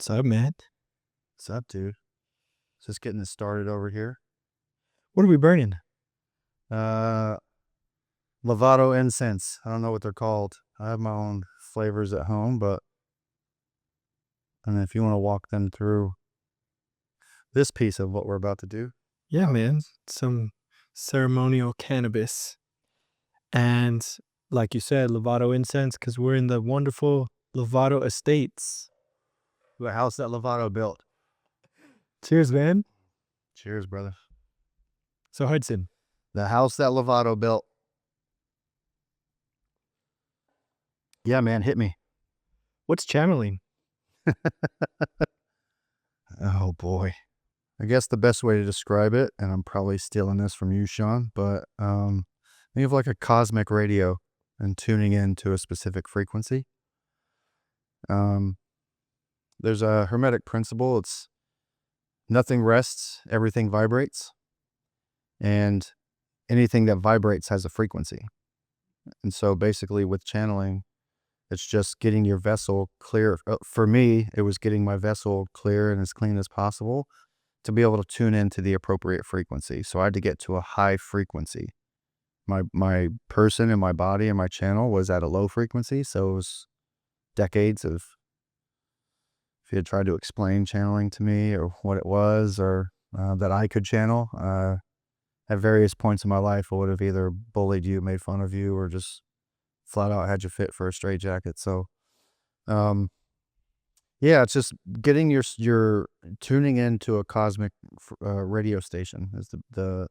What's up, man? What's up, dude? Just getting it started over here. What are we burning? Uh, Lovato incense. I don't know what they're called. I have my own flavors at home, but and if you want to walk them through this piece of what we're about to do. Yeah, man. Some ceremonial cannabis. And like you said, Lovato incense, because we're in the wonderful Lovato estates. The house that Lovato built. Cheers, man. Cheers, brother. So, Hudson, The house that Lovato built. Yeah, man, hit me. what's channeling? Oh boy. I guess the best way to describe it, and I'm probably stealing this from you, Sean, but think of like a cosmic radio and tuning in to a specific frequency. There's a hermetic principle. It's nothing rests, everything vibrates, and anything that vibrates has a frequency. And so basically with channeling, it's just getting your vessel clear. For me, it was getting my vessel clear and as clean as possible to be able to tune into the appropriate frequency. So I had to get to a high frequency. My person and my body and my channel was at a low frequency. So it was decades of, if you had tried to explain channeling to me or what it was or that I could channel, at various points in my life, I would have either bullied you, made fun of you, or just flat out had you fit for a straitjacket. So, yeah, it's just getting your tuning into a cosmic radio station is the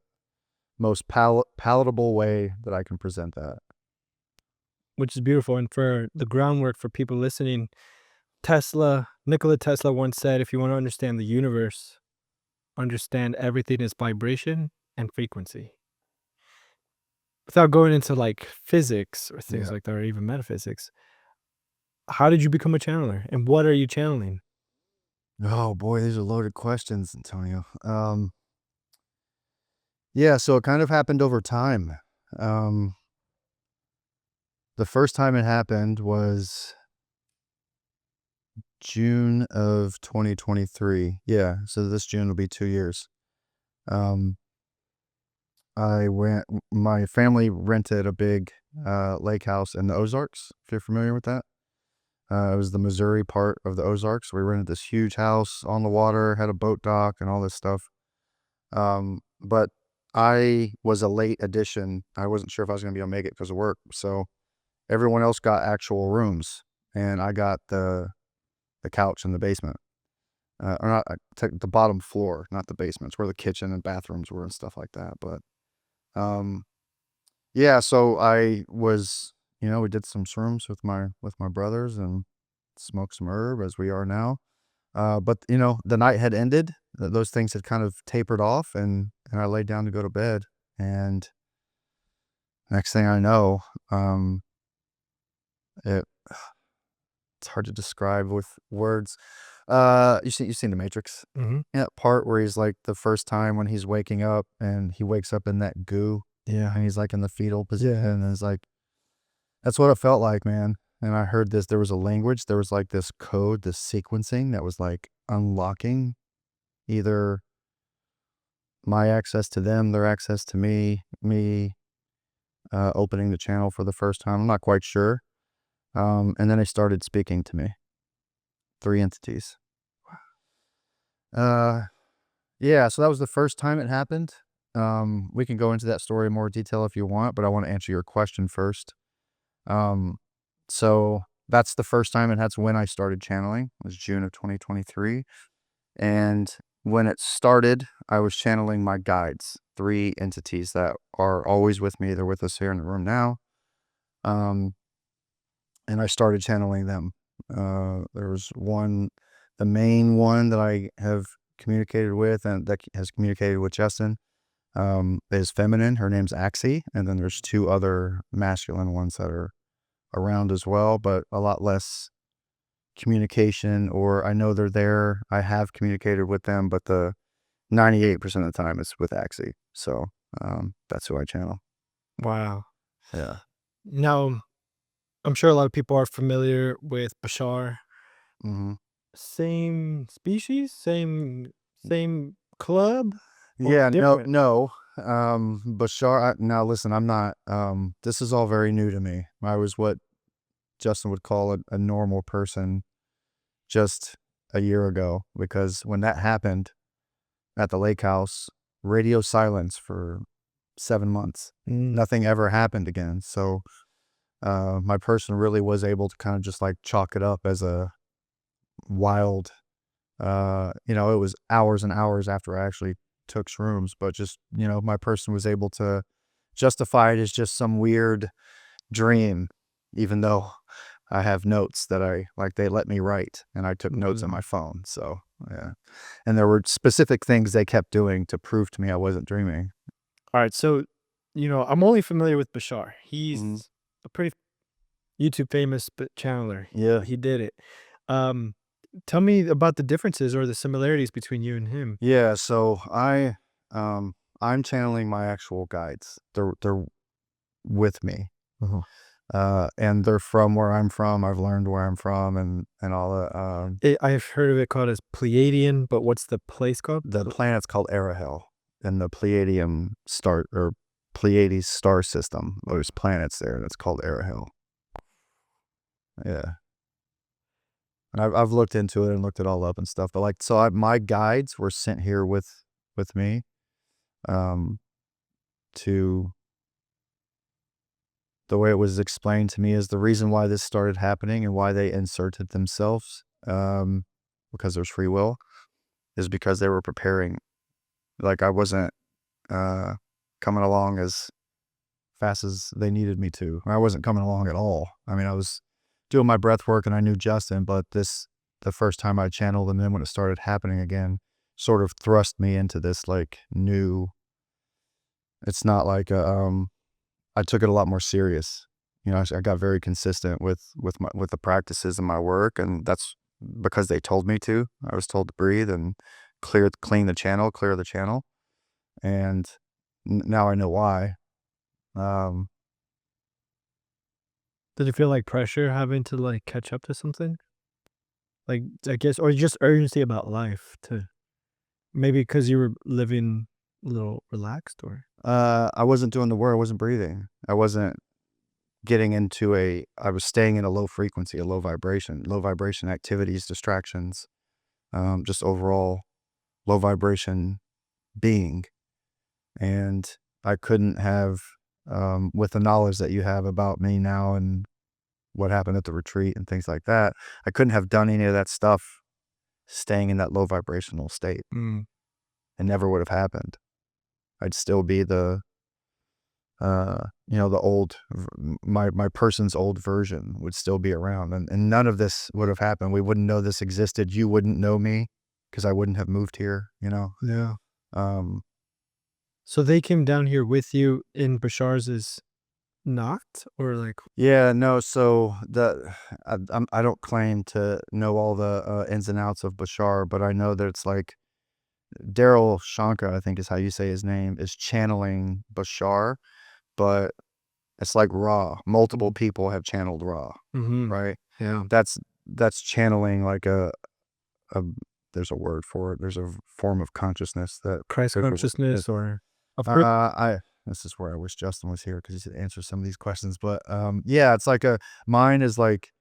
most palatable way that I can present that. Which is beautiful. And for the groundwork for people listening, Nikola Tesla once said, if you want to understand the universe, understand everything is vibration and frequency. Without going into like physics or things like that, or even metaphysics, how did you become a channeler and what are you channeling? Oh boy, these are loaded questions, Antonio. Yeah, so it kind of happened over time. The first time it happened was June of 2023. Yeah, so this June will be 2 years. My family rented a big lake house in the Ozarks, if you're familiar with that. It was the Missouri part of the Ozarks. We rented this huge house on the water, had a boat dock and all this stuff. But I was a late addition. I wasn't sure if I was going to be able to make it because of work. So everyone else got actual rooms, and I got the couch in the basement. Or not the bottom floor, not the basement. It's where the kitchen and bathrooms were and stuff like that. But yeah, so I was, we did some shrooms with my brothers and smoked some herb as we are now. But the night had ended. Those things had kind of tapered off, and I laid down to go to bed. And next thing I know, it's hard to describe with words. You've seen The Matrix? Mm-hmm. Yeah, part where he's like the first time when he's waking up and he wakes up in that goo. Yeah. And he's like in the fetal position, and it's like, that's what it felt like, man. And I heard there was a language, there was like this code, this sequencing that was like unlocking either my access to them, their access to me, opening the channel for the first time. I'm not quite sure. And then they started speaking to me. 3 entities. Yeah, so that was the first time it happened. We can go into that story in more detail if you want, but I want to answer your question first. So that's the first time, and that's when I started channeling. It was June of 2023. And when it started, I was channeling my guides, 3 entities that are always with me. They're with us here in the room now. And I started channeling them. There was one, the main one that I have communicated with and that has communicated with Justin, is feminine. Her name's Axie. And then there's 2 other masculine ones that are around as well, but a lot less communication, or I know they're there. I have communicated with them, but the 98% of the time it's with Axie. So that's who I channel. Wow. Yeah. Now, I'm sure a lot of people are familiar with Bashar. Mm-hmm. same species, same club, or Yeah, no, different? no. Bashar, now listen, I'm not, this is all very new to me. I was what Justin would call a normal person just a year ago, because when that happened at the lake house, radio silence for 7 months. Mm, Nothing ever happened again. So, my person really was able to kind of just like chalk it up as a wild, it was hours and hours after I actually took shrooms, but just, my person was able to justify it as just some weird dream, even though I have notes that they let me write and I took notes on my wow. phone. So, yeah. And there were specific things they kept doing to prove to me I wasn't dreaming. Alright, so, I'm only familiar with Bashar. Mhm. He's a pretty YouTube famous channeler. Yeah. He did it. Um, Tell me about the differences or the similarities between you and him. Yeah. So um, I'm channeling my actual guides. They're with me. Uh-huh. And they're from where I'm from. I've learned where I'm from and all that. I've heard of it called as Pleiadian, but what's the place called? The planet's called Arahel, and the Pleiadium star or Pleiades star system. There's planets there that's called Arahel. Yeah. And I've looked into it and looked it all up and stuff. But like, so my guides were sent here with me, um, to the way it was explained to me is the reason why this started happening and why they inserted themselves, because there's free will, is because they were preparing. Like I wasn't uh, coming along as fast as they needed me to. I wasn't coming along at all. I mean, I was doing my breath work and I knew Justin, but the first time I channeled and then when it started happening again, sort of thrust me into this like new, it's not like I took it a lot more serious. I got very consistent with the practices and my work, and that's because they told me to. I was told to breathe and clear the channel, and now I know why. Um, Did it feel like pressure having to, like, catch up to something? Like, I guess or just urgency about life to maybe because you were living a little relaxed or I wasn't doing the work. I wasn't breathing. I wasn't getting into I was staying in a low frequency, a low vibration activities, distractions, just overall low vibration being. And I couldn't have, with the knowledge that you have about me now and what happened at the retreat and things like that, I couldn't have done any of that stuff staying in that low vibrational state. Mm. It never would have happened. I'd still be the my person's old version would still be around, and none of this would have happened. We wouldn't know this existed. You wouldn't know me because I wouldn't have moved here. Yeah. Um, So they came down here with you in Bashar's knocked or, like Yeah, no, so I don't claim to know all the ins and outs of Bashar, but I know that it's like Daryl Shanka, I think is how you say his name, is channeling Bashar, but it's like Ra. Multiple Mhm. people have channeled Ra, Mhm. right? Yeah. That's channeling like a there's a word for it. There's a form of consciousness that Christ there's a w- consciousness or I've heard I this is where I wish Justin was here because he could answer some of these questions. But yeah, it's like mine is like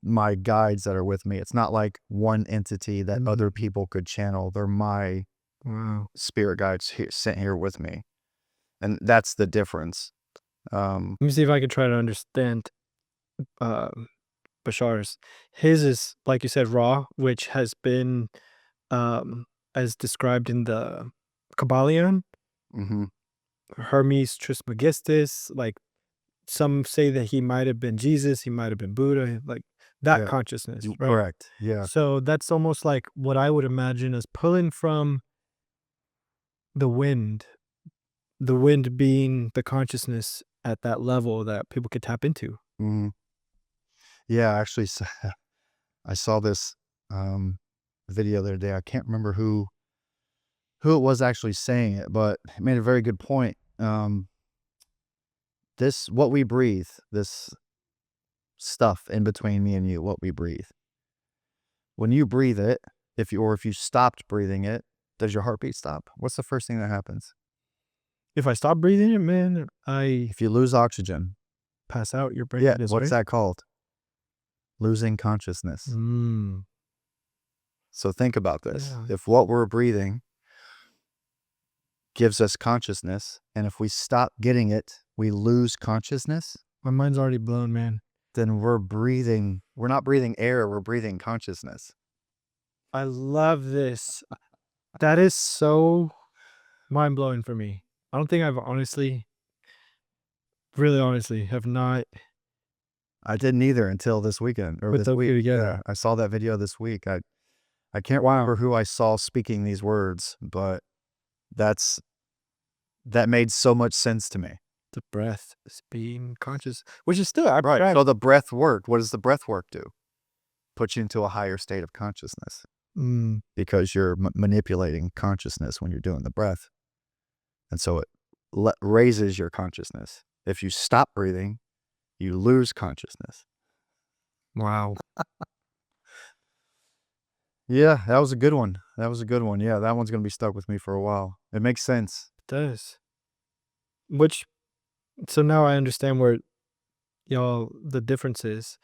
my guides that are with me. It's not like one entity that other Mhm. people could channel. They're my Wow. spirit guides sent here with me, and that's the difference. Um, Let me see if I can try to understand, um, Bashar's. His is, like you said, raw, which has been, um, as described in the Kabbalion, mhm, Hermes Trismegistus, like, some say that he might have been Jesus, he might have been Buddha, like, that yeah, consciousness, right? correct. Yeah. So, that's almost like what I would imagine as pulling from the wind, the wind being the consciousness at that level that people could tap into. Mhm. Yeah, actually, I saw this um, video the other day. I can't remember who it was actually saying it, but it made a very good point. This what we breathe, this stuff in between me and you, what we breathe. when you breathe it, if you stopped breathing it, does your heartbeat stop? What's the first thing that happens? If I stop breathing it, man, I If you lose oxygen, pass out. Your brain yeah, is what's right. that called? Losing consciousness. Mm, So think about this. yeah. If what we're breathing gives us consciousness, and if we stop getting it, we lose consciousness, My mind's already blown, man. then we're not breathing air, we're breathing consciousness. I love this. That is so mind blowing for me. I don't think I've honestly, really honestly, have not I didn't either until this weekend or put this those week. two Yeah, together. I saw that video this week. I can't Wow. remember who I saw speaking these words, but that's that made so much sense to me. The breath is being conscious, which is still Right. abstract. So the breath work, what does the breath work do? Put you into a higher state of consciousness Mm, because you're manipulating consciousness when you're doing the breath. And so it raises your consciousness. If you stop breathing, you lose consciousness. wow. Yeah, that was a good one. That was a good one. Yeah, that one's going to be stuck with me for a while. It makes sense. It does. Which, so now I understand where y'all, the difference is.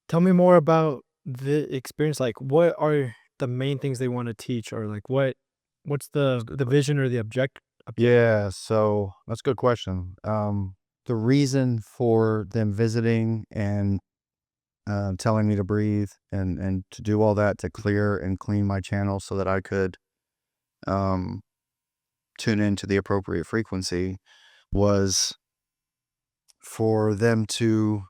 Tell me more about the experience. Like, what are the main things they want to teach, or like what's the vision or the objective? Yeah, so that's a good question. The reason for them visiting and telling me to breathe and to do all that to clear and clean my channel so that I could um, tune into the appropriate frequency was for them to.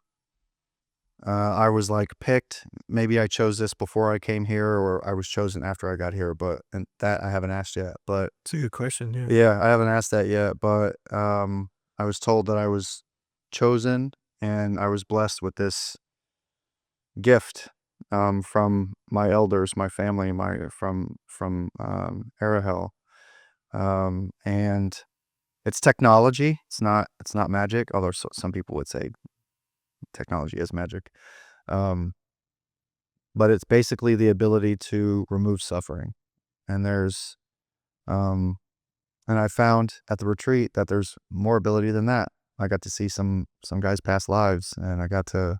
I was like picked. Maybe I chose this before I came here, or I was chosen after I got here. But and that I haven't asked yet. But It's a good question. Yeah. yeah, I haven't asked that yet. But I was told that I was chosen and I was blessed with this gift from my elders, my family, my from Arahel, and it's technology. It's not magic. Although some people would say technology is magic, um, but it's basically the ability to remove suffering. And there's and I found at the retreat that there's more ability than that. I got to see some guys' past lives, and I got to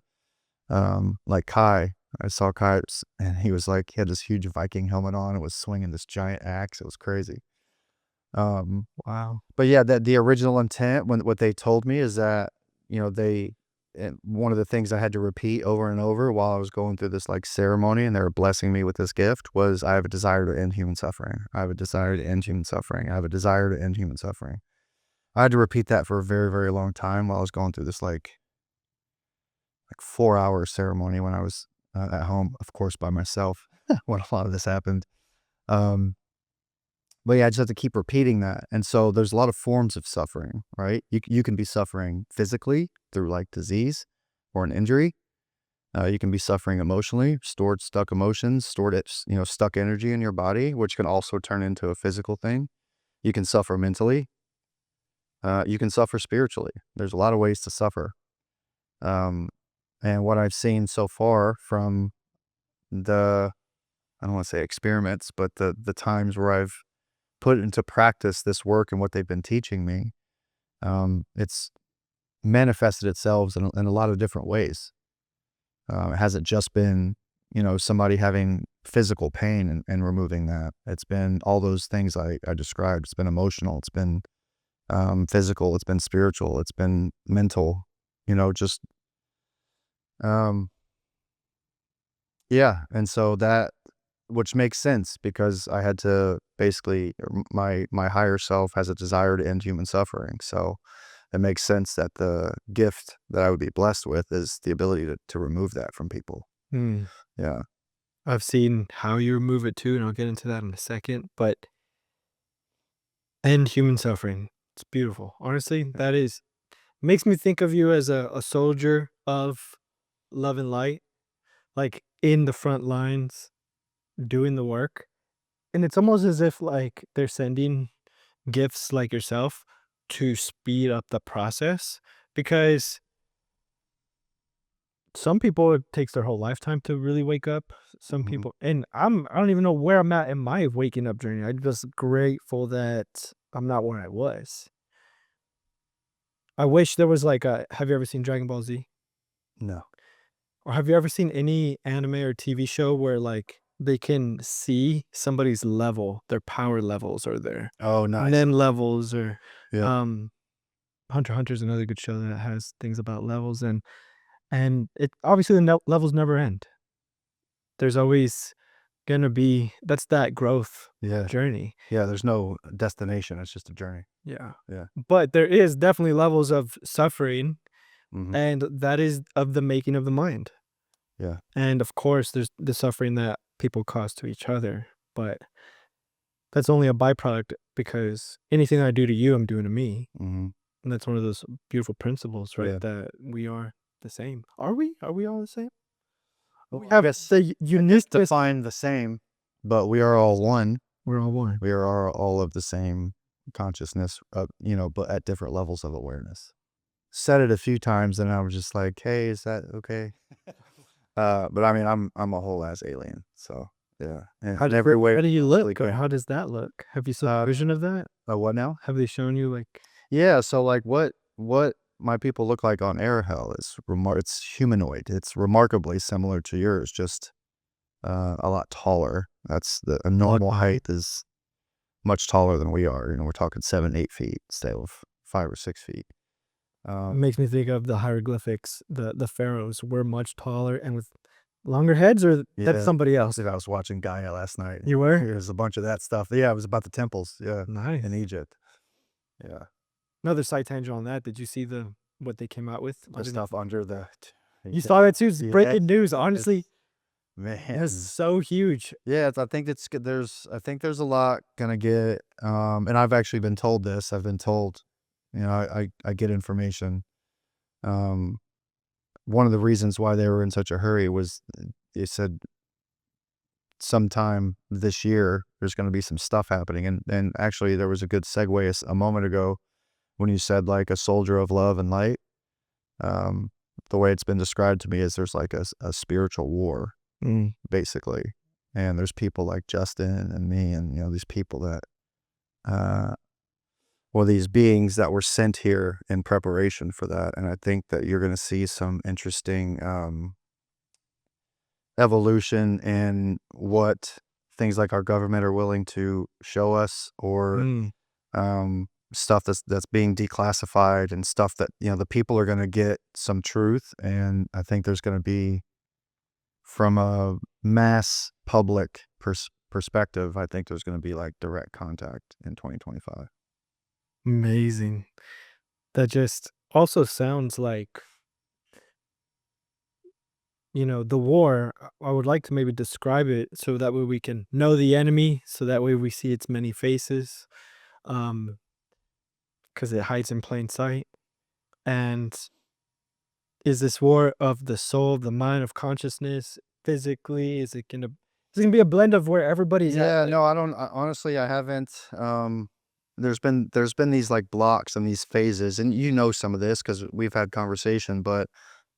like Kai. I saw Kai, and he was like, he had this huge Viking helmet on and was swinging this giant axe. It was crazy. Um, Wow. but yeah, that the original intent, when what they told me is that, and one of the things I had to repeat over and over while I was going through this like ceremony and they were blessing me with this gift was, I have a desire to end human suffering. I have a desire to end human suffering. I have a desire to end human suffering. I had to repeat that for a very, very long time while I was going through this like 4 hour ceremony when I was at home, of course, by myself when a lot of this happened. Um, but yeah, I just have to keep repeating that. And so there's a lot of forms of suffering, right? You can be suffering physically through like disease or an injury. You can be suffering emotionally, stored stuck emotions, stuck energy in your body, which can also turn into a physical thing. You can suffer mentally. You can suffer spiritually. There's a lot of ways to suffer. Um, and what I've seen so far from the I don't want to say experiments, but the times where I've put into practice this work and what they've been teaching me, it's manifested itself in a lot of different ways. It hasn't just been, somebody having physical pain and removing that. It's been all those things I described. It's been emotional. It's been physical. It's been spiritual. It's been mental. Just um, yeah. And so that which makes sense because I had to basically my higher self has a desire to end human suffering. So it makes sense that the gift that I would be blessed with is the ability to remove that from people. Hmm. Yeah. I've seen how you remove it too, and I'll get into that in a second. But end human suffering. It's beautiful. Honestly, that is makes me think of you as a soldier of love and light, like in the front lines doing the work. And it's almost as if like they're sending gifts like yourself to speed up the process because some people, it takes their whole lifetime to really wake up. Some Mhm. people, and I don't even know where I'm at in my waking up journey. I'm just grateful that I'm not where I was. I wish there was like a have you ever seen Dragon Ball Z? No. Or have you ever seen any anime or TV show where, like, they can see somebody's level, their power levels or their Oh, nice. nen levels or, Yep. um, Hunter x Hunter is another good show that has things about levels, and it obviously the levels never end. There's always gonna be that's that growth Yeah. journey. Yeah, there's no destination, it's just a journey. Yeah. Yeah. But there is definitely levels of suffering, Mhm. and that is of the making of the mind. Yeah. And, of course, there's the suffering that people cause to each other, but that's only a byproduct because anything I do to you, I'm doing to me, Mhm. and that's one of those beautiful principles, right, Yeah. that we are the same. Are we? Are we all the same? We Well, I have guess the I guess uniqueness. define the same, but we are all one. We're all one. We are all of the same consciousness, but at different levels of awareness. Said it a few times, and I was just like, "Hey, is that okay?" But I mean, I'm a whole ass alien, so yeah, How in do every way how do you possibly look, or can. how does that look? Have you seen a Uh, vision of that? what now? Have they shown you, like Yeah, so like what my people look like on Air Hell is it's humanoid. It's remarkably similar to yours, just a lot taller. That's a normal height is much taller than we are. We're talking 7, 8 feet instead of 5 or 6 feet. it Um, makes me think of the hieroglyphics, the pharaohs were much taller and with longer heads, or that's yeah, somebody else? I was watching Gaia last night. You were? There's a bunch of that stuff. Yeah, it was about the temples. Yeah, in Nice. Egypt. Yeah, Another side tangent on that, did you see what they came out with? I the didn't stuff under the. You saw that too? It's Yeah, breaking news, it's honestly, it's man. so huge. Yeah, I think it's good. I think there's a lot gonna get. And I've actually been told this. I've been told, I get information. Um, One of the reasons why they were in such a hurry was they said sometime this year there's going to be some stuff happening, and actually there was a good segue a moment ago when you said like a soldier of love and light. Um, the way it's been described to me is there's like a spiritual war Mm, basically, and there's people like Justin and me, and these people that uh, well, these beings that were sent here in preparation for that, and I think that you're going to see some interesting evolution in what things like our government are willing to show us, or mm. stuff that's being declassified, and stuff that the people are going to get some truth. And I think there's going to be, from a mass public perspective, I think there's going to be like direct contact in 2025. Amazing. That just also sounds like, the war, I would like to maybe describe it so that way we can know the enemy, so that way we see its many faces, because it hides in plain sight. And is this war of the soul, the mind, of consciousness, physically? Is it gonna be a blend of where everybody's at? Yeah, no, I don't. Honestly, I haven't. There's been these like blocks and these phases, and some of this because we've had conversation. But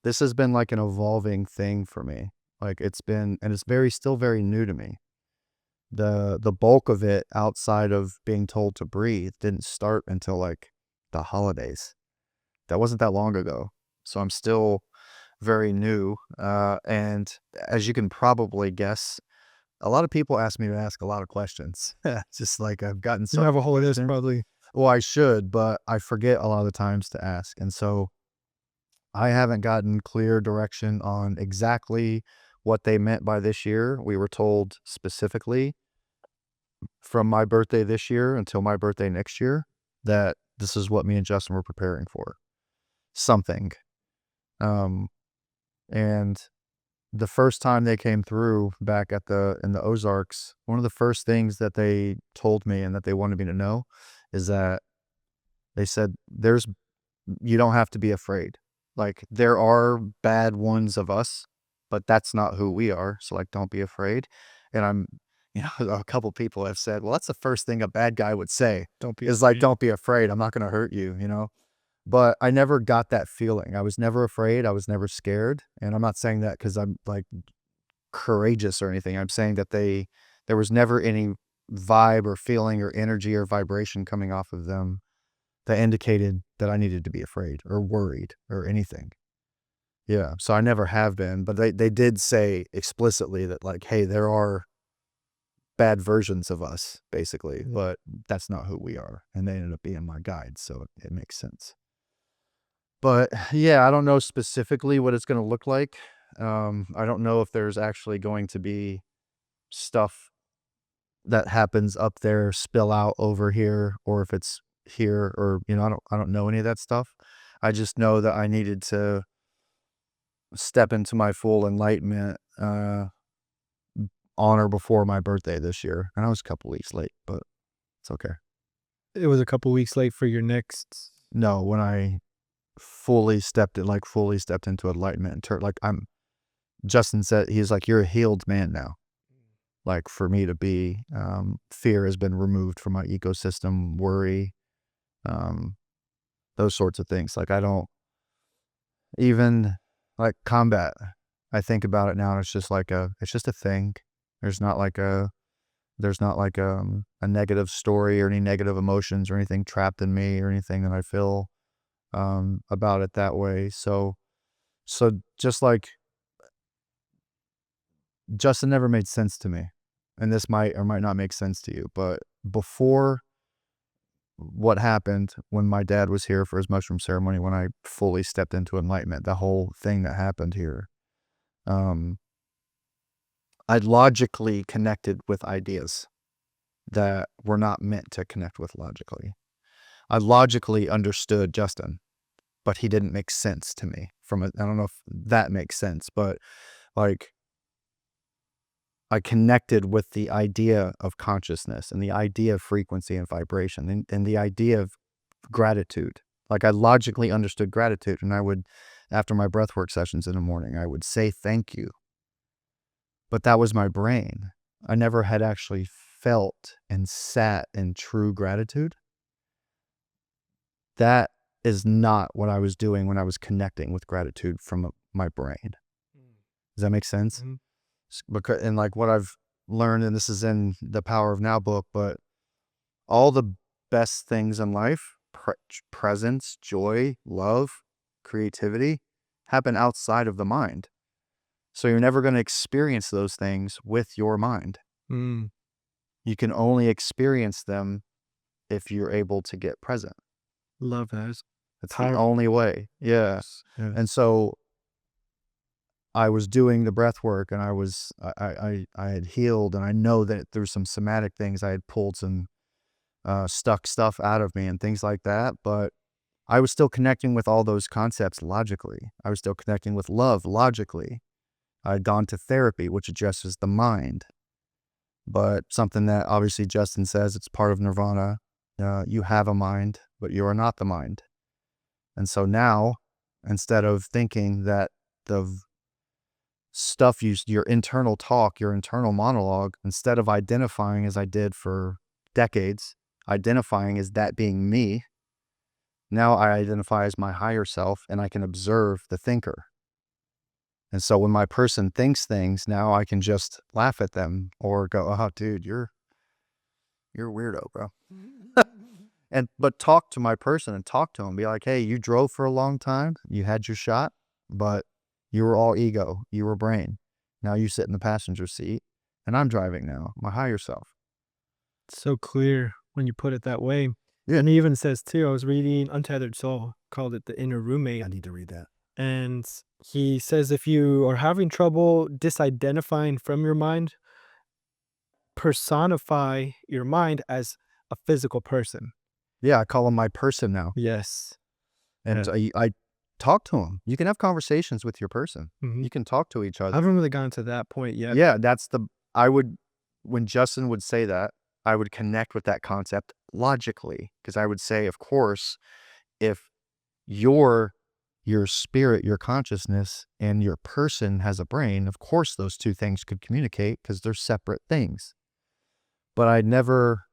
this has been like an evolving thing for me. Like it's been, and it's still very new to me. The bulk of it, outside of being told to breathe, didn't start until like the holidays. That wasn't that long ago. So I'm still very new. And as you can probably guess, a lot of people ask me to ask a lot of questions. Just like I've gotten You so have a many whole list questions. probably. Well, I should, but I forget a lot of the times to ask. And so I haven't gotten clear direction on exactly what they meant by this year. We were told specifically from my birthday this year until my birthday next year that this is what me and Justin were preparing for. Something. Um, and the first time they came through back in the Ozarks, one of the first things that they told me and that they wanted me to know is that they said you don't have to be afraid. Like there are bad ones of us, but that's not who we are. So like don't be afraid. And a couple people have said, well, that's the first thing a bad guy would say Don't be is like afraid. don't be afraid. I'm not going to hurt you. But I never got that feeling. I was never afraid. I was never scared. And I'm not saying that because I'm like courageous or anything. I'm saying that there was never any vibe or feeling or energy or vibration coming off of them that indicated that I needed to be afraid or worried or anything. Yeah. So I never have been, but they did say explicitly that like, hey, there are bad versions of us, basically, but that's not who we are. And they ended up being my guide, so it makes sense. But yeah, I don't know specifically what it's gonna look like. I don't know if there's actually going to be stuff that happens up there spill out over here, or if it's here, or I don't know any of that stuff. I just know that I needed to step into my full enlightenment on or before my birthday this year, and I was a couple weeks late, but it's okay. It was a couple weeks late for your next. No, when I fully stepped into enlightenment and like Justin said, he's like, you're a healed man now. Like for me to be, fear has been removed from my ecosystem, worry, um, those sorts of things. Like I don't even like combat. I think about it now and it's just a thing. There's not like a negative story or any negative emotions or anything trapped in me or anything that I feel, about it that way. So just like Justin never made sense to me, and this might or might not make sense to you, but before what happened when my dad was here for his mushroom ceremony, when I fully stepped into enlightenment, the whole thing that happened here, um, I logically connected with ideas that were not meant to connect with logically. I logically understood Justin, but he didn't make sense to me I don't know if that makes sense, but like I connected with the idea of consciousness and the idea of frequency and vibration and the idea of gratitude. Like I logically understood gratitude, and I would, after my breathwork sessions in the morning, I would say thank you. But that was my brain. I never had actually felt and sat in true gratitude. That is not what I was doing when I was connecting with gratitude from my brain. Does that make sense? Mhm. Because and like what I've learned, and this is in the Power of Now book, but all the best things in life, presence, joy, love, creativity, happen outside of the mind. So you're never going to experience those things with your mind. Mm, You can only experience them if you're able to get present. love that. It's That's the powerful. only way. Yeah. Yes. And so I was doing the breath work, and I had healed, and I know that through some somatic things I had pulled some stuck stuff out of me and things like that. But I was still connecting with all those concepts logically. I was still connecting with love logically. I had gone to therapy, which addresses the mind, but something that obviously Justin says it's part of nirvana. You have a mind, but you are not the mind. And so now, instead of thinking that the stuff your internal talk, your internal monologue, instead of identifying as I did for decades, identifying as that being me, now I identify as my higher self and I can observe the thinker. And so when my person thinks things, now I can just laugh at them or go, "Oh, dude, you're a weirdo, bro." But talk to my person and talk to him. Be like, "Hey, you drove for a long time. You had your shot, but you were all ego. You were brain. Now you sit in the passenger seat, and I'm driving now. My higher self." It's so clear when you put it that way. Yeah, And he even says too, I was reading Untethered Soul, called it The Inner Roommate. I need to read that. And he says if you are having trouble disidentifying from your mind, personify your mind as a physical person. Yeah, I call him my person now, Yes. and Yeah. I talk to him. You can have conversations with your person. Mhm. You can talk to each I other. haven't really gotten to that point yet. Yeah, I would, when Justin would say that, I would connect with that concept logically, because I would say, of course, if your your spirit, your consciousness, and your person has a brain, of course those two things could communicate because they're separate things. But I never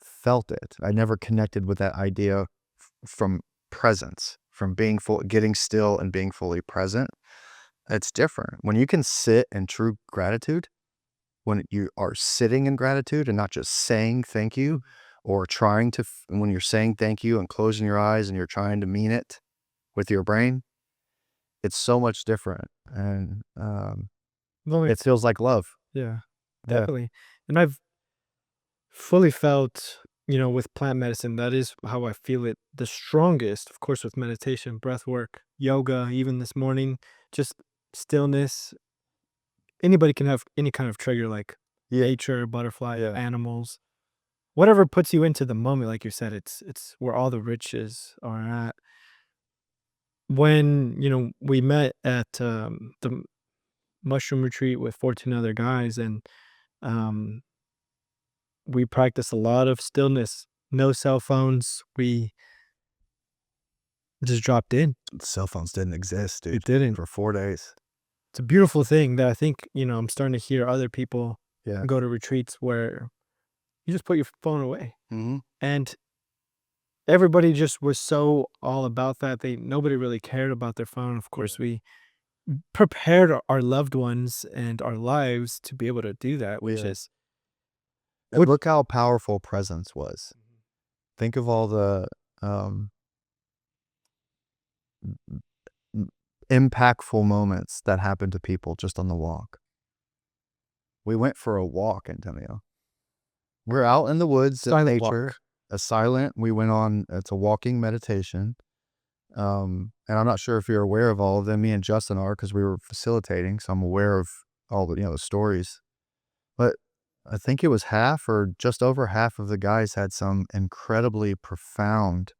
felt it. I never connected with that idea from presence, from getting still and being fully present. It's different. When you can sit in true gratitude, when you are sitting in gratitude and not just saying thank you or trying to, when you're saying thank you and closing your eyes and you're trying to mean it with your brain, it's so much different. And Well, it feels like love. yeah, Yeah. definitely. And I've fully felt, with plant medicine, that is how I feel it the strongest. Of course, with meditation, breath work, yoga, even this morning, just stillness. Anybody can have any kind of trigger like Yeah. nature, butterfly, Yeah. animals, whatever puts you into the moment. Like you said, it's where all the riches are at. When, we met at the mushroom retreat with 14 other guys, and um, we practiced a lot of stillness, no cell phones. We just dropped in. Cell phones didn't exist, It dude, didn't. for 4 days. It's a beautiful thing that I think, I'm starting to hear other people Yeah. go to retreats where you just put your phone away. Hmm. And everybody just was so all about that. Nobody really cared about their phone. Of course, we prepared our loved ones and our lives to be able to do that, which Yeah. is And what look how powerful presence was. Think of all the um, m- impactful moments that happened to people just on the walk. We went for a walk, Antonio. We're out in the woods in silent nature, walk. a silent. We went on. It's a walking meditation. And I'm not sure if you're aware of all of them. Me and Justin are because we were facilitating, so I'm aware of all the stories. But I think it was half or just over half of the guys had some incredibly profound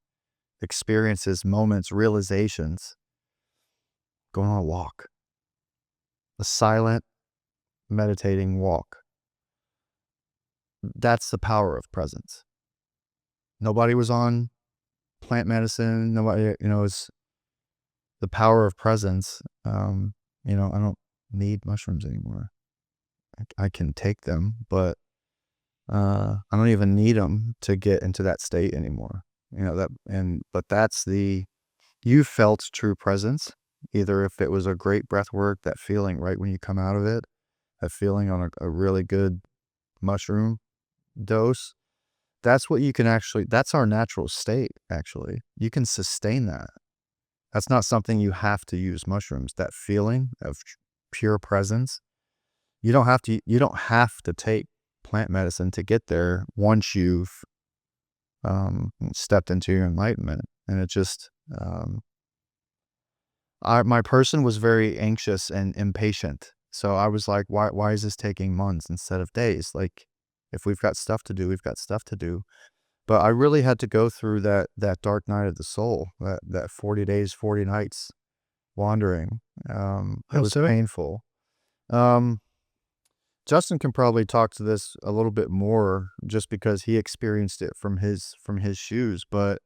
experiences, moments, realizations going on a walk, a silent, meditating walk. That's the power of presence. Nobody was on plant medicine. Nobody, it's the power of presence. I don't need mushrooms anymore. I can take them, but I don't even need them to get into that state anymore. But you felt true presence, either if it was a great breath work, that feeling right when you come out of it, that feeling on a really good mushroom dose. That's what you can actually, that's our natural state, actually. You can sustain that. That's not something you have to use mushrooms. That feeling of pure presence, you don't have to take plant medicine to get there once you've stepped into your enlightenment. And it just, my person was very anxious and impatient. So I was like, why is this taking months instead of days? Like, if we've got stuff to do, we've got stuff to do. But I really had to go through that dark night of the soul, that 40 days, 40 nights wandering. It How was so? painful. Um, Justin can probably talk to this a little bit more just because he experienced it from his shoes. But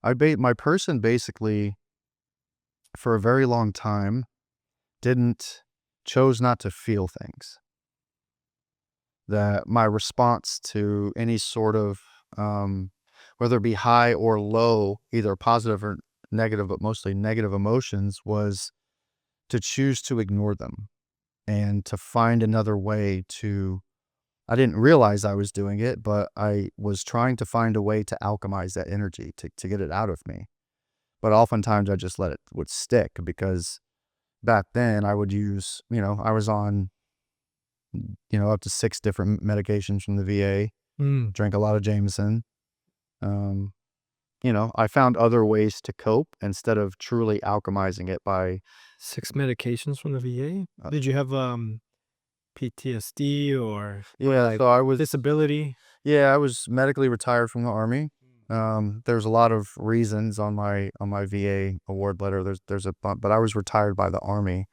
my person basically for a very long time didn't chose not to feel things. That my response to any sort of whether it be high or low, either positive or negative, but mostly negative emotions, was to choose to ignore them and to find another way to. I didn't realize I was doing it, but I was trying to find a way to alchemize that energy to get it out of me. But oftentimes I just let it would stick because back then I would use, I was on, up to 6 different medications from the VA, Mm. drank a lot of Jameson. Um, I found other ways to cope instead of truly alchemizing it by, 6 medications from the VA? uh, Did you have, PTSD or, yeah, like, so I was, disability? yeah, I was medically retired from the Army. There's a lot of reasons on my VA award letter. There's a bunch, but I was retired by the Army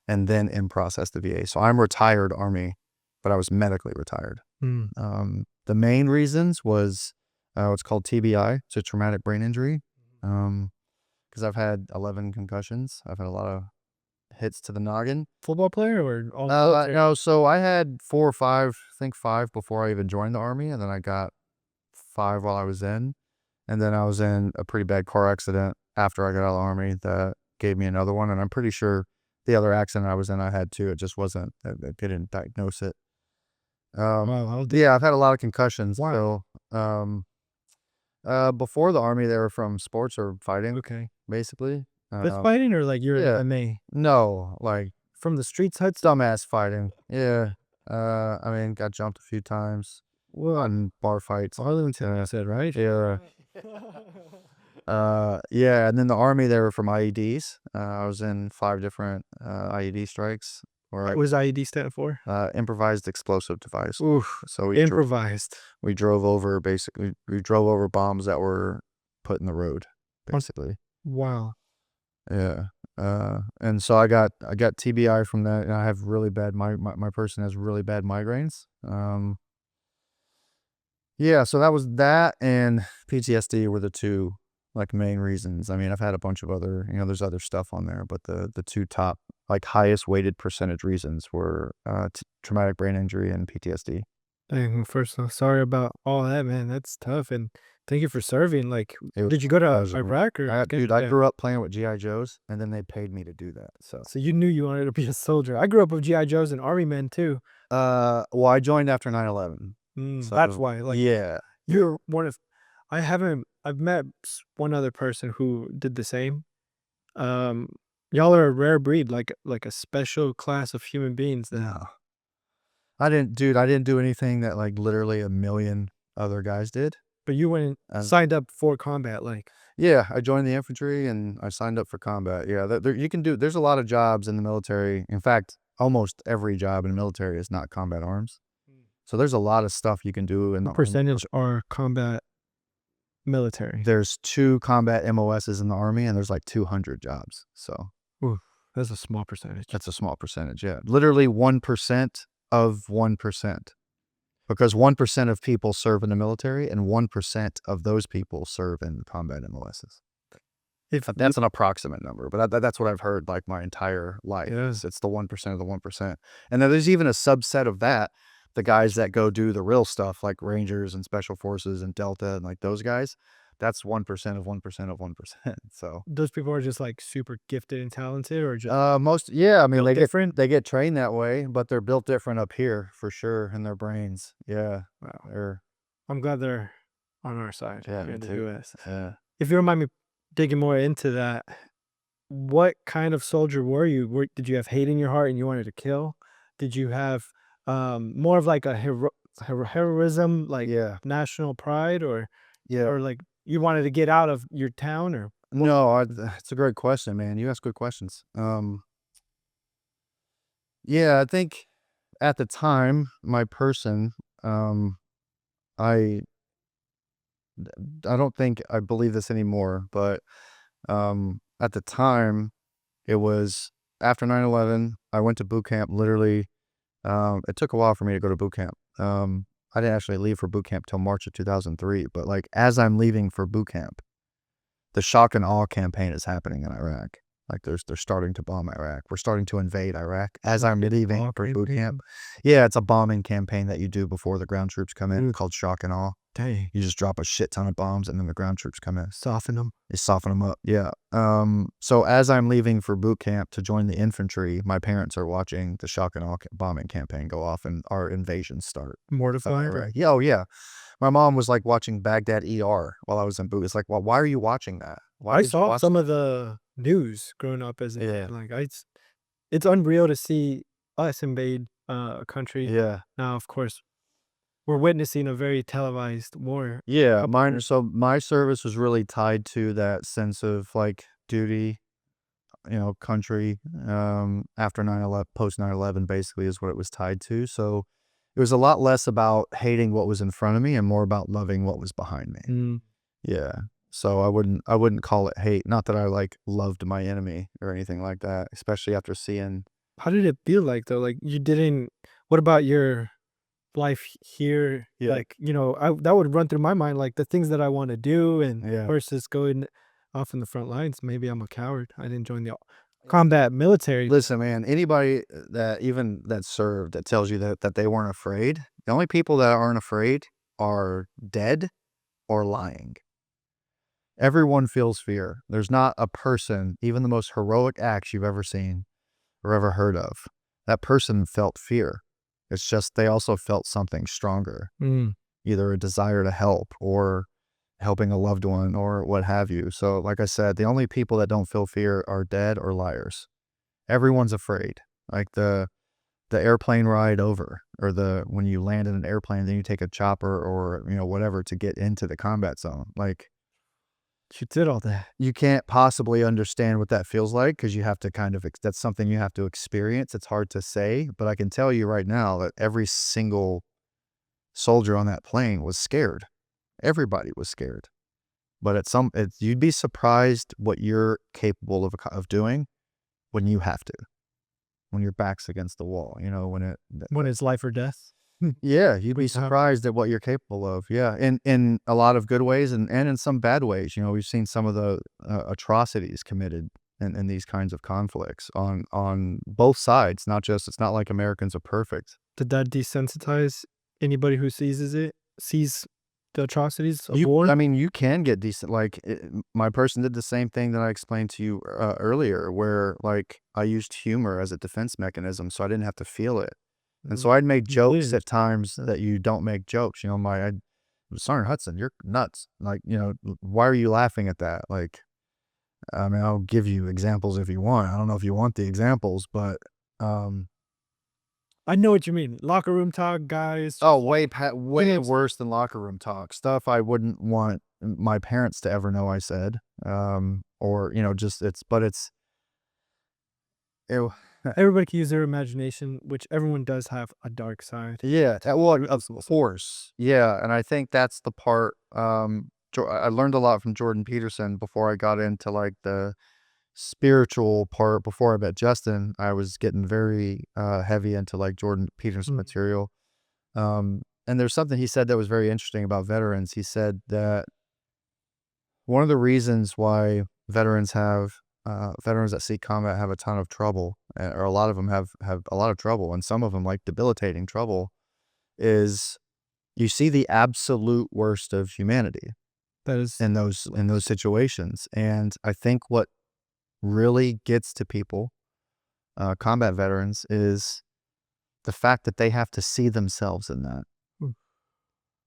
and then in process the VA. So I'm retired Army, but I was medically retired. Mm. The main reasons was what's called TBI, so traumatic brain injury. Because I've had 11 concussions. I've had a lot of hits to the noggin. Football player or all military? No, so I had 4 or 5, I think 5 before I even joined the Army, and then I got 5 while I was in. And then I was in a pretty bad car accident after I got out of the Army that gave me another one, and I'm pretty sure the other accident I was in, I had too. It just wasn't. They didn't diagnose it. Wow, how did Yeah, I've had a lot of concussions. why? So, before the Army, they were from sports or fighting, Okay. basically. Fist fighting or, like, you're in Yeah, MMA? no, like From the streets, Hudson? dumbass fighting. Yeah. I mean, got jumped a few times Well, on bar fights. Arlington, you said, right? Yeah. Yeah, and then the Army, they were from IEDs. I was in 5 different, IED strikes where What was IED stand for? improvised explosive device. Oof, So improvised. we drove over we drove over bombs that were put in the road, On basically. wow. Yeah. And so I got TBI from that, and I have really bad my person has really bad migraines. Yeah, so that was that and PTSD were the 2, like, main reasons. I mean, I've had a bunch of other, there's other stuff on there, but the 2 top, like, highest weighted percentage reasons were, traumatic brain injury and PTSD. Dang, first off, sorry about all that, man. That's tough, and thank you for serving. Like, It was did you go a to pleasure. Iraq or Dude, I Afghanistan? grew up playing with GI Joes, and then they paid me to do that, so. So you knew you wanted to be a soldier. I grew up with GI Joes and Army men too. Well, I joined after 9/11. That's So, why. Like, yeah. you're one of. I haven't. I've met one other person who did the same. Um, y'all are a rare breed, like a special class of human beings. That, No. I didn't do anything that, like, literally a million other guys did. but you went and Uh, signed up for combat. Like, yeah, I joined the infantry and I signed up for combat. Yeah, you can do there's a lot of jobs in the military. In fact, almost every job in the military is not combat arms. So there's a lot of stuff you can do in what the percentage are combat military? there's 2 combat MOSs in the Army, and there's, like, 200 jobs. So Ooh, that's a small percentage. that's a small percentage, yeah. Literally 1% of 1%. Because 1% of people serve in the military, and 1% of those people serve in combat MOSs. If you, That's an approximate number, but that's what I've heard, like, my entire life. yeah, It's the 1% of the 1%. And then there's even a subset of that, the guys that go do the real stuff, like Rangers and Special Forces and Delta and, like, those guys, that's 1% of 1% of 1%. So, those people are just like super gifted and talented, or just yeah, I mean, built different. they get trained that way, but they're built different up here for sure in their brains. Yeah. Wow, They're I'm glad they're on our side yeah, here me in the too. U.S. Yeah. If you remind me digging more into that, what kind of soldier were you? Did you have hate in your heart and you wanted to kill? Did you have more of like a heroism, like Yeah. national pride, Yeah. or like you wanted to get out of your town, or what? No, it's a great question, man. You ask good questions. Yeah, I think at the time, my person, um, I I don't think I believe this anymore, but at the time, it was after 9/11. I went to boot camp. Literally, it took a while for me to go to boot camp. I didn't actually leave for boot camp till March of 2003. But like as I'm leaving for boot camp, the shock and awe campaign is happening in Iraq. Like they're starting to bomb Iraq. We're starting to invade Iraq as I'm leaving for boot camp. Yeah, it's a bombing campaign that you do before the ground troops come in called shock and awe. Dang, You just drop a shit ton of bombs and then the ground troops come in. soften them. They soften them up. Yeah. So as I'm leaving for boot camp to join the infantry, my parents are watching the shock and awe bombing campaign go off and our invasion start. Mortified. Iraq. Yeah, oh yeah. My mom was like watching Baghdad ER while I was in boot. It's like, well, why are you watching that? Why I did you saw watch some that? of the news growing up as a kid, Yeah. like, it's unreal to see us invade, a country. Yeah. Now, of course, we're witnessing a very televised war. Yeah. Couple Mine years. so my service was really tied to that sense of like duty, country, after 9/11, post 9/11 basically is what it was tied to. So it was a lot less about hating what was in front of me and more about loving what was behind me. Mm. Yeah. So I wouldn't call it hate. Not that I like loved my enemy or anything like that, especially after seeing. How did it feel like, though? Like, you didn't what about your life here? Yeah. Like, that would run through my mind, like, the things that I wanna do and Yeah. versus going off in the front lines. Maybe I'm a coward. I didn't join the combat military. Listen, man, anybody that even that served that tells you that they weren't afraid, the only people that aren't afraid are dead or lying. Everyone feels fear. There's not a person, even the most heroic acts you've ever seen or ever heard of, that person felt fear. It's just they also felt something stronger, Mm. either a desire to help or helping a loved one or what have you. So, like I said, the only people that don't feel fear are dead or liars. Everyone's afraid. Like the airplane ride over, or the when you land in an airplane, then you take a chopper or whatever to get into the combat zone. Like, You did all that. you can't possibly understand what that feels like because you have to kind of that's something you have to experience. It's hard to say, but I can tell you right now that every single soldier on that plane was scared. Everybody was scared. But you'd be surprised what you're capable of doing when you have to, when your back's against the wall, When it's life or death. yeah, you'd be Which hap surprised at what you're capable of. Yeah, in a lot of good ways and in some bad ways. We've seen some of the atrocities committed in these kinds of conflicts on both sides. It's not like Americans are perfect. Did that desensitize anybody who sees the atrocities of war? I mean, you can get decent. Like my person did the same thing that I explained to you earlier, where like I used humor as a defense mechanism, so I didn't have to feel it. And so I'd make You jokes did. at times that you don't make jokes. Sergeant Hudson, you're nuts. Like, why are you laughing at that? Like, I mean, I'll give you examples if you want. I don't know if you want the examples, but um, I know what you mean. Locker room talk, guys. oh, Just way worse than locker room talk. Stuff I wouldn't want my parents to ever know I said. Or just it, everybody can use their imagination, which everyone does have a dark side. yeah, well, of course. Yeah, and I think that's the part, I learned a lot from Jordan Peterson before I got into, like, the spiritual part. Before I met Justin, I was getting very, heavy into, like, Jordan Peterson Mm. material, and there's something he said that was very interesting about veterans. He said that one of the reasons why veterans that seek combat have a ton of trouble, or a lot of them have a lot of trouble, and some of them, like, debilitating trouble, is you see the absolute worst of humanity That is in those situations. And I think what really gets to people, combat veterans, is the fact that they have to see themselves in that. mm,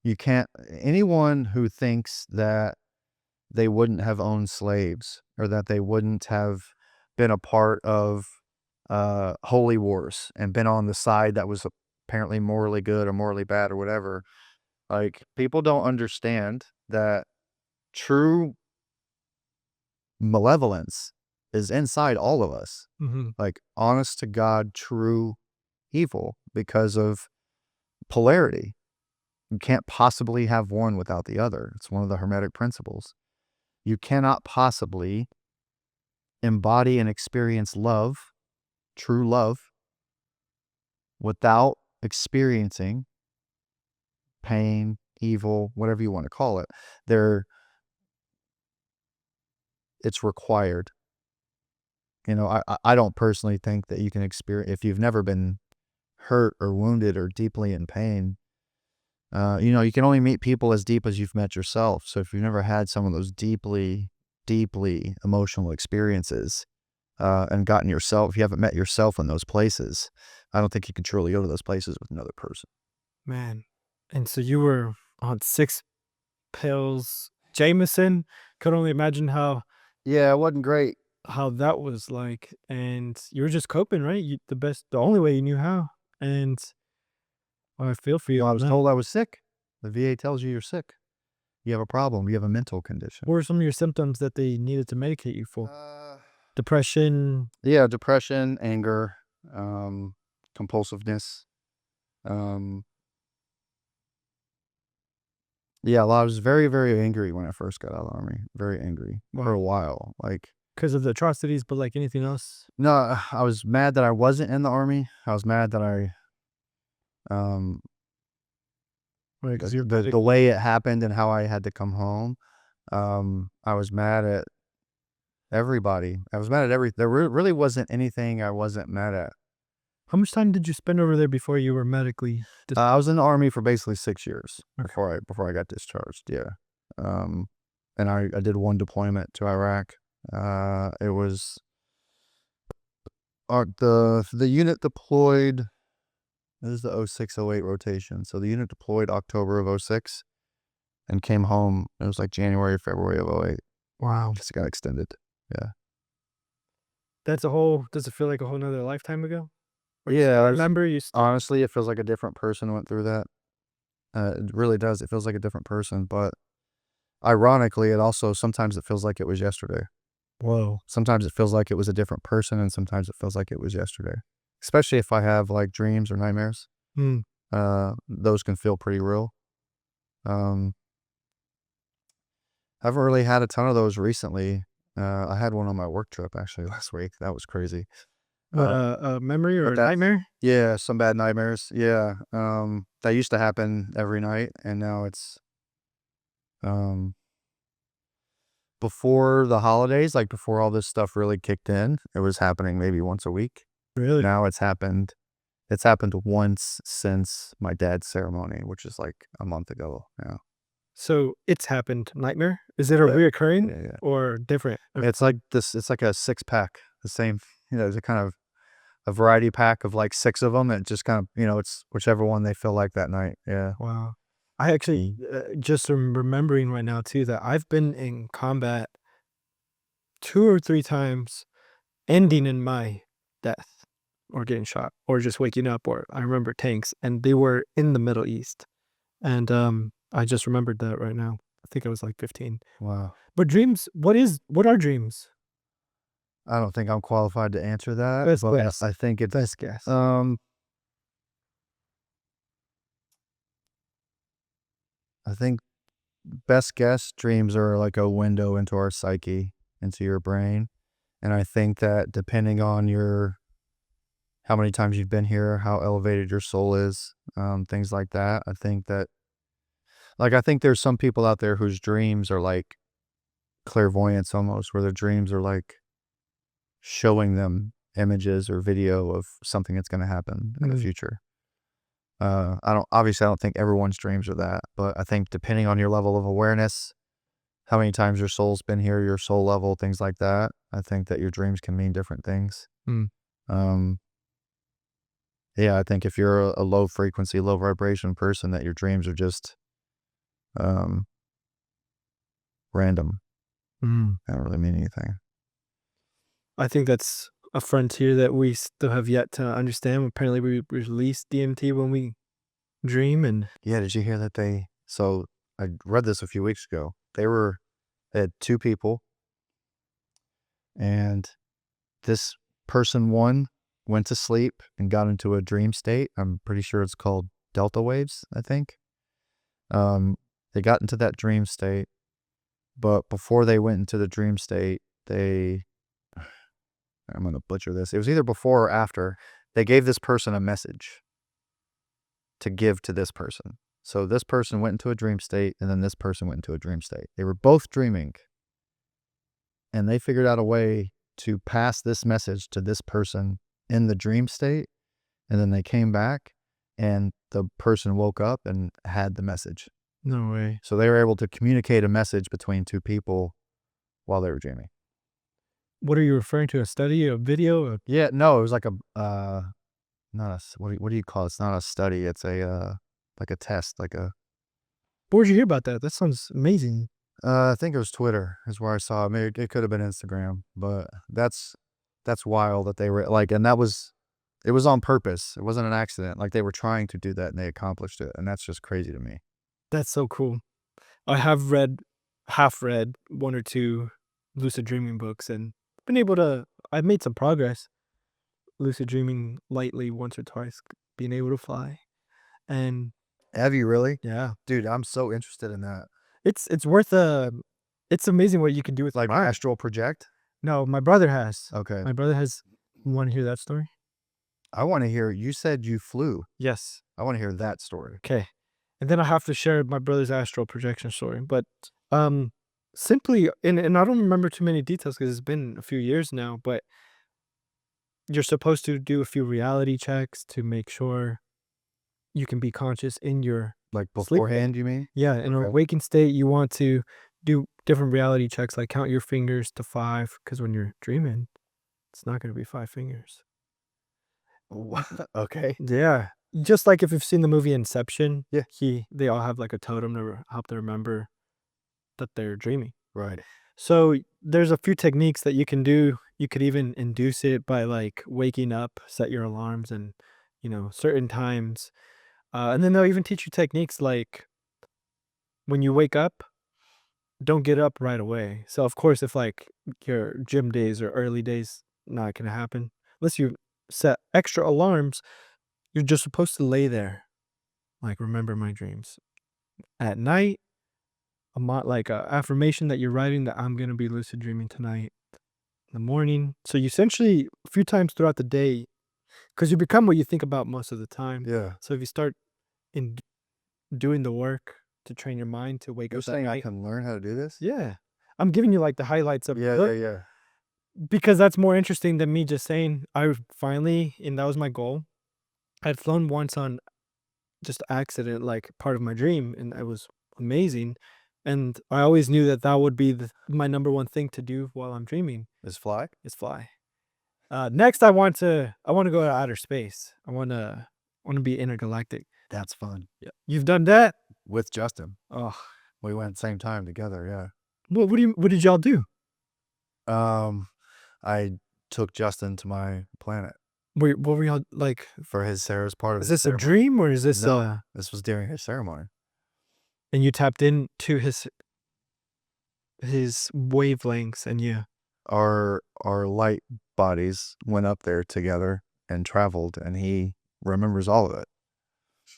You can't anyone who thinks that they wouldn't have owned slaves or that they wouldn't have been a part of holy wars and been on the side that was apparently morally good or morally bad or whatever. Like, people don't understand that true malevolence is inside all of us. mhm. Like, honest to God, true evil, because of polarity. You can't possibly have one without the other. It's one of the Hermetic principles. You cannot possibly embody and experience love, true love, without experiencing pain, evil, whatever you want to call it. There, it's required. I don't personally think that you can experience, if you've never been hurt or wounded or deeply in pain. You can only meet people as deep as you've met yourself. So if you've never had some of those deeply, deeply emotional experiences, and if you haven't met yourself in those places, I don't think you can truly go to those places with another person. Man. And so you were on 6 pills. Jameson, could only imagine Yeah, it wasn't great. how that was like, and you were just coping, right? The only way you knew how, and I feel for you I on was that. told I was sick. The VA tells you you're sick. You have a problem. You have a mental condition. What were some of your symptoms that they needed to medicate you for? Uh, Depression? yeah, depression, anger, compulsiveness. Um, yeah, I was very, very angry when I first got out of the army. Very angry for Wow. a while. Like, 'Cause of the atrocities, but, like, anything else? no, I was mad that I wasn't in the army. I was mad that um, Right, 'cause you're the medically. way it happened and how I had to come home. I was mad at everybody. I was mad at there really wasn't anything I wasn't mad at. How much time did you spend over there before you were medically I was in the army for basically 6 years okay. before I got discharged. Yeah. Um, and I did one deployment to Iraq. It was the unit deployed. This is the 06-08 rotation. So the unit deployed October of 06 and came home. It was like January, February of 08. Wow. Just got extended. Yeah. Does it feel like a whole nother lifetime ago? Or you Yeah. still remember? Honestly, it feels like a different person went through that. It really does. It feels like a different person. But ironically, sometimes it feels like it was yesterday. Whoa. Sometimes it feels like it was a different person, and sometimes it feels like it was yesterday. Especially if I have like dreams or nightmares. Hmm. Those can feel pretty real. Um, I haven't really had a ton of those recently. I had one on my work trip actually last week. That was crazy. What, Uh, a memory or but a that's nightmare? yeah, some bad nightmares. Yeah. That used to happen every night, and now it's um before the holidays, like before all this stuff really kicked in, it was happening maybe once a week. Really? Now it's happened once since my dad's ceremony, which is like a month ago now. So it's happened. Nightmare? Is it a reoccurring Yeah, yeah. or different? It's like this. It's like a 6 pack. The same. It's a kind of a variety pack of like 6 of them. It just kind of it's whichever one they feel like that night. Yeah. Wow. I actually just am remembering right now too that I've been in combat 2 or 3 times, ending in my death or getting shot or just waking up. Or I remember tanks, and they were in the Middle East, and I just remembered that right now. I think I was like 15. Wow. But dreams, what are dreams? I don't think I'm qualified to answer that, Best but guess. I think it's Best guess. I think best guess dreams are like a window into our psyche, into your brain, and I think that depending on your how many times you've been here, how elevated your soul is, things like that. I think there's some people out there whose dreams are like clairvoyance almost, where their dreams are like showing them images or video of something that's going to happen in the Mm, future. I don't think everyone's dreams are that, but I think depending on your level of awareness, how many times your soul's been here, your soul level, things like that, I think that your dreams can mean different things. mm. Um, yeah, I think if you're a low frequency, low vibration person, that your dreams are just um, random. Mm. They don't really mean anything. I think that's a frontier that we still have yet to understand. Apparently, we release DMT when we dream, and Yeah, did you hear that so I read this a few weeks ago. They had 2 people, and this person 1 went to sleep and got into a dream state. I'm pretty sure it's called delta waves, I think. They got into that dream state, but before they went into the dream state, I'm gonna butcher this. It was either before or after, they gave this person a message to give to this person. So this person went into a dream state, and then this person went into a dream state. They were both dreaming, and they figured out a way to pass this message to this person in the dream state, and then they came back, and the person woke up and had the message. no way. So they were able to communicate a message between 2 people while they were dreaming. What are you referring to? A study, a video? Yeah, no, it was like not a what do you call it? It's not a study, it's like a test, like a Where'd you hear about that? That sounds amazing. I think it was Twitter is where I saw it. Maybe it could have been Instagram, but that's wild that they were like, and it was on purpose. It wasn't an accident. Like they were trying to do that and they accomplished it, and that's just crazy to me. That's so cool. I have read 1 or 2 lucid dreaming books and been able to I've made some progress lucid dreaming lightly once or twice, being able to fly, and Have you really? yeah, Dude, I'm so interested in that. it's worth it's amazing what you can do with your Like mind. astral project? No, my brother has. Okay. My brother has. Wanna hear that story? I want to hear you said you flew. Yes. I want to hear that story. Okay. And then I have to share my brother's astral projection story, but, um, simply and I don't remember too many details because 'cause it's been a few years now, but you're supposed to do a few reality checks to make sure you can be conscious in your Like sleep state. beforehand, you mean? Yeah, in a Okay. waking state, you want to do different reality checks, like count your fingers to 5, because when you're dreaming, it's not gonna be 5 fingers. Okay. Yeah. Just like if you've seen the movie Inception, Yeah. they all have, like, a totem to help them remember that they're dreaming. Right. So, there's a few techniques that you can do. You could even induce it by, like, waking up, set your alarms and, certain times. And then they'll even teach you techniques like when you wake up, don't get up right away. So, of course, if, like, your gym days or early days, not gonna happen. Unless you set extra alarms, you're just supposed to lay there, like, remember my dreams. At night, like a affirmation that you're writing that I'm gonna be lucid dreaming tonight. In the morning. So you essentially a few times throughout the day, because you become what you think about most of the time. Yeah. So if you start in doing the work to train your mind to wake You're up that saying I night. can learn how to do this? Yeah. I'm giving you like the highlights of Yeah, yeah, yeah. because that's more interesting than me just saying I finally, and that was my goal. I'd flown once on just accident, like part of my dream, and it was amazing. And I always knew that that would be my number one thing to do while I'm dreaming Is fly? is fly. Next, I want to go to outer space. I want to be intergalactic. That's fun. Yeah, you've done that. With Justin. Oh, We went same time together, yeah. what did y'all do? I took Justin to my planet What were y'all like? for his Sarah's part of Is his this a ceremony. dream or is this No, this was during his ceremony. and you tapped into his wavelengths and you Our light bodies went up there together and traveled, and he remembers all of it.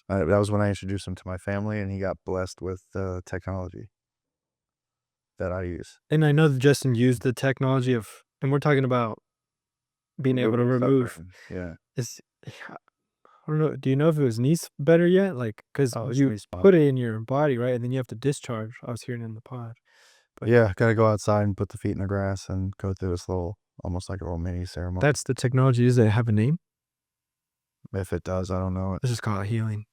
That was when I introduced him to my family, and he got blessed with technology that I use. and I know that Justin used the technology of, and we're talking about being able to Removing remove. suffering. Yeah. Is I don't know. Do you know if it was knees better yet? Like, cause Oh, it's you pretty spot. put it in your body, right? And then you have to discharge. I was hearing in the pod. But Yeah, gotta go outside and put the feet in the grass and go through this little, almost like a little mini ceremony. that's the technology. Does it have a name? If it does, I don't know. Let's just call it healing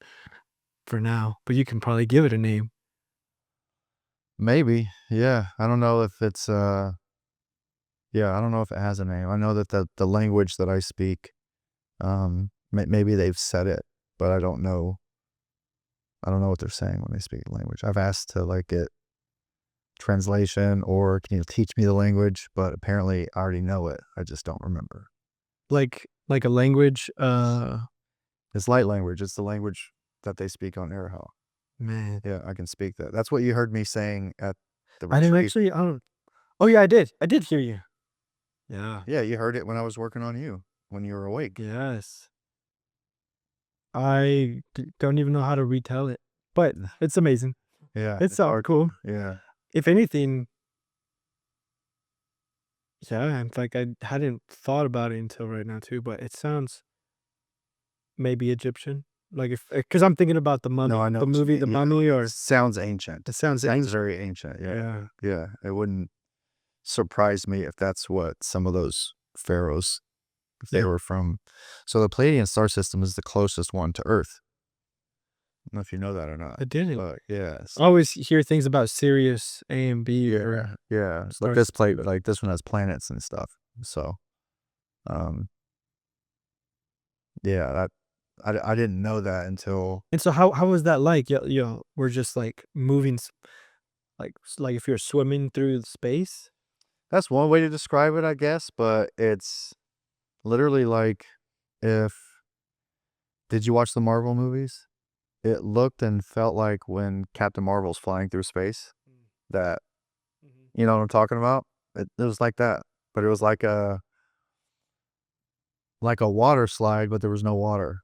for now. But you can probably give it a name. Maybe, yeah. I don't know if it's yeah, I don't know if it has a name. I know that the language that I speak, maybe they've said it, but I don't know. I don't know what they're saying when they speak the language. I've asked to like get translation or can you teach me the language, but apparently I already know it. I just don't remember. Like a language. It's light language. It's the language that they speak on Araho. Man, Yeah, I can speak that. That's what you heard me saying at the I didn't retreat. actually. I don't. Oh yeah, I did. I did hear you. Yeah. Yeah, you heard it when I was working on you when you were awake. Yes. Don't even know how to retell it, but it's amazing. Yeah, It it's sounds hard. cool. Yeah. If anything, yeah, in fact, I hadn't thought about it until right now too, but it sounds maybe Egyptian. Like if, because I'm thinking about the No, mummy, I know the what you movie, mean. the Yeah, mummy, or sounds ancient. it sounds Sounds very ancient. Yeah. yeah. Yeah. It wouldn't surprise me if that's what some of those pharaohs, if they Yeah. were from. So the Pleiadian star system is the closest one to Earth. I don't know if you know that or not. I didn't. But yes. I always hear things about Sirius A and B Yeah. or Yeah. But star this system, plate, but like this one has planets and stuff. So, um, yeah, I didn't know that until. and so how was that like? We're just like moving, like if you're swimming through space. That's one way to describe it, I guess, but it's literally like if did you watch the Marvel movies? It looked and felt like when Captain Marvel's flying through space. That Mhm. you know what I'm talking about? It was like that, but it was like a water slide, but there was no water.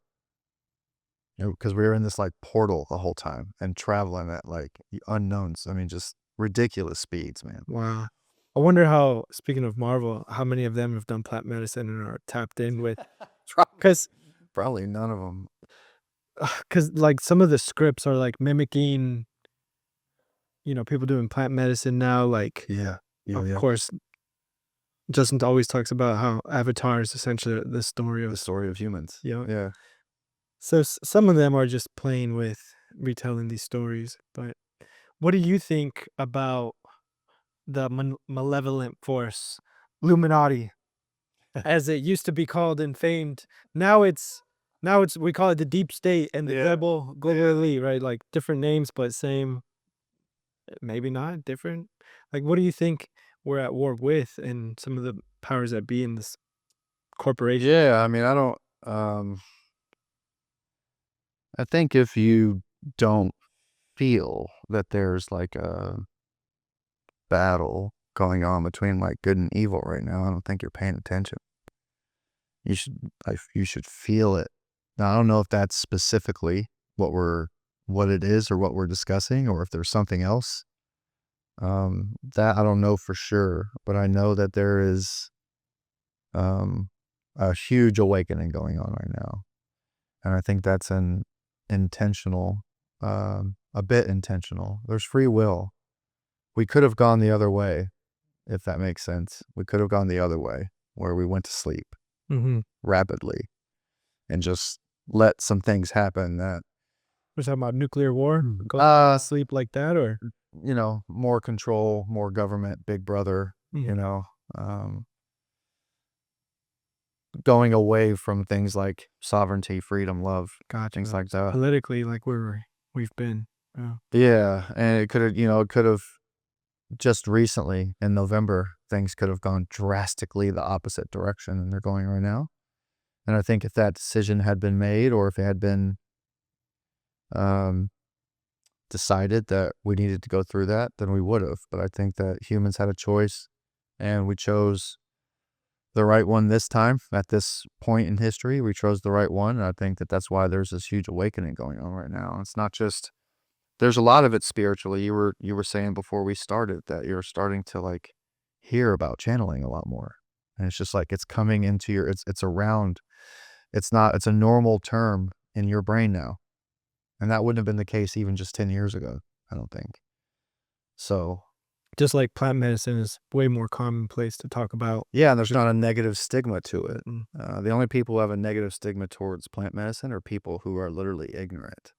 Because we were in this like portal the whole time and traveling at like unknowns. I mean, just ridiculous speeds, man. Wow. I wonder how, speaking of Marvel, how many of them have done plant medicine and are tapped in with, because Probably none of them. like some of the scripts are like mimicking, people doing plant medicine now. Like, Yeah, yeah, of yeah. course, Justin always talks about how Avatar is essentially the story The of, story of humans. Yeah. so some of them are just playing with retelling these stories. But what do you think about the malevolent force, Illuminati, as it used to be called and famed. Now it's we call it the deep state and the Yeah. global elite, right? Like different names, but same, maybe not different. Like, what do you think we're at war with, and some of the powers that be in this corporation? Yeah, I mean, I don't, um, I think if you don't feel that there's like a battle going on between like good and evil right now, I don't think you're paying attention. You should, you should feel it. Now, I don't know if that's specifically what it is or what we're discussing, or if there's something else. That I don't know for sure, but I know that there is, um, a huge awakening going on right now. And I think that's an intentional, a bit intentional. There's free will. We could have gone the other way, if that makes sense. We could have gone the other way, where we went to sleep Mm-hmm. rapidly and just let some things happen that, We're talking about nuclear war, go uh, sleep like that, or more control, more government, big brother, mm, um, going away from things like sovereignty, freedom, love, things gotcha. like So that. politically, like we've been. Yeah. Yeah, and it could have just recently in November, things could have gone drastically the opposite direction than they're going right now. And I think if that decision had been made, or if it had been, um, decided that we needed to go through that, then we would have. But I think that humans had a choice, and we chose the right one this time. At this point in history, we chose the right one, and I think that that's why there's this huge awakening going on right now. It's not just, there's a lot of it spiritually. You were saying before we started that you're starting to like hear about channeling a lot more. And it's just like it's coming into your, it's around, it's a normal term in your brain now. And that wouldn't have been the case even just 10 years ago, I don't think. So, Just like plant medicine is way more commonplace to talk about. yeah, and there's not a negative stigma to it. Mm. The only people who have a negative stigma towards plant medicine are people who are literally ignorant.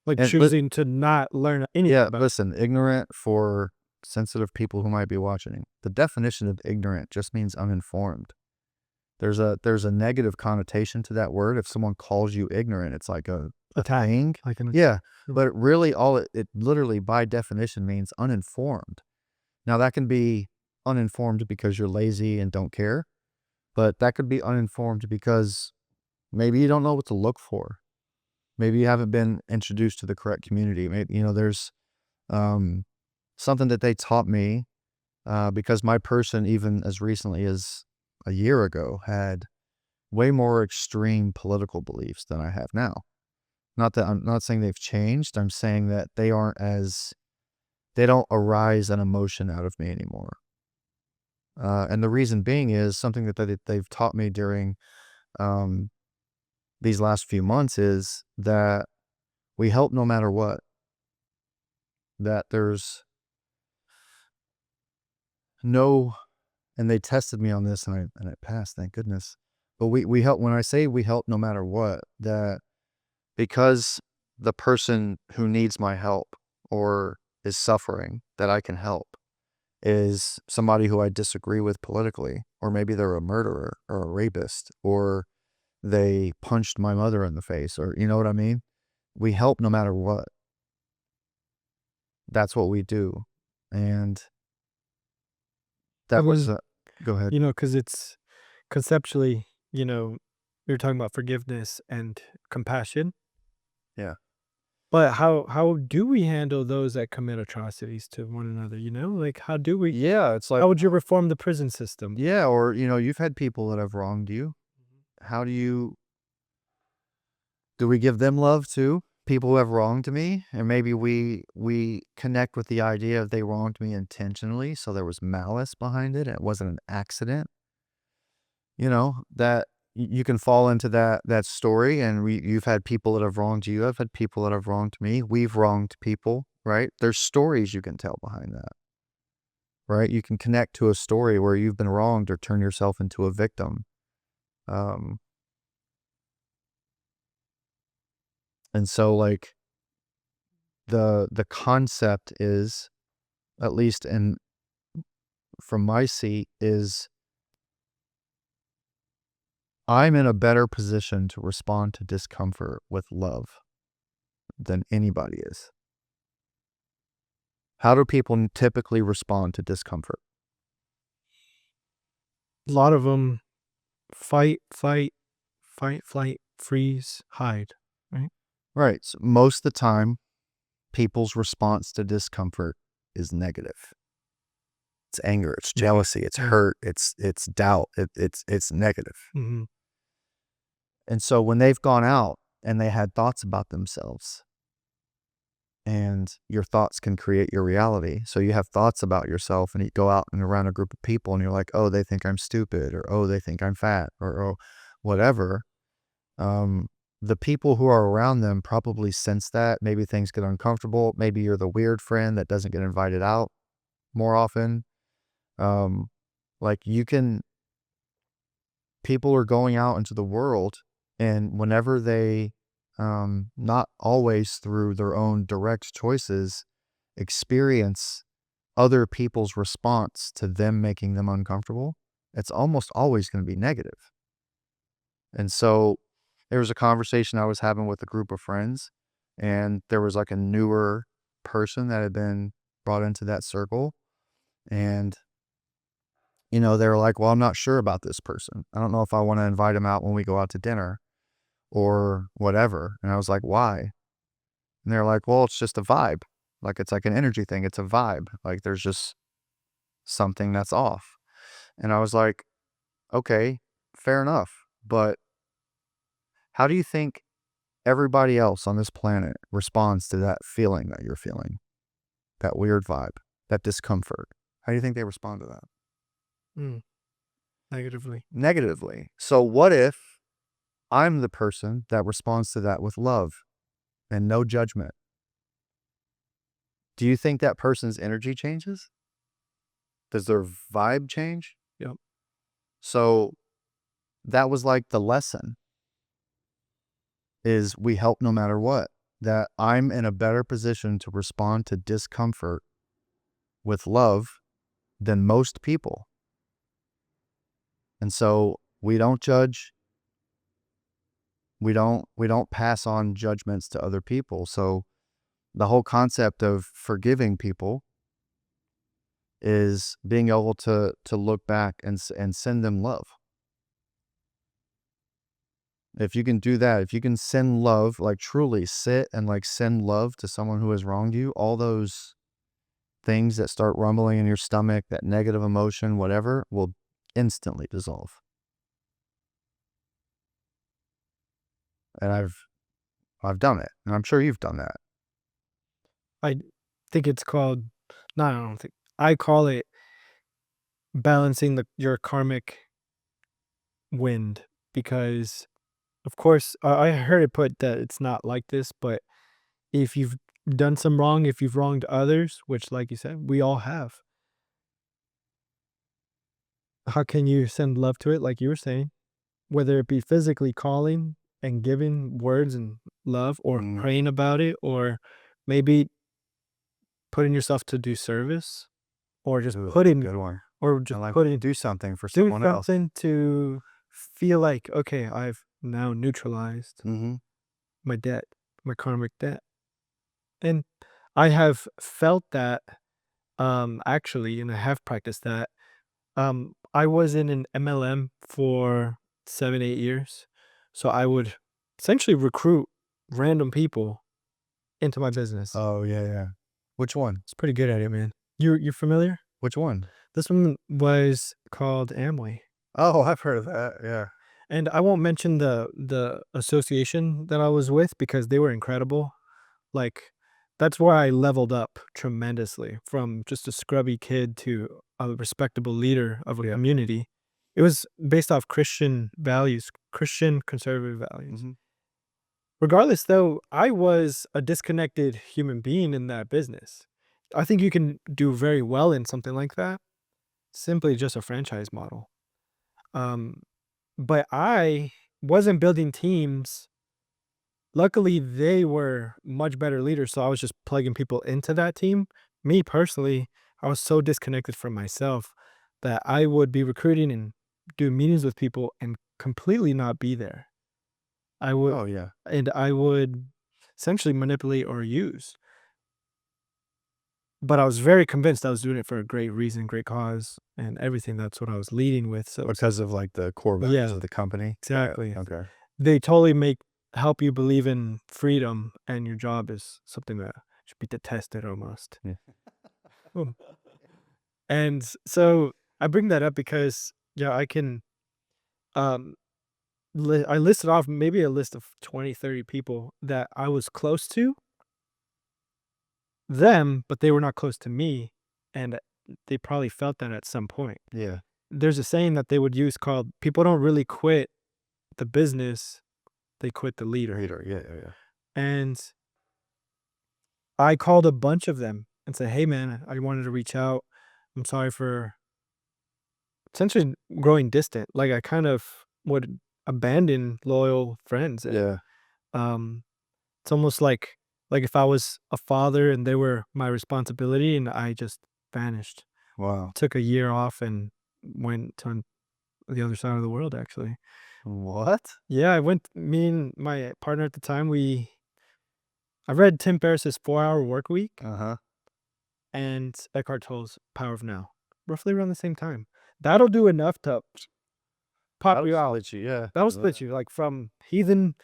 Like And choosing to not learn anything yeah, about. listen, ignorant, for sensitive people who might be watching. The definition of ignorant just means uninformed. There's a negative connotation to that word. If someone calls you ignorant, it's like a Attack, thing. like an Yeah, mm, but really all it literally by definition means uninformed. Now that can be uninformed because you're lazy and don't care, but that could be uninformed because maybe you don't know what to look for. Maybe you haven't been introduced to the correct community. Maybe, there's, um, something that they taught me, because my person, even as recently as a year ago, had way more extreme political beliefs than I have now. Not that I'm not saying they've changed. I'm saying that they don't arise an emotion out of me anymore. And the reason being is something that they've taught me during, um, these last few months is that we help no matter what. That there's no, and they tested me on this, and I passed, thank goodness. But we help, when I say we help no matter what, that because the person who needs my help or is suffering that I can help is somebody who I disagree with politically, or maybe they're a murderer or a rapist, or they punched my mother in the face, or you know what I mean? We help no matter what. That's what we do. And that and was then, go ahead. because it's conceptually, you're talking about forgiveness and compassion. Yeah. But how do we handle those that commit atrocities to one another, Like, Yeah, it's like, how would you reform the prison system? yeah, or you've had people that have wronged you. How do we give them love too? People who have wronged me, and maybe we connect with the idea of they wronged me intentionally, so there was malice behind it. It wasn't an accident. That you can fall into that story, and you've had people that have wronged you. I've had people that have wronged me. We've wronged people, right? There's stories you can tell behind that, right? You can connect to a story where you've been wronged or turn yourself into a victim. Um, and so like the concept is, at least in from my seat is I'm in a better position to respond to discomfort with love than anybody is. How do people typically respond to discomfort? A lot of them fight, fight, fight, flight, freeze, hide, right? Right. So most of the time, people's response to discomfort is negative. It's anger, it's jealousy, it's Yeah. hurt, it's doubt, it's negative. Mhm. And so when they've gone out and they had thoughts about themselves, and your thoughts can create your reality. So you have thoughts about yourself and you go out and around a group of people and you're like, oh, they think I'm stupid, or oh, they think I'm fat, or oh, whatever. Um, the people who are around them probably sense that. Maybe things get uncomfortable. Maybe you're the weird friend that doesn't get invited out more often. Um, like you can, people are going out into the world, and whenever they, not always through their own direct choices, experience other people's response to them making them uncomfortable, it's almost always going to be negative. And so there was a conversation I was having with a group of friends, and there was like a newer person that had been brought into that circle. And, they were like, well, I'm not sure about this person. I don't know if I want to invite him out when we go out to dinner or whatever. And I was like, why? And they're like, well, it's just a vibe. Like, it's like an energy thing. It's a vibe. Like, there's just something that's off. And I was like, okay, fair enough. But how do you think everybody else on this planet responds to that feeling that you're feeling? That weird vibe, that discomfort. How do you think they respond to that? Mm. Negatively. Negatively. So what if I'm the person that responds to that with love and no judgment? Do you think that person's energy changes? Does their vibe change? Yep. So that was like the lesson, is we help no matter what. That I'm in a better position to respond to discomfort with love than most people. And so we don't judge, we don't pass on judgments to other people. So the whole concept of forgiving people is being able to look back and send them love. If you can do that, if you can send love, like truly sit and like send love to someone who has wronged you, all those things that start rumbling in your stomach, that negative emotion, whatever, will instantly dissolve. And I've done it, and I'm sure you've done that. I think it's called no, I don't think I call it balancing your karmic wind because, of course, I heard it put that it's not like this, but if you've done some wrong, if you've wronged others, which, like you said, we all have, how can you send love to it, like you were saying? Whether it be physically calling and giving words and love, or Mm, praying about it, or maybe putting yourself to do service, or just ooh, putting good one. or I just like putting do something for doing someone else. something to feel like, "Okay, I've now neutralized Mm-hmm. my debt, my karmic debt." And I have felt that, actually, and I have practiced that. I was in an MLM for 7, 8 years, so I would essentially recruit random people into my business. Oh yeah, yeah. Which one? It's pretty good at it, man. You're familiar? Which one? This one was called Amway. Oh, I've heard of that. Yeah. And I won't mention the association that I was with because they were incredible. Like, that's where I leveled up tremendously from just a scrubby kid to a respectable leader of a Yeah. community. It was based off Christian values, Christian conservative values. Mm-hmm. Regardless, though, I was a disconnected human being in that business. I think you can do very well in something like that, simply just a franchise model. Um, but I wasn't building teams. Luckily, they were much better leaders, so I was just plugging people into that team. Me personally, I was so disconnected from myself. that I would be recruiting and do meetings with people and completely not be there. I would Oh yeah. and I would essentially manipulate or use. But I was very convinced I was doing it for a great reason, great cause, and everything. That's what I was leading with. So Because of like the core values yeah, of the company. Got it. exactly. Okay. They totally help you believe in freedom, and your job is something that should be detested almost. Yeah. Mm. And so I bring that up because yeah, I can um I listed off maybe a list of 20, 30 people that I was close to them, but they were not close to me, and they probably felt that at some point. Yeah. There's a saying that they would use called people don't really quit the business, they quit the leader. Reader. Yeah. Yeah. Yeah. And I called a bunch of them and said, "Hey man, I wanted to reach out. I'm sorry for essentially growing distant." Like I kind of would abandon loyal friends and Yeah. um it's almost like if I was a father and they were my responsibility and I just vanished. Wow. Took a year off and went to the other side of the world actually. What? Yeah, I went me and my partner at the time, I read Tim Ferriss's 4-Hour Work Week Uh huh. and Eckhart Tolle's Power of Now, roughly around the same time. That'll do enough to pop That'll you out. split you. Yeah. That'll split you, like, from heathen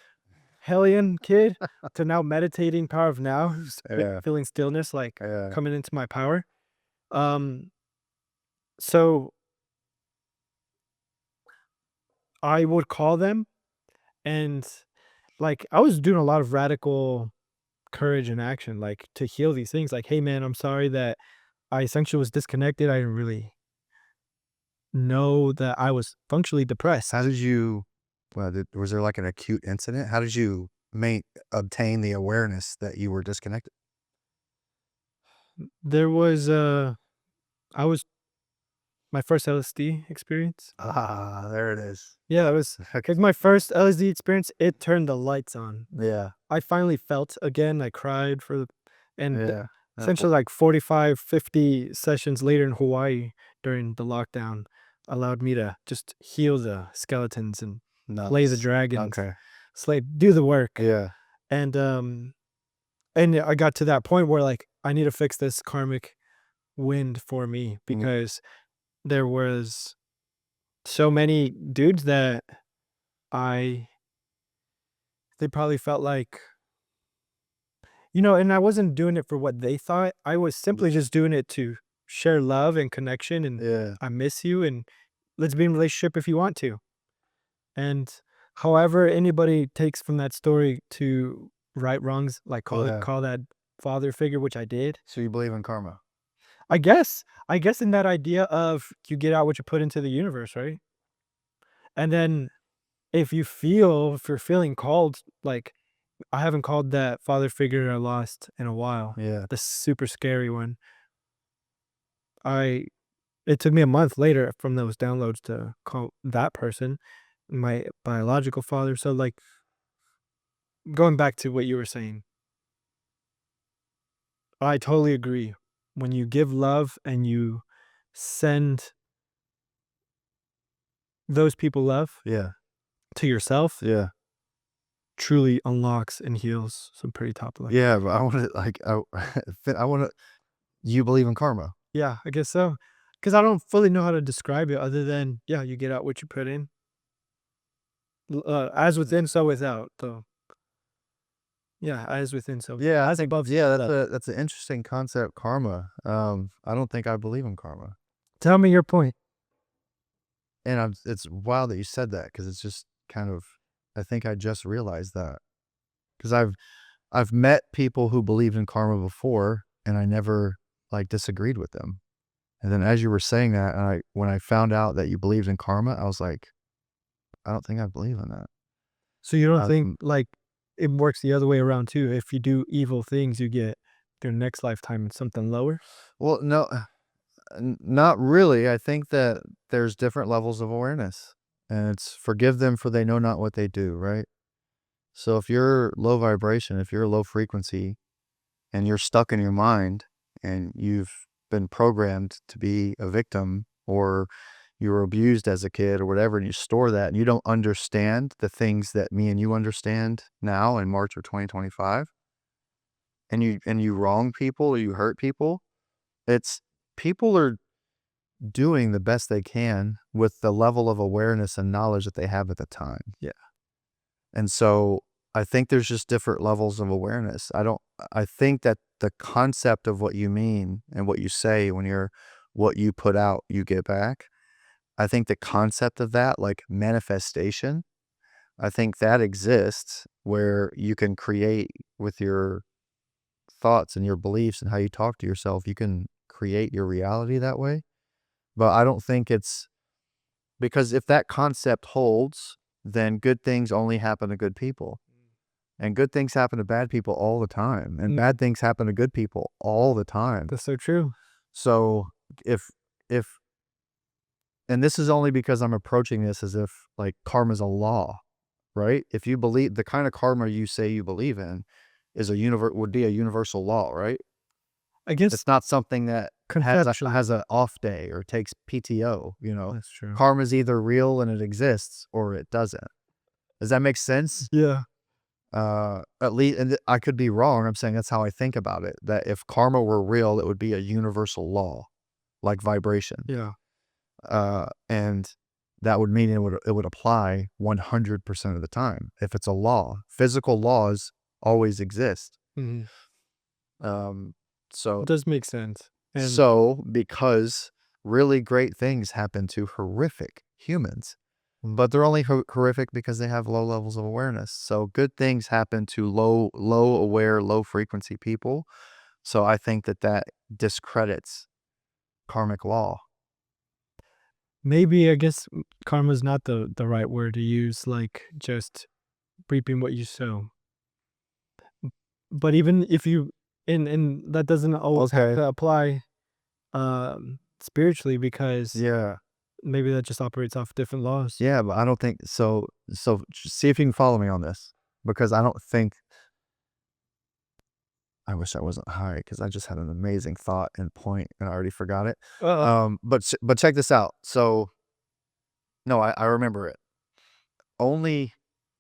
hellion kid to now meditating Power of Now, Yeah. feeling stillness, like, Yeah. coming into my power. Um, so I would call them and, like, I was doing a lot of radical courage and action, like, to heal these things, like, "Hey, man, I'm sorry that I essentially was disconnected. I didn't really know that I was functionally depressed." How did you? Well, was there like an acute incident? How did you obtain the awareness that you were disconnected? There was, I was my first LSD experience. Ah, there it is. Yeah, it was Okay. 'cause my first LSD experience, it turned the lights on. Yeah. I finally felt again, I cried and Yeah. essentially like 45, 50 sessions later in Hawaii during the lockdown allowed me to just heal the skeletons and play the Nuts. dragons, Okay. do the work. Yeah. And, I got to that point where, like, I need to fix this karmic wind for me Mm, because there was so many dudes that I they probably felt like and I wasn't doing it for what they thought. I was simply just doing it to share love and connection, and yeah. I miss you, and let's be in a relationship if you want to. And however anybody takes from that story to right wrongs, like Yeah. call that father figure, which I did. So you believe in karma? I guess in that idea of you get out what you put into the universe, right? And then if you're feeling called, like I haven't called that father figure I lost in a while, Yeah. the super scary one. I It took me a month later from those downloads to call that person my biological father. So like going back to what you were saying, I totally agree. When you give love and you send those people love Yeah. to yourself, Yeah. truly unlocks and heals some pretty top level. Yeah. But I want to like I want to. You believe in karma? Yeah, I guess so. Because I don't fully know how to describe it other than, yeah, you get out what you put in. As within, so without. So, yeah, as within, so Yeah. I as think. above, so Yeah. without. That's an interesting concept. Karma. I don't think I believe in karma, Tell me your point. and it's wild that you said that because it's just kind of. I think I just realized that because I've met people who believed in karma before, and I never like disagreed with them. And then as you were saying that, and when I found out that you believed in karma, I was like, I don't think I believe in that. So you don't think Mm, like it works the other way around too? If you do evil things, you get your next lifetime in something lower? well, no, not really. I think that there's different levels of awareness, and it's forgive them for they know not what they do, right? So if you're low vibration, if you're low frequency, and you're stuck in your mind, and you've been programmed to be a victim or you were abused as a kid or whatever, and you store that and you don't understand the things that me and you understand now in March of 2025, and you wrong people or you hurt people, it's people are doing the best they can with the level of awareness and knowledge that they have at the time. Yeah. And so I think there's just different levels of awareness. I think that the concept of what you mean and what you say when what you put out, you get back. I think the concept of that, like manifestation, I think that exists where you can create with your thoughts and your beliefs and how you talk to yourself. You can create your reality that way. But I don't think it's because if that concept holds, then good things only happen to good people. And good things happen to bad people all the time. And Mm, bad things happen to good people all the time. that's so true. So if and this is only because I'm approaching this as if like karma's a law, right? If you believe the kind of karma you say you believe in is would be a universal law, right? I guess It's not something that conceptually. has a off day or takes PTO, That's true. Karma's either real and it exists or it doesn't. Does that make sense? Yeah. At least, and I could be wrong. I'm saying that's how I think about it. That if karma were real, it would be a universal law, like vibration. Yeah. And that would mean it would apply 100% of the time. If it's a law, physical laws always exist. Mhm. Um, It so does make sense. And because really great things happen to horrific humans, but they're only horrific because they have low levels of awareness. So good things happen to low aware, low frequency people. So I think that discredits karmic law. maybe I guess karma's not the right word to use, like just reaping what you sow. But even if you and that doesn't always have Okay. to apply spiritually because Yeah. maybe that just operates off different laws. Yeah, but I don't think so. So see if you can follow me on this because I don't think I wish I wasn't high because I just had an amazing thought and point and I already forgot it. Uh, But check this out. So no, I remember it. Only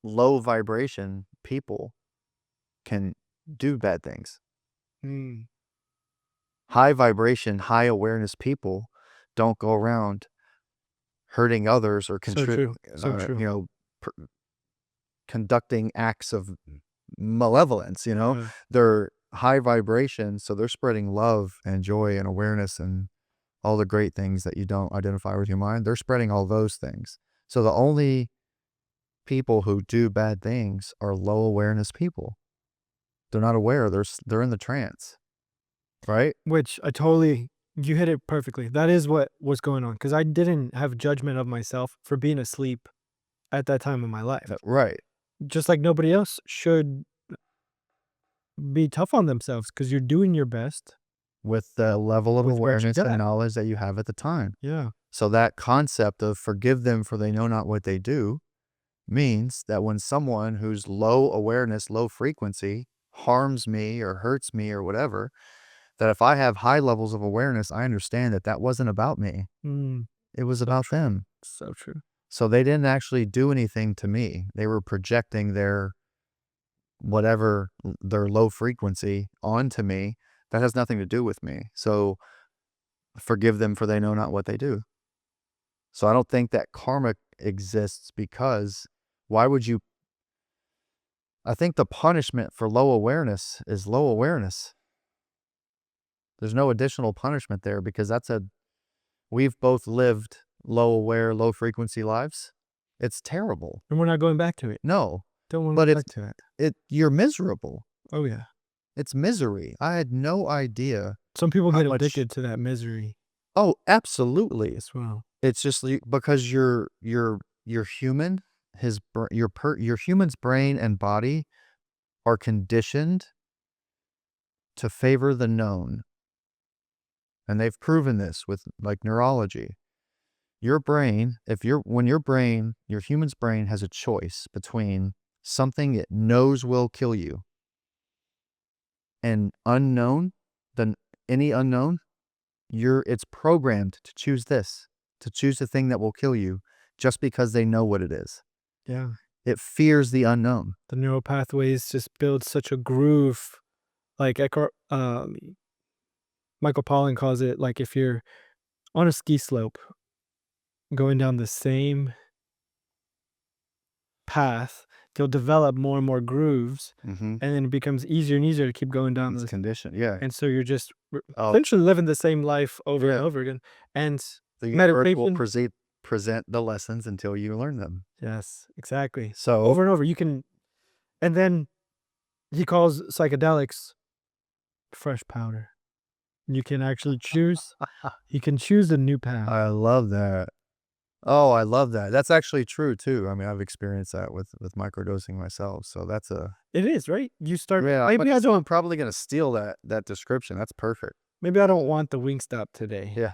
low vibration people can do bad things. mm, High vibration, high awareness people don't go around hurting others or so true. So true. pr- conducting acts of malevolence. Uh, They're high vibration, so they're spreading love and joy and awareness and all the great things that you don't identify with your mind. They're spreading all those things. So the only people who do bad things are low awareness people. They're not aware. They're in the trance, right? which I totally you hit it perfectly. That is what was going on because I didn't have judgment of myself for being asleep at that time in my life. Right. Just like nobody else should be tough on themselves because you're doing your best With the level of with what you awareness and got. knowledge that you have at the time. Yeah. So that concept of forgive them for they know not what they do means that when someone who's low awareness, low frequency harms me or hurts me or whatever, that if I have high levels of awareness, I understand that that wasn't about me. Mm, It was so about true. them. So true. So they didn't actually do anything to me. They were projecting their whatever their low frequency onto me. That has nothing to do with me. So forgive them for they know not what they do. So I don't think that karma exists because why would you? I think the punishment for low awareness is low awareness. There's no additional punishment there because we've both lived low aware, low frequency lives. It's terrible. And we're not going back to it. No, Don't wanna but go back to it. you're miserable. Oh, yeah. It's misery. I had no idea Some people how get much. addicted to that misery Oh, absolutely. as well. It's just because you're human. Your human's brain and body are conditioned to favor the known, and they've proven this with like neurology. Your brain, when your human's brain has a choice between something it knows will kill you and unknown, then any unknown, it's programmed to choose this. to choose the thing that will kill you just because they know what it is. Yeah. It fears the unknown. The neural pathways just build such a groove. Like Michael Pollan calls it, like if you're on a ski slope going down the same path, you'll develop more and more grooves, Mm-hmm. and then it becomes easier and easier to keep going down It's the. condition. Yeah. And so you're just Oh, essentially living the same life over and yeah. over again. And The universe will meditation. present the lessons until you learn them. Yes, exactly. So, Over and over, you can. And then he calls psychedelics fresh powder. You can actually choose. You can choose a new path. I love that. Oh, I love that. That's actually true too. I mean, I've experienced that with microdosing myself. So that's a It is, right? You start. yeah. Maybe I'm probably gonna steal that description. That's perfect. maybe I don't want the Wingstop today. Yeah.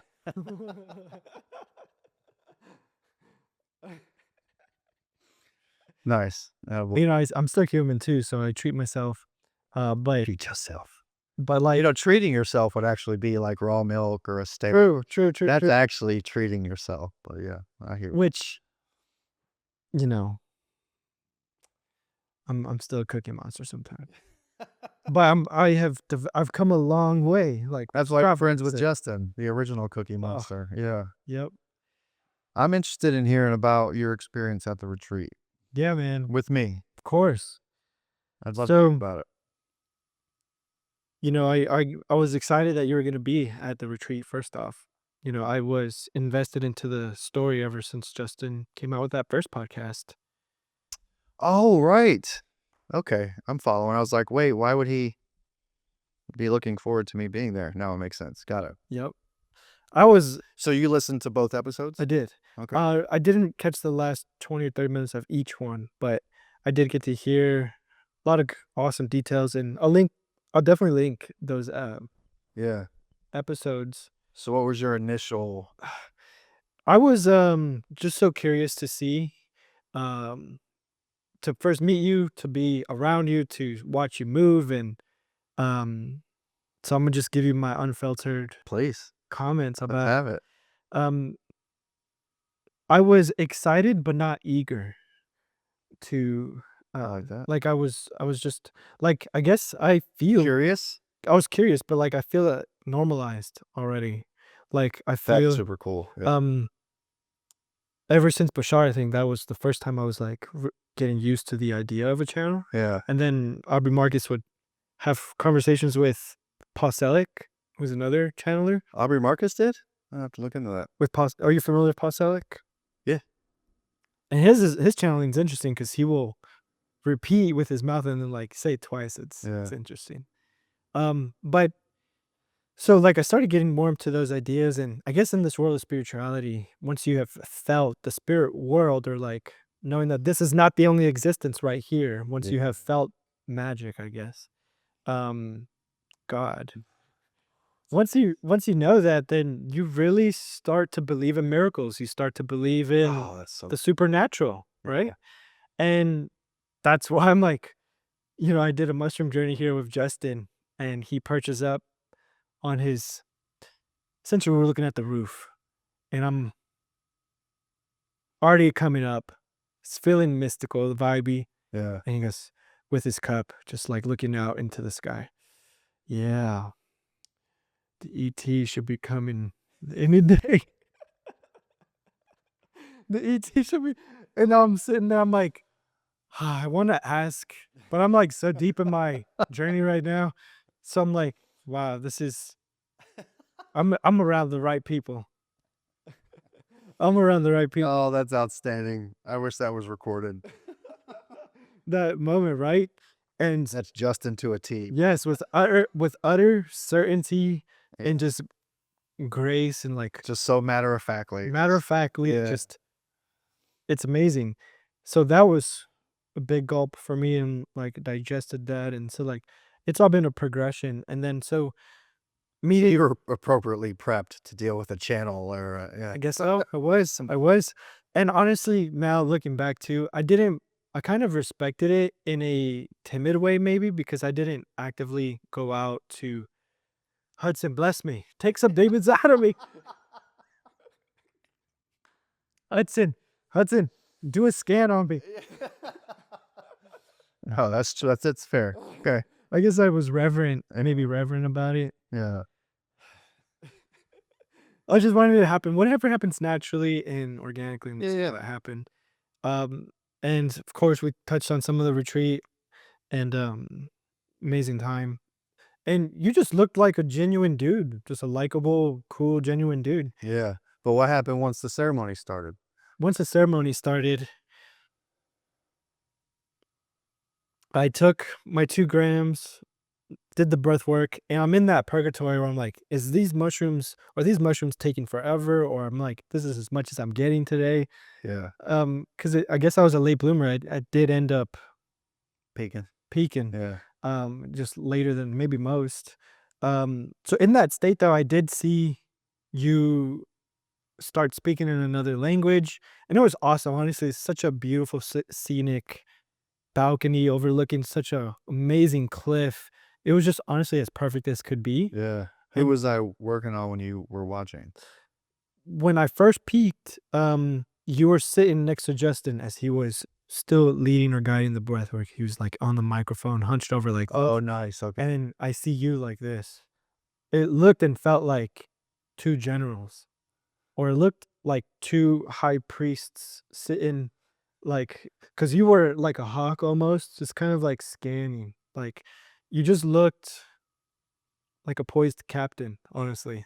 Nice. You know, I'm still human too, so I treat myself. But Treat yourself. like Treating yourself would actually be like raw milk or a steak. true. That's actually treating yourself. But yeah, I hear. Which, you know, I'm still a cookie monster sometimes. But I've come a long way. Like That's why I'm friends with it. Justin, the original Cookie Oh, Monster. Yeah. yep. I'm interested in hearing about your experience at the retreat Yeah, man. with me. Of course. I'd love to hear So, about it. you know, I was excited that you were gonna be at the retreat, first off. You know, I was invested into the story ever since Justin came out with that first podcast. Oh, right. Okay, I'm following. I was like, wait, why would he be looking forward to me being there? Now it makes sense. Got it. Yep. I was So you listened to both episodes? I did. Okay. I didn't catch the last 20 or 30 minutes of each one, but I did get to hear a lot of awesome details, and I'll definitely link those Yeah. episodes. So what was your initial? I was just so curious to see, um to first meet you, to be around you, to watch you move, and um so I'm gonna just give you my unfiltered Please, comments let's about have it. um I was excited but not eager to I like that. like I was just like I guess Curious? I was curious, but like I feel it normalized already. Like I That's feel super cool. Yeah. um ever since Bashar, I think that was the first time I was like getting used to the idea of a channel. Yeah. And then Aubrey Marcus would have conversations with Paul Selick, who's another channeler. Aubrey Marcus did? I have to look into that. Are you familiar with Paul Selick? Yeah. And his channeling is interesting because he will repeat with his mouth and then like say it twice. Yeah. It's interesting. But so like I started getting more into those ideas, and I guess in this world of spirituality, once you have felt the spirit world, or like knowing that this is not the only existence right here, once Yeah. you have felt magic, I guess. Um, God. Once you know that, then you really start to believe in miracles. You start to believe in Oh, that's so. the supernatural, right? Yeah. And that's why I'm like, I did a mushroom journey here with Justin, and he perches up on his. Essentially, we're looking at the roof, and I'm already coming up. It's feeling mystical, vibey, Yeah. and he goes with his cup, just like looking out into the sky. Yeah, the ET should be coming any day. The ET should be, and I'm sitting there. I'm like, I want to ask, but I'm like so deep in my journey right now. So I'm like, wow, this is. I'm around the right people. I'm around the right people. Oh, that's outstanding. I wish that was recorded. That moment, right? And That's Justin to a T. yes, with utter certainty Yeah. and just grace and like Just so matter of factly. matter of factly, Yeah. just it's amazing. So that was a big gulp for me, and like digested that, and so like it's all been a progression, and then so You were appropriately prepped to deal with a channel or yeah. I guess so. I was. And honestly, now looking back too, I kind of respected it in a timid way, maybe because I didn't actively go out to Hudson, bless me, take some demons out of me. Hudson, do a scan on me. Oh, that's true. That's fair. Okay. I guess I was maybe reverent about it. Yeah. I just wanted it to happen. Whatever happens naturally and organically, let's Yeah. let it happen. Um, and of course, we touched on some of the retreat and amazing time. And you just looked like a genuine dude, just a likable, cool, genuine dude. Yeah. But what happened once the ceremony started? Once the ceremony started, I took my 2 grams, did the breath work, and I'm in that purgatory where I'm like, are these mushrooms taking forever? Or I'm like, this is as much as I'm getting today. Yeah. Because I guess I was a late bloomer. I did end up Peeking. peaking, Yeah. just later than maybe most. So in that state though, I did see you start speaking in another language, and it was awesome. Honestly, it's such a beautiful scenic balcony overlooking such a amazing cliff. It was just honestly as perfect as could be. Yeah. Who And was I working on when you were watching? when I first peeked, you were sitting next to Justin as he was still leading or guiding the breath work. He was like on the microphone, hunched over like Oh, this. nice. Okay. And then I see you like this. It looked and felt like two generals, or it looked like two high priests sitting like, because you were like a hawk almost, just kind of like scanning. Like you just looked like a poised captain, honestly.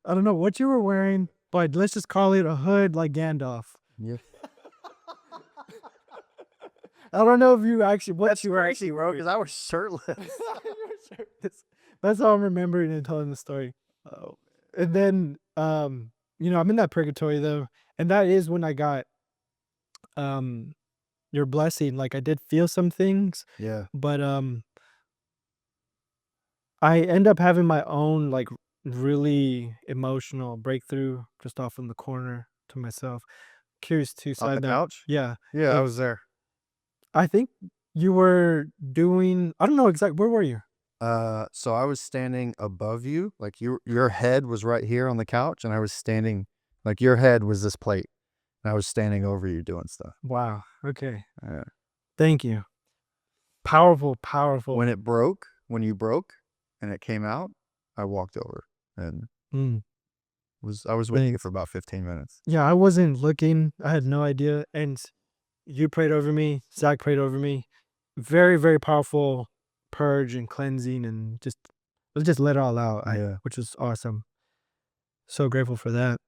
I don't know what you were wearing, but let's just call it a hood like Gandalf. Yeah. I don't know if you actually What you were actually wrote because I was shirtless. That's how I'm remembering and telling the story. Oh. And then I'm in that purgatory though, and that is when I got um your blessing. Like I did feel some things, Yeah. but I end up having my own like really emotional breakthrough just off in the corner to myself. Curious to On the side that. couch? Yeah. Yeah, I If was there. I think you were doing, I don't know exactly, where were you? So I was standing above you, like your head was right here on the couch, and I was standing, like your head was this plate, and I was standing over you doing stuff. Wow. Okay. Yeah. Thank you. Powerful, powerful. When you broke, and it came out, I walked over and Mm, I was with you thanks. for about 15 minutes. Yeah, I wasn't looking. I had no idea. And you prayed over me. Zach prayed over me. Very, very powerful purge and cleansing, and just let's just let it all out. Yeah. Which was awesome. So grateful for that.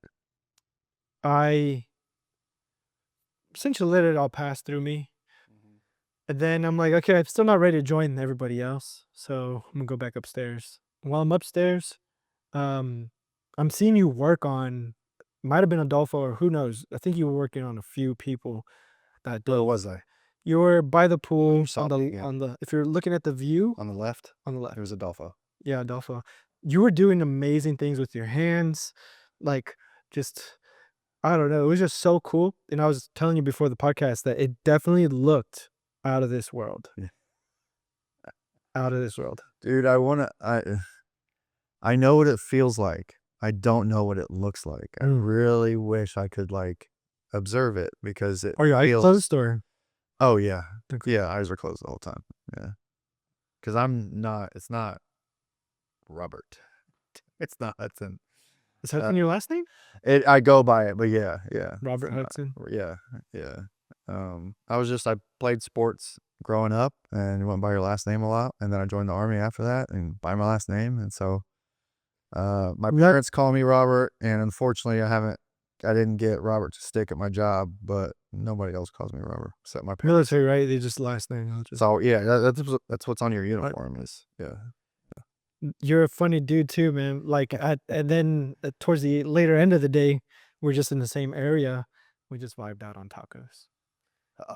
I essentially let it all pass through me. And then I'm like, okay, I'm still not ready to join everybody else. So I'm gonna go back upstairs. While I'm upstairs, um, I'm seeing you work on, might have been Adolfo or who knows. I think you were working on a few people that Where day. was I? You were by the pool Saw me again. on the if you're looking at the view On the left, on the there left. was Adolfo. Yeah, Adolfo. You were doing amazing things with your hands, like just I don't know. It was just so cool. And I was telling you before the podcast that it definitely looked out of this world. Yeah. Out of this world. Dude, I know what it feels like. I don't know what it looks like. I really wish I could like observe it because it Are your eyes feels. closed or? Oh yeah, Okay. yeah. Eyes are closed the whole time. Yeah, because It's not Robert. It's not Hudson. Is Uh, Hudson your last name? I go by it, but yeah, yeah, it's Robert not. Hudson. Yeah, yeah. I played sports growing up and went by your last name a lot, and then I joined the army after that and by my last name, and so my That parents call me Robert, and unfortunately, I didn't get Robert to stick at my job, but nobody else calls me Robert except my parents. military, right? They just last name. I'll just So yeah, that's what's on your I, uniform is yeah. you're a funny dude too, man. Like and then towards the later end of the day, we're just in the same area. We just vibed out on tacos.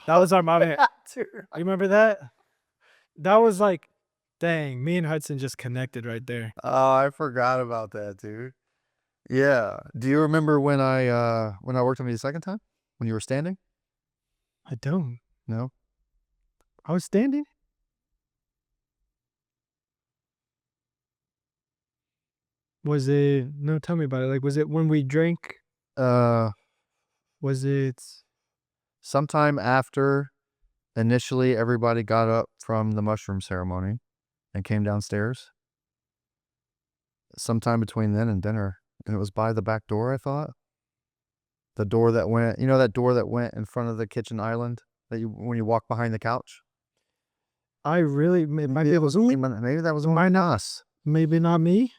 That was our moment. Dude. You remember that? That was like, dang, me and Hudson just connected right there. Oh, I forgot about that, dude. Yeah. Do you remember when I worked on you the second time? When you were standing? I don't. No? I was standing. Was it no? Tell me about it. Like, was it when we drank? Uh Was it? Sometime after initially everybody got up from the mushroom ceremony and came downstairs. Sometime between then and dinner. And it was by the back door, I thought. The door that went, that door that went in front of the kitchen island that when you walk behind the couch? I really maybe it was only Maybe that was one might of not us. maybe not me.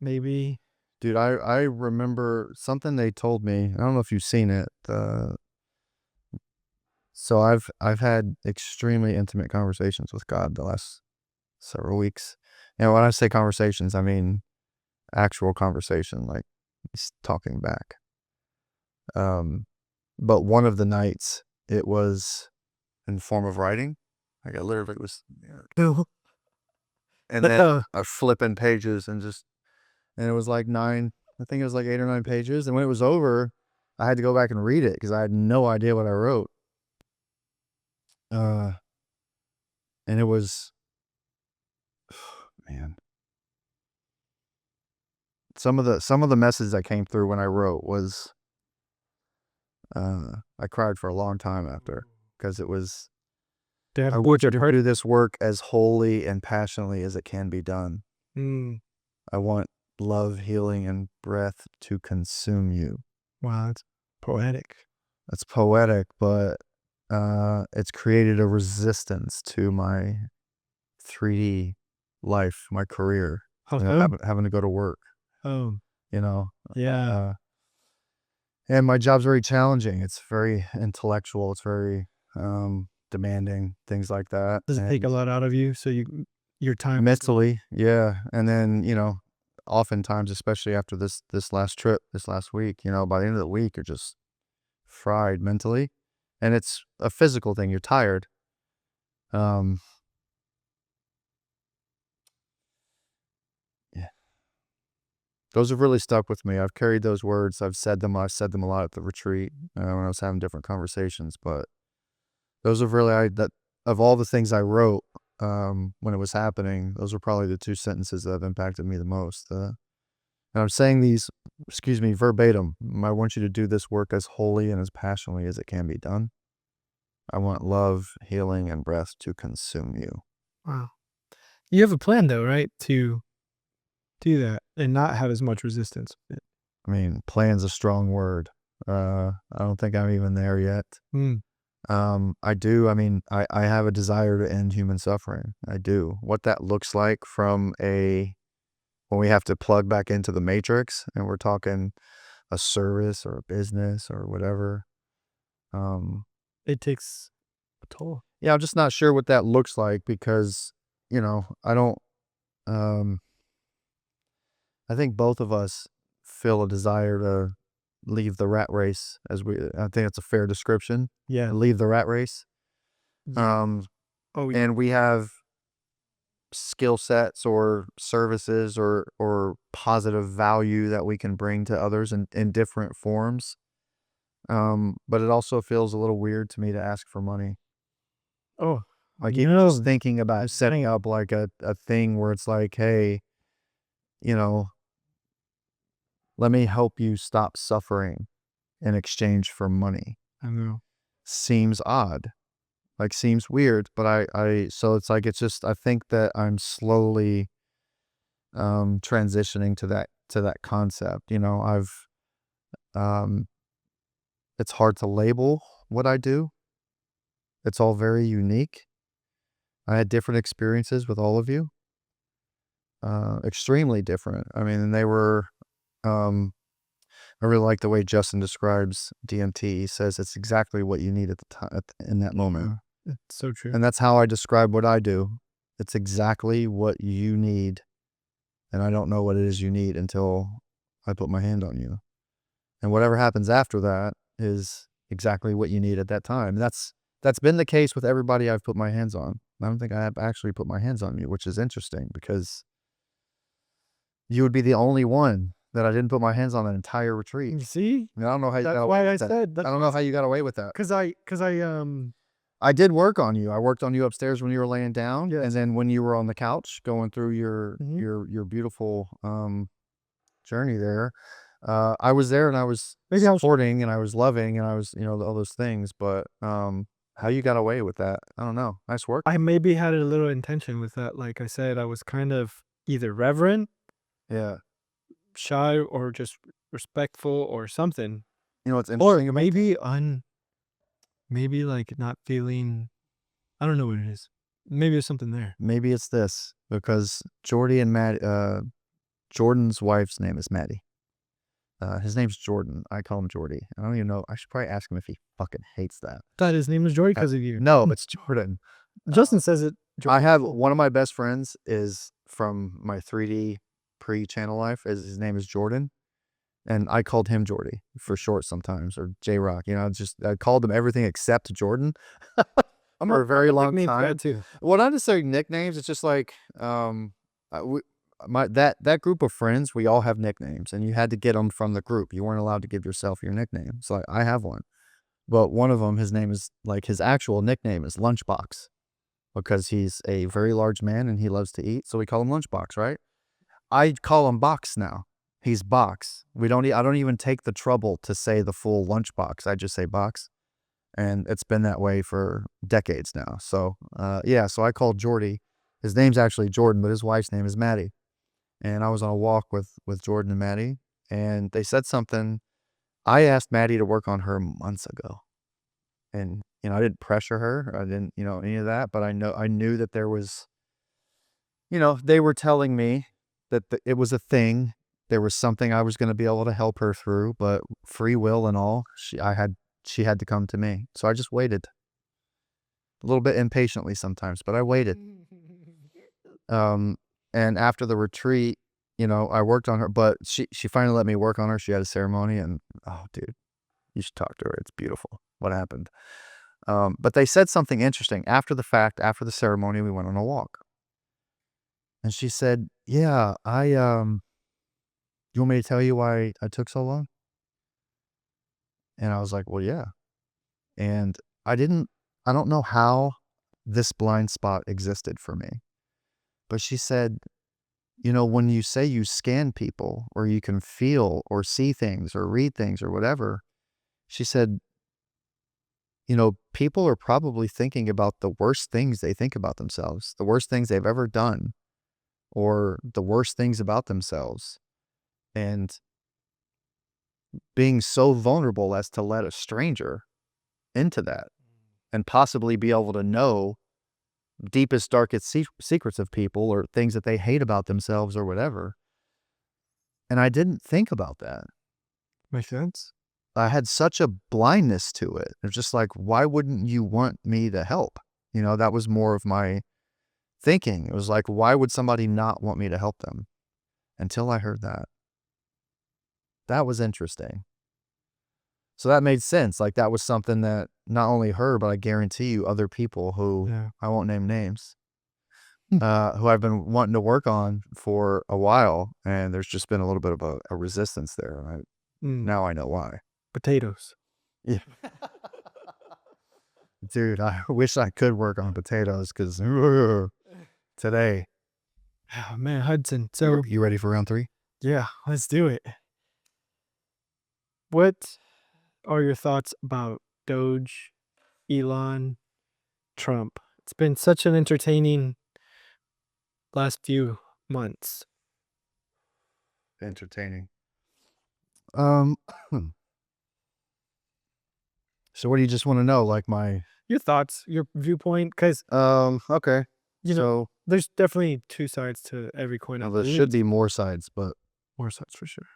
Maybe Dude, I remember something they told me. I don't know if you've seen it. So I've had extremely intimate conversations with God the last several weeks. And when I say conversations, I mean actual conversation, like he's talking back. But one of the nights it was in form of writing. Like I literally was, and then I flipping pages and it was like I think it was like 8 or 9 pages. And when it was over, I had to go back and read it because I had no idea what I wrote. And it was, man, some of the messages that came through when I wrote was, I cried for a long time after because it was, that I want you to do this work as wholly and passionately as it can be done. I want love, healing, and breath to consume you. Wow, it's poetic. It's poetic, but it's created a resistance to my 3D life, my career, having to go to work. Oh, Yeah. And my job's very challenging. It's very intellectual. It's very demanding, things like that. Does it take a lot out of you? So your time mentally, yeah. And then oftentimes, especially after this last trip, this last week, by the end of the week, you're just fried mentally, and it's a physical thing. You're tired. Yeah. Those have really stuck with me. I've carried those words. I've said them a lot at the retreat when I was having different conversations. But those have really, that of all the things I wrote when it was happening, those were probably the 2 sentences that have impacted me the most. And I'm saying these, verbatim. I want you to do this work as wholly and as passionately as it can be done. I want love, healing, and breath to consume you. Wow. You have a plan though, right? To do that and not have as much resistance. I mean, plan's a strong word. I don't think I'm even there yet. I do. I mean, I have a desire to end human suffering. I do. What that looks like when we have to plug back into the matrix and we're talking a service or a business or whatever. It takes a toll. Yeah, I'm just not sure what that looks like because, I don't, I think both of us feel a desire to leave the rat race I think that's a fair description. Yeah. Leave the rat race. Oh, yeah. And we have skill sets or services or positive value that we can bring to others in different forms. But it also feels a little weird to me to ask for money. Oh, Like even just thinking about setting up like a thing where it's like, hey, let me help you stop suffering in exchange for money. I know. Seems odd. Like seems weird, but so it's like, I think that I'm slowly transitioning to that concept. It's hard to label what I do. It's all very unique. I had different experiences with all of you. Extremely different. I mean, they were, I really like the way Justin describes DMT. He says it's exactly what you need at the time, in that moment. It's so true. And that's how I describe what I do. It's exactly what you need. And I don't know what it is you need until I put my hand on you. And whatever happens after that is exactly what you need at that time. That's been the case with everybody I've put my hands on. I don't think I have actually put my hands on you, which is interesting because you would be the only one that I didn't put my hands on that entire retreat. You see? I don't know how you That's got why away I with that. said. I don't know how you got away with that. Cause I I did work on you. I worked on you upstairs when you were laying down, Yes. and then when you were on the couch going through your Mhm. your beautiful journey there. I was there and I was Maybe I was supporting and I was loving and I was, all those things. But how you got away with that? I don't know. Nice work. I maybe had a little intention with that. Like I said, I was kind of either reverent, Yeah. shy, or just respectful or something. You know what's Or interesting about that? maybe like not feeling, I don't know what it is. Maybe there's something there. Maybe it's this because Jordy and Matt, Jordan's wife's name is Maddie. His name's Jordan. I call him Jordy. I don't even know. I should probably ask him if he fucking hates that. Thought his name was Jory Uh, because of you. no, it's Jordan. Justin says it. I have one of my best friends is from my 3D pre-channel life. His name is Jordan, and I called him Jordy for short sometimes, or J Rock. I called him everything except Jordan for a very long nickname's time. bad too. Well, not necessarily nicknames. It's just like that group of friends. We all have nicknames, and you had to get them from the group. You weren't allowed to give yourself your nickname. So I have one, but one of them, his name is like his actual nickname is Lunchbox because he's a very large man and he loves to eat. So we call him Lunchbox, right? I call him Box now. He's Box. I don't even take the trouble to say the full Lunchbox. I just say Box. And it's been that way for decades now. So, yeah, so I called Jordy. His name's actually Jordan, but his wife's name is Maddie. And I was on a walk with Jordan and Maddie, and they said something. I asked Maddie to work on her months ago. And, I didn't pressure her. I didn't, any of that, but I knew that there was, they were telling me that it was a thing. There was something I was going to be able to help her through, but free will and all, she had to come to me. So I just waited a little bit impatiently sometimes, but I waited. And after the retreat, I worked on her, but she finally let me work on her. She had a ceremony and, oh, dude, you should talk to her. It's beautiful what happened. But they said something interesting after the fact. After the ceremony, we went on a walk. And she said, yeah, you want me to tell you why I took so long? And I was like, well, yeah. And I don't know how this blind spot existed for me. But she said, when you say you scan people or you can feel or see things or read things or whatever, she said, people are probably thinking about the worst things they think about themselves, the worst things they've ever done, or the worst things about themselves. And being so vulnerable as to let a stranger into that and possibly be able to know deepest, darkest secrets of people or things that they hate about themselves or whatever. And I didn't think about that. Makes sense. I had such a blindness to it. It's just like, why wouldn't you want me to help? That was more of my thinking. It was like, why would somebody not want me to help them? Until I heard that. That was interesting. So that made sense. Like that was something that not only her, but I guarantee you other people who I won't name names, who I've been wanting to work on for a while. And there's just been a little bit of a resistance there. Now I know why. Potatoes. Yeah. Dude, I wish I could work on potatoes because today. Oh, man, Hudson. So You ready for round 3? yeah, let's do it. What are your thoughts about Doge, Elon, Trump? It's been such an entertaining last few months. Entertaining. So what do you just want to know? Like my Your thoughts, your viewpoint, because okay. So there's definitely two sides to every coin. I there believe. should be more sides, but More sides for sure.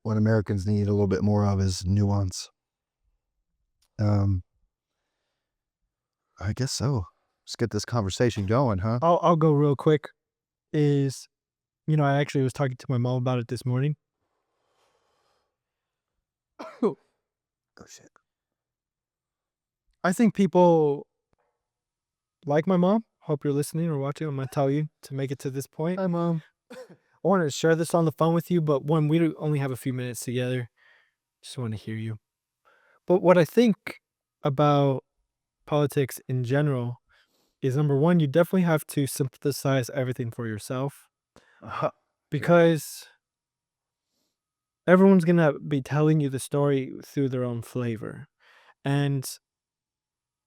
what Americans need a little bit more of is nuance. I guess so. Let's get this conversation going, huh? I'll go real quick. Is I actually was talking to my mom about it this morning. Oh shit. I think people like my mom. Hope you're listening or watching. I'm gonna tell you to make it to this point. Hi, Mom. I want to share this on the phone with you, but when we only have a few minutes together, just want to hear you. But what I think about politics in general is number one, you definitely have to synthesize everything for yourself. Because everyone's gonna be telling you the story through their own flavor. And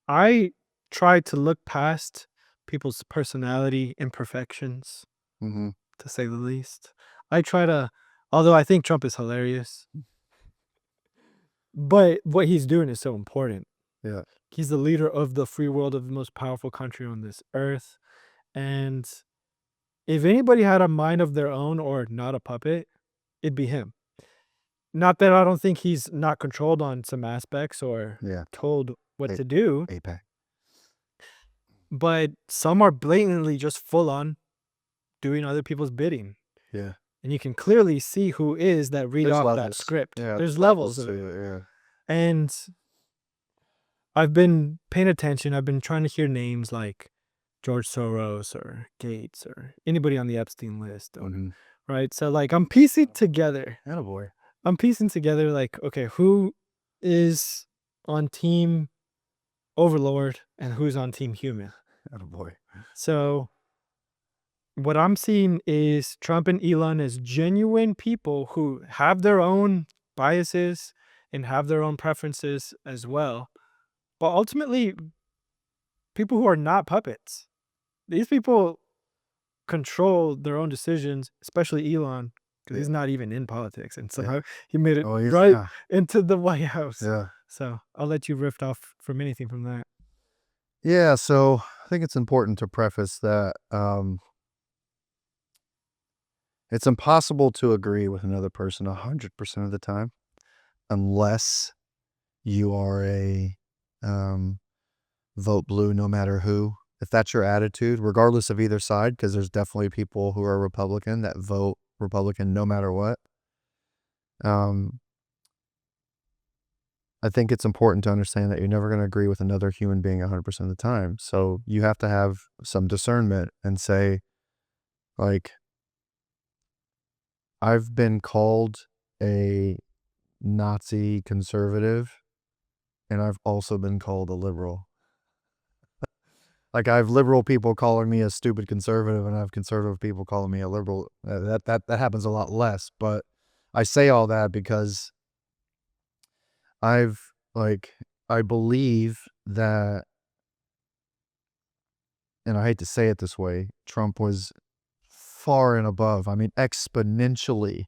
I try to look past people's personality imperfections, Mm-hmm. to say the least. I try to, although I think Trump is hilarious, but what he's doing is so important. Yeah. He's the leader of the free world, of the most powerful country on this earth. And if anybody had a mind of their own or not a puppet, it'd be him. Not that I don't think he's not controlled on some aspects or Yeah. told what A- to do, APAC. but some are blatantly just full on doing other people's bidding. Yeah. And you can clearly see who is that read There's off that levels. script. Yeah, There's there's levels levels of to it. it. Yeah. And I've been paying attention. I've been trying to hear names like George Soros or Gates or anybody on the Epstein list, or, Mm-hmm. right? So like I'm piecing together. Attaboy. I'm piecing together like, okay, who is on team Overlord and who's on team human? Attaboy. So what I'm seeing is Trump and Elon as genuine people who have their own biases and have their own preferences as well. But ultimately, people who are not puppets. These people control their own decisions, especially Elon, because he's Yeah. not even in politics. And Yeah. somehow he made it Oh, he's right yeah. into the White House. Yeah. So I'll let you riff off from anything from that. Yeah. So I think it's important to preface that it's impossible to agree with another person 100% of the time unless you are a um, vote blue no matter who. If that's your attitude, regardless of either side, because there's definitely people who are Republican that vote Republican no matter what. Um, I think it's important to understand that you're never going to agree with another human being 100% of the time. So you have to have some discernment and say, like, I've been called a Nazi conservative, and I've also been called a liberal. Like, I have liberal people calling me a stupid conservative, and I have conservative people calling me a liberal. That happens a lot less, but I say all that because I've like I believe that, and I hate to say it this way, Trump was far and above, I mean, exponentially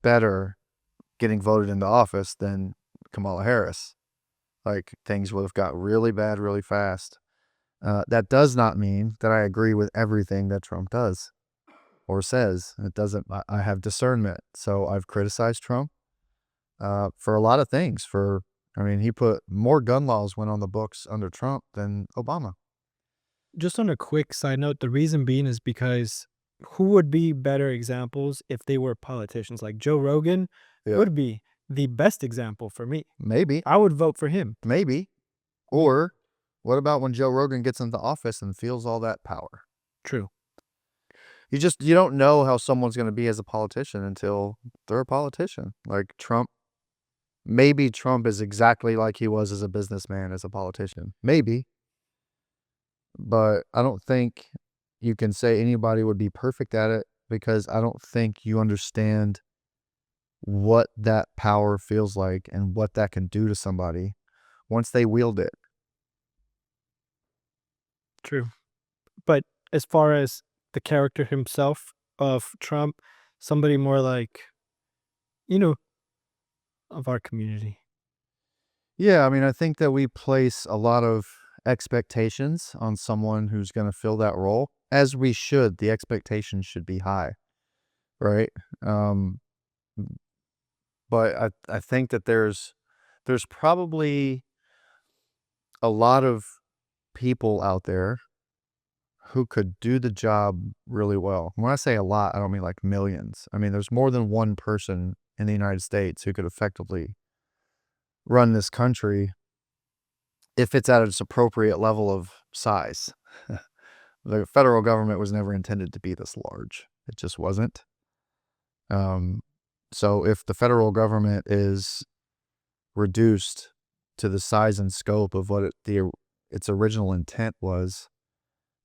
better getting voted into office than Kamala Harris. Like, things would have got really bad really fast. That does not mean that I agree with everything that Trump does or says. It doesn't. I have discernment. So I've criticized Trump for a lot of things. I mean, he put more gun laws went on the books under Trump than Obama. Just on a quick side note, the reason being is because who would be better examples if they were politicians? Like Joe Rogan Yeah, would be the best example for me. maybe, I would vote for him. maybe. Me Or what about when Joe Rogan gets into office and feels all that power? True. You don't know how someone's going to be as a politician until they're a politician. Like Trump. Maybe Trump is exactly like he was as a businessman, as a politician. Maybe. But I don't think you can say anybody would be perfect at it because I don't think you understand what that power feels like and what that can do to somebody once they wield it. True. But as far as the character himself of Trump, somebody more like, you know, of our community. Yeah, I mean, I think that we place a lot of expectations on someone who's going to fill that role, as we should. The expectations should be high, right? Um, but I think that there's probably a lot of people out there who could do the job really well. When I say a lot, I don't mean like millions. I mean, there's more than one person in the United States who could effectively run this country if it's at its appropriate level of size. The federal government was never intended to be this large. It just wasn't. Um, so if the federal government is reduced to the size and scope of what its original intent was,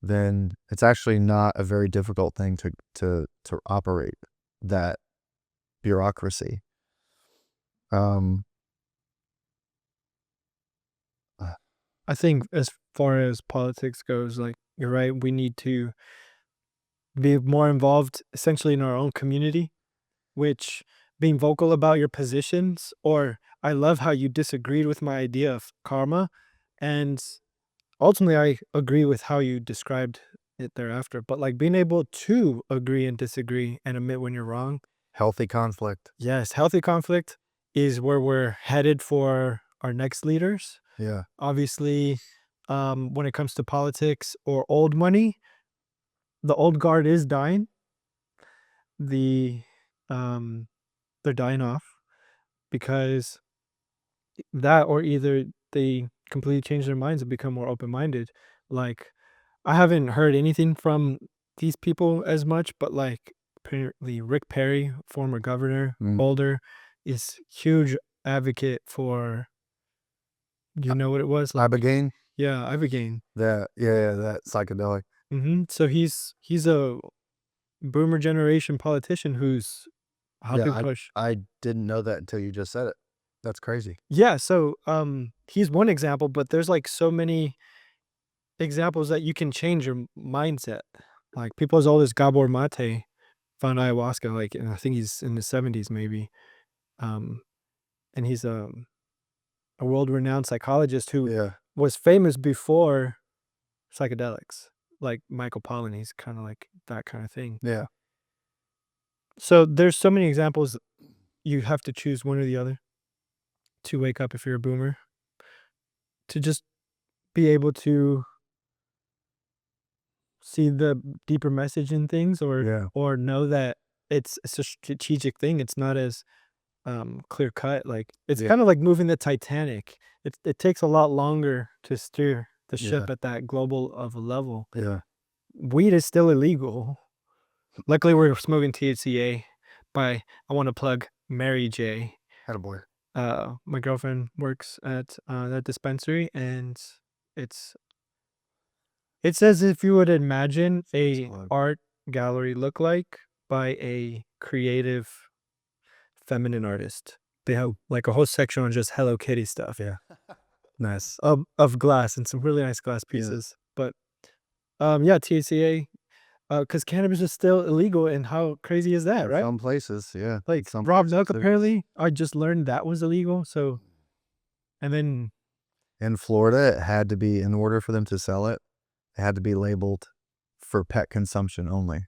then it's actually not a very difficult thing to operate that bureaucracy. Um, I think as far as politics goes, like you're right, we need to be more involved essentially in our own community, which being vocal about your positions, or I love how you disagreed with my idea of karma. And ultimately, I agree with how you described it thereafter. But like being able to agree and disagree and admit when you're wrong. healthy conflict. Yes, healthy conflict is where we're headed for our next leaders. Yeah. Obviously, when it comes to politics or old money, the old guard is dying. The they're dying off because that, or either they completely change their minds and become more open-minded. Like, I haven't heard anything from these people as much, but like apparently Rick Perry, former governor, Mm. Boulder, is huge advocate for, you know what it was? Like, Ibogaine, yeah, Ibogaine. that psychedelic. So he's a boomer generation politician who's Yeah, helping push. I didn't know that until you just said it. That's crazy. Yeah, so he's one example, but there's like so many examples that you can change your mindset. Like people as old as Gabor Mate found ayahuasca, like, and I think he's in the 70s maybe. Um, and he's a world-renowned psychologist who Yeah, was famous before psychedelics, like Michael Pollan. He's kind of like that kind of thing. yeah. So there's so many examples. You have to choose one or the other to wake up if you're a boomer, to just be able to see the deeper message in things, Yeah. or know that it's a strategic thing. It's not as clear cut. Like it's Yeah. kind of like moving the Titanic. It takes a lot longer to steer the Yeah. ship at that global of a level. Yeah. Weed is still illegal. Luckily, we're smoking THCA. By I want to plug Mary J. Attaboy. My girlfriend works at that dispensary, and it's it's as if you would imagine a Plug. art gallery look like by a creative feminine artist. They have like a whole section on just Hello Kitty stuff. Yeah. Nice. Of glass and some really nice glass Yeah. pieces. But yeah, THCA, because cannabis is still illegal, and how crazy is that, In right? some places, yeah. Like Some raw places milk, too. apparently, I just learned that was illegal. So, and then In Florida, it had to be, in order for them to sell it, it had to be labeled for pet consumption only.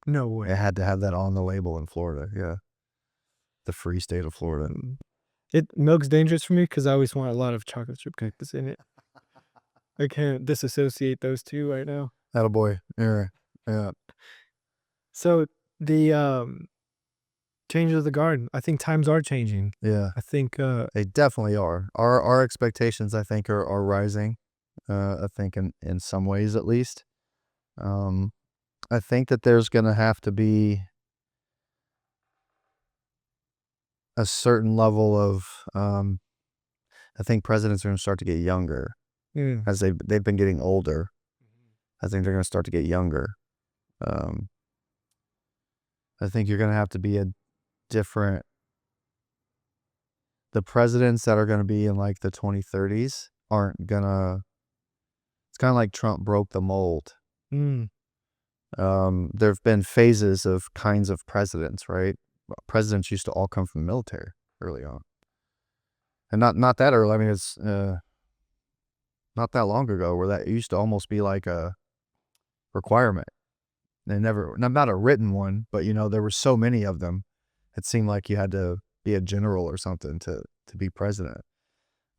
no It way. had to have that on the label in Florida. Yeah. The free state of Florida. Milk's dangerous for me because I always want a lot of chocolate chip cookies in it. I can't disassociate those two right now. Attaboy. Yeah. Yeah. So the change of the guard. I think times are changing. Yeah. I think They definitely are. Our expectations, I think, are rising. I think in some ways at least. I think that there's gonna have to be a certain level of I think presidents are gonna start to get younger mm, as they've been getting older. I think they're gonna start to get younger. Um, I think you're gonna have to be a different. The presidents that are gonna be in like the 2030s aren't gonna. It's kind of like Trump broke the mold. mm, There have been phases of kinds of presidents, right? Presidents used to all come from the military early on, and not that early. I mean, it's not that long ago where that used to almost be like a requirement. They never, not a written one, but there were so many of them. It seemed like you had to be a general or something to be president.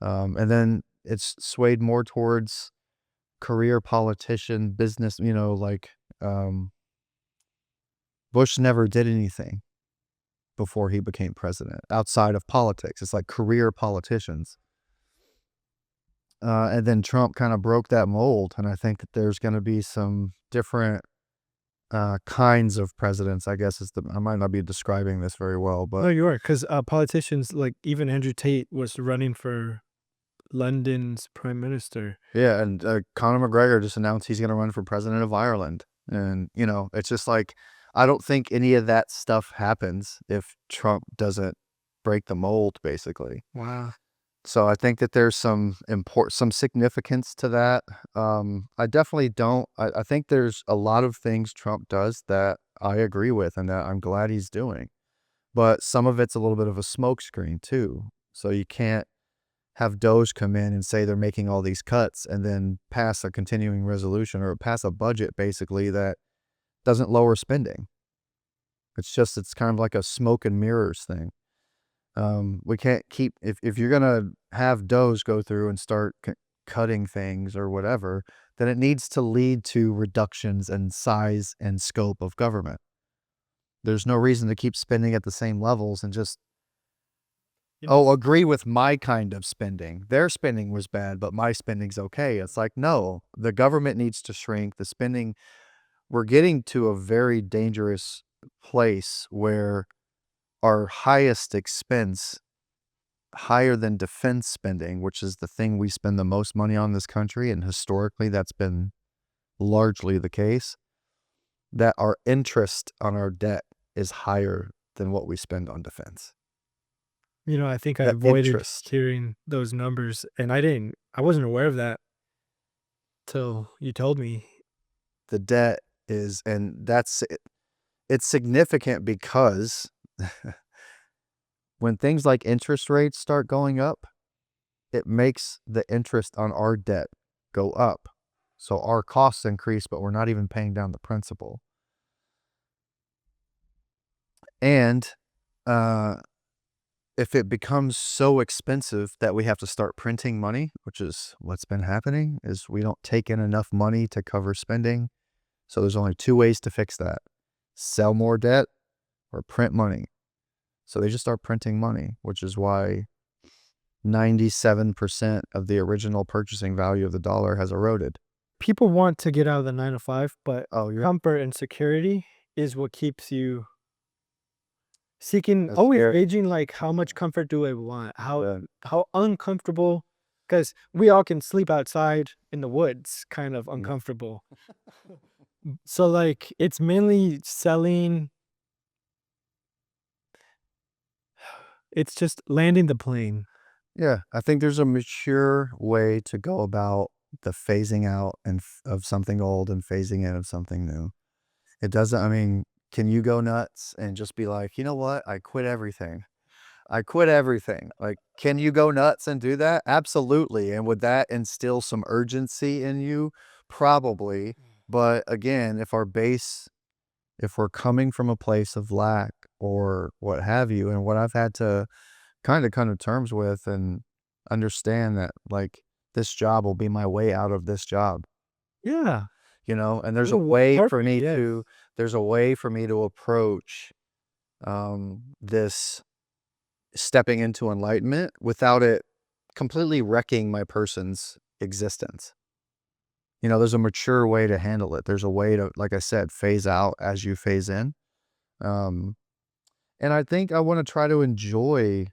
And then it's swayed more towards career politician, business. Bush never did anything before he became president outside of politics. It's like career politicians. And then Trump kind of broke that mold, and I think that there's going to be some different kinds of presidents. I guess I might not be describing this very well, no, but you are, because politicians like even Andrew Tate was running for London's prime minister. yeah. And Conor McGregor just announced he's going to run for president of Ireland. And, it's just like, I don't think any of that stuff happens if Trump doesn't break the mold, basically. Wow. So I think that there's some significance to that. I definitely don't. I think there's a lot of things Trump does that I agree with and that I'm glad he's doing. But some of it's a little bit of a smokescreen too. So you can't have Doge come in and say they're making all these cuts and then pass a continuing resolution or pass a budget basically that doesn't lower spending. It's kind of like a smoke and mirrors thing. We can't keep if you're gonna have Doge go through and start cutting things or whatever, then it needs to lead to reductions in size and scope of government. There's no reason to keep spending at the same levels and just, You know, oh, agree with my kind of spending. Their spending was bad, but my spending's okay. It's like, no, the government needs to shrink. The spending, we're getting to a very dangerous place where our highest expense, higher than defense spending, which is the thing we spend the most money on in this country, and historically that's been largely the case, that our interest on our debt is higher than what we spend on defense. I think I The avoided interest, hearing those numbers, and I wasn't aware of that till you told me. the debt is, and that's it. It's significant because when things like interest rates start going up, it makes the interest on our debt go up. So our costs increase, but we're not even paying down the principal. And uh, if it becomes so expensive that we have to start printing money, which is what's been happening, is we don't take in enough money to cover spending. So there's only two ways to fix that: sell more debt or print money. So they just start printing money, which is why 97% of the original purchasing value of the dollar has eroded. People want to get out of the 9 to 5, but Oh, you're comfort and security is what keeps you seeking, that's always scary. gauging, like, how much comfort do I want? How Yeah. how uncomfortable? Because we all can sleep outside in the woods, kind of Mm. uncomfortable. So, like, it's mainly selling, it's just landing the plane. Yeah, I think there's a mature way to go about the phasing out of something old and phasing in of something new. It doesn't, I mean, can you go nuts and just be like, you know what? I quit everything. I quit everything. Like, can you go nuts and do that? Absolutely. And would that instill some urgency in you? Probably. But again, if we're coming from a place of lack or what have you, and what I've had to kind of come to terms with and understand that, like, this job will be my way out of this job, Yeah. and there's a Oh, way for perfect, me yes. to approach this stepping into enlightenment without it completely wrecking my person's existence. There's a mature way to handle it. There's a way to, like I said, phase out as you phase in. Um, and I think I want to try to enjoy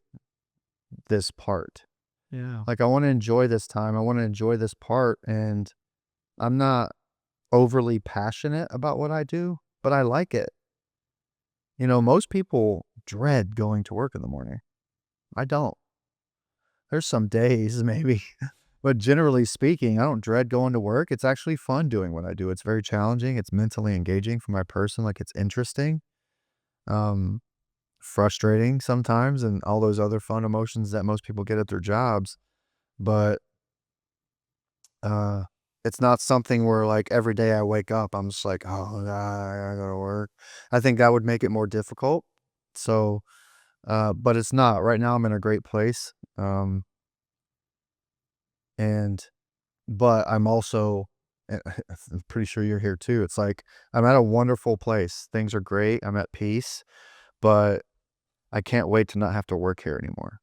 this part. Yeah. Like, I want to enjoy this time. I want to enjoy this part. And I'm not overly passionate about what I do, but I like it. Most people dread going to work in the morning. I don't. There's some days maybe, but generally speaking, I don't dread going to work. It's actually fun doing what I do. It's very challenging. It's mentally engaging for my person. Like, it's interesting, um, frustrating sometimes, and all those other fun emotions that most people get at their jobs. But uh, it's not something where, like, every day I wake up, I'm just like, oh, I gotta go to work. I think that would make it more difficult. So, but it's not. Right now, I'm in a great place. And But I'm also I'm pretty sure you're here too. It's like I'm at a wonderful place. Things are great. I'm at peace, but I can't wait to not have to work here anymore.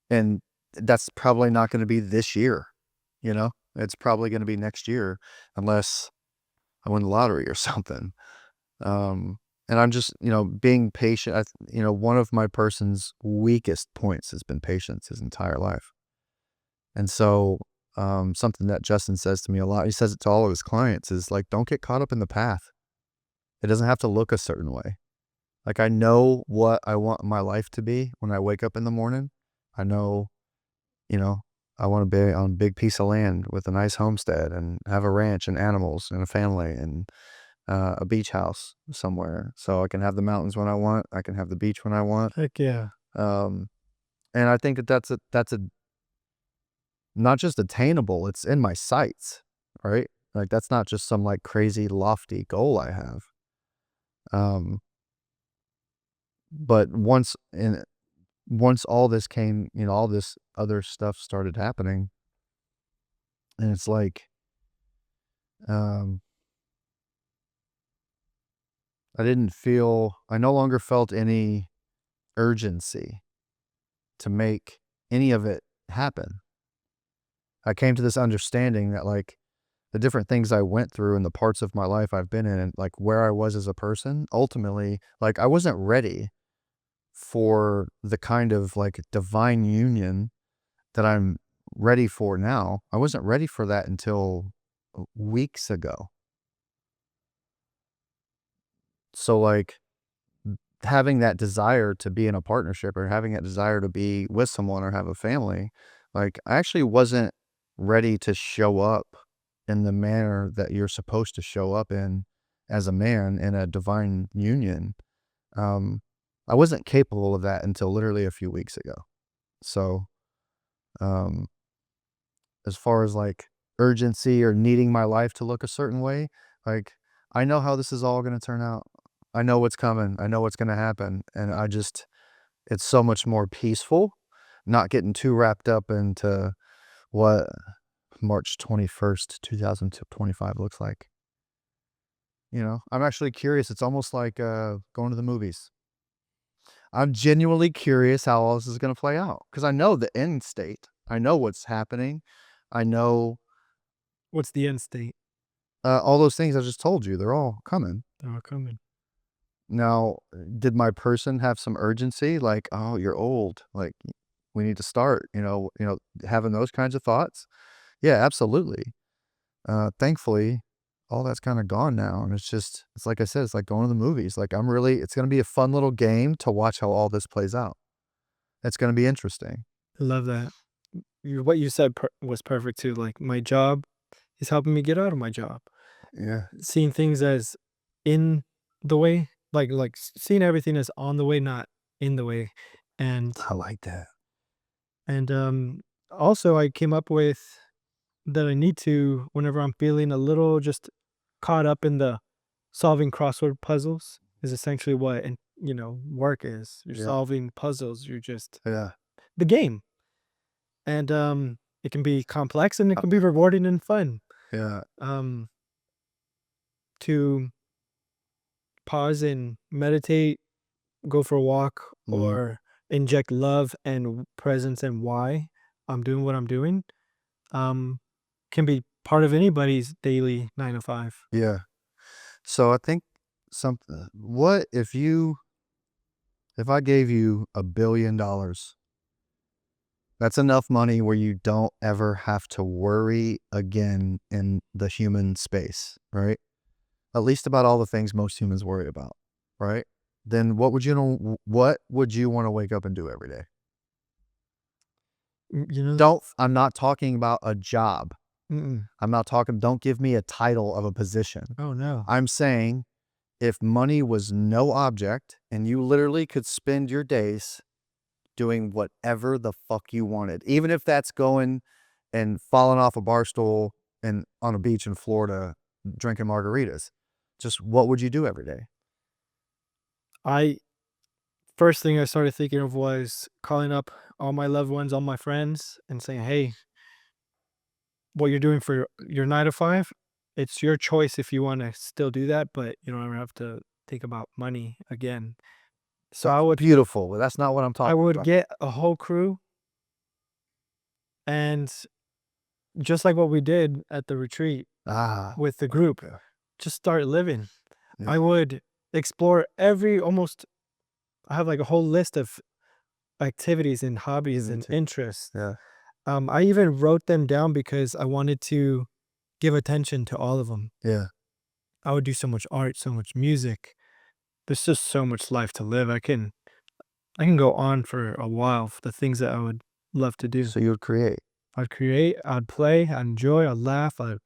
And that's probably not gonna be this year, you know? It's probably gonna be next year unless I win the lottery or something. Um, and I'm just, being patient. One of my person's weakest points has been patience his entire life. And so something that Justin says to me a lot. He says it to all of his clients is like, don't get caught up in the path. It doesn't have to look a certain way. Like, I know what I want my life to be when I wake up in the morning. I know, you know, I want to be on a big piece of land with a nice homestead and have a ranch and animals and a family and a beach house somewhere. So I can have the mountains when I want. I can have the beach when I want. Heck yeah. Um, and I think that that's a not just attainable, it's in my sights, right? Like, that's not just some, like, crazy lofty goal I have. Um, but once all this came, all this other stuff started happening, and it's like, um, I no longer felt any urgency to make any of it happen. I came to this understanding that, like, the different things I went through and the parts of my life I've been in and, like, where I was as a person, ultimately, like, I wasn't ready for the kind of, like, divine union that I'm ready for now. I wasn't ready for that until weeks ago. So, like, having that desire to be in a partnership or having that desire to be with someone or have a family, like, I actually wasn't ready to show up in the manner that you're supposed to show up in as a man in a divine union. Um, I wasn't capable of that until literally a few weeks ago. So, um, as far as like urgency or needing my life to look a certain way, like, I know how this is all going to turn out. I know what's coming. I know what's going to happen. And it's so much more peaceful, not getting too wrapped up into what March 21st, 2025 looks like. I'm actually curious. It's almost like going to the movies. I'm genuinely curious how all this is gonna play out because I know the end state. I know what's happening. I know, What's the end state? all those things I just told you, they're all coming. They're all coming. Now, did my person have some urgency? Like, "Oh, you're old, like, we need to start," having those kinds of thoughts? Yeah, absolutely. Thankfully, all that's kinda gone now, and it's like I said, it's like going to the movies. Like, it's gonna be a fun little game to watch how all this plays out. It's gonna be interesting. I love that. What you said was perfect too. Like my job is helping me get out of my job. Yeah, Seeing things as in the way, seeing everything as on the way, not in the way. And I like that. also I came up with that I need to, whenever I'm feeling a little just caught up in the solving crossword puzzles, is essentially what, and work is. You're Yeah, solving puzzles. You're just yeah, the game. And it can be complex and it uh, can be rewarding and fun. yeah, Um to pause and meditate, go for a walk, mhm, or inject love and presence and why I'm doing what I'm doing, um, can be part of anybody's daily 9 to 5. yeah. So I think what if I gave you $1 billion? That's enough money where you don't ever have to worry again in the human space, right? At least about all the things most humans worry about, right? Then what would you wanna wake up and do every day? I'm not talking about a job. Mm-mm. Don't give me a title of a position. Oh, no. I'm saying if money was no object and you literally could spend your days doing whatever the fuck you wanted, even if that's going and falling off a bar stool and on a beach in Florida drinking margaritas, just what would you do every day? I First thing I started thinking of was calling up all my loved ones, all my friends, and saying, "Hey, what you're doing for your 9 to 5, it's your choice if you wanna still do that, but you don't ever have to think about money again." So That's beautiful, but that's not what I'm I talking would about. get a whole crew, and just like what we did at the retreat Ah, with the group, yeah, just start living. yeah, I would explore every almost I have, like, a whole list of activities and hobbies me and too. interests, Yeah, I even wrote them down because I wanted to give attention to all of them. Yeah. I would do so much art, so much music. There's just so much life to live. I can go on for a while for the things that I would love to do. So you would create. I'd create, I'd play, I'd enjoy, I'd laugh, I'd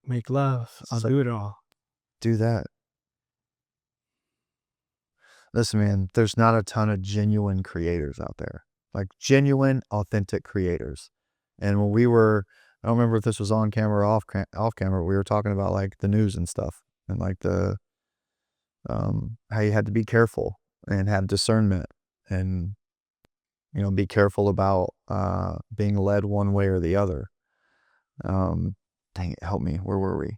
make love, I'll So do it all. do that. Listen, man, there's not a ton of genuine creators out there, like genuine, authentic creators. And when we were, I don't remember if this was on camera or off camera, we were talking about like the news and stuff, and like the how you had to be careful and have discernment, and be careful about being led one way or the other. Dang it, help me. Where were we?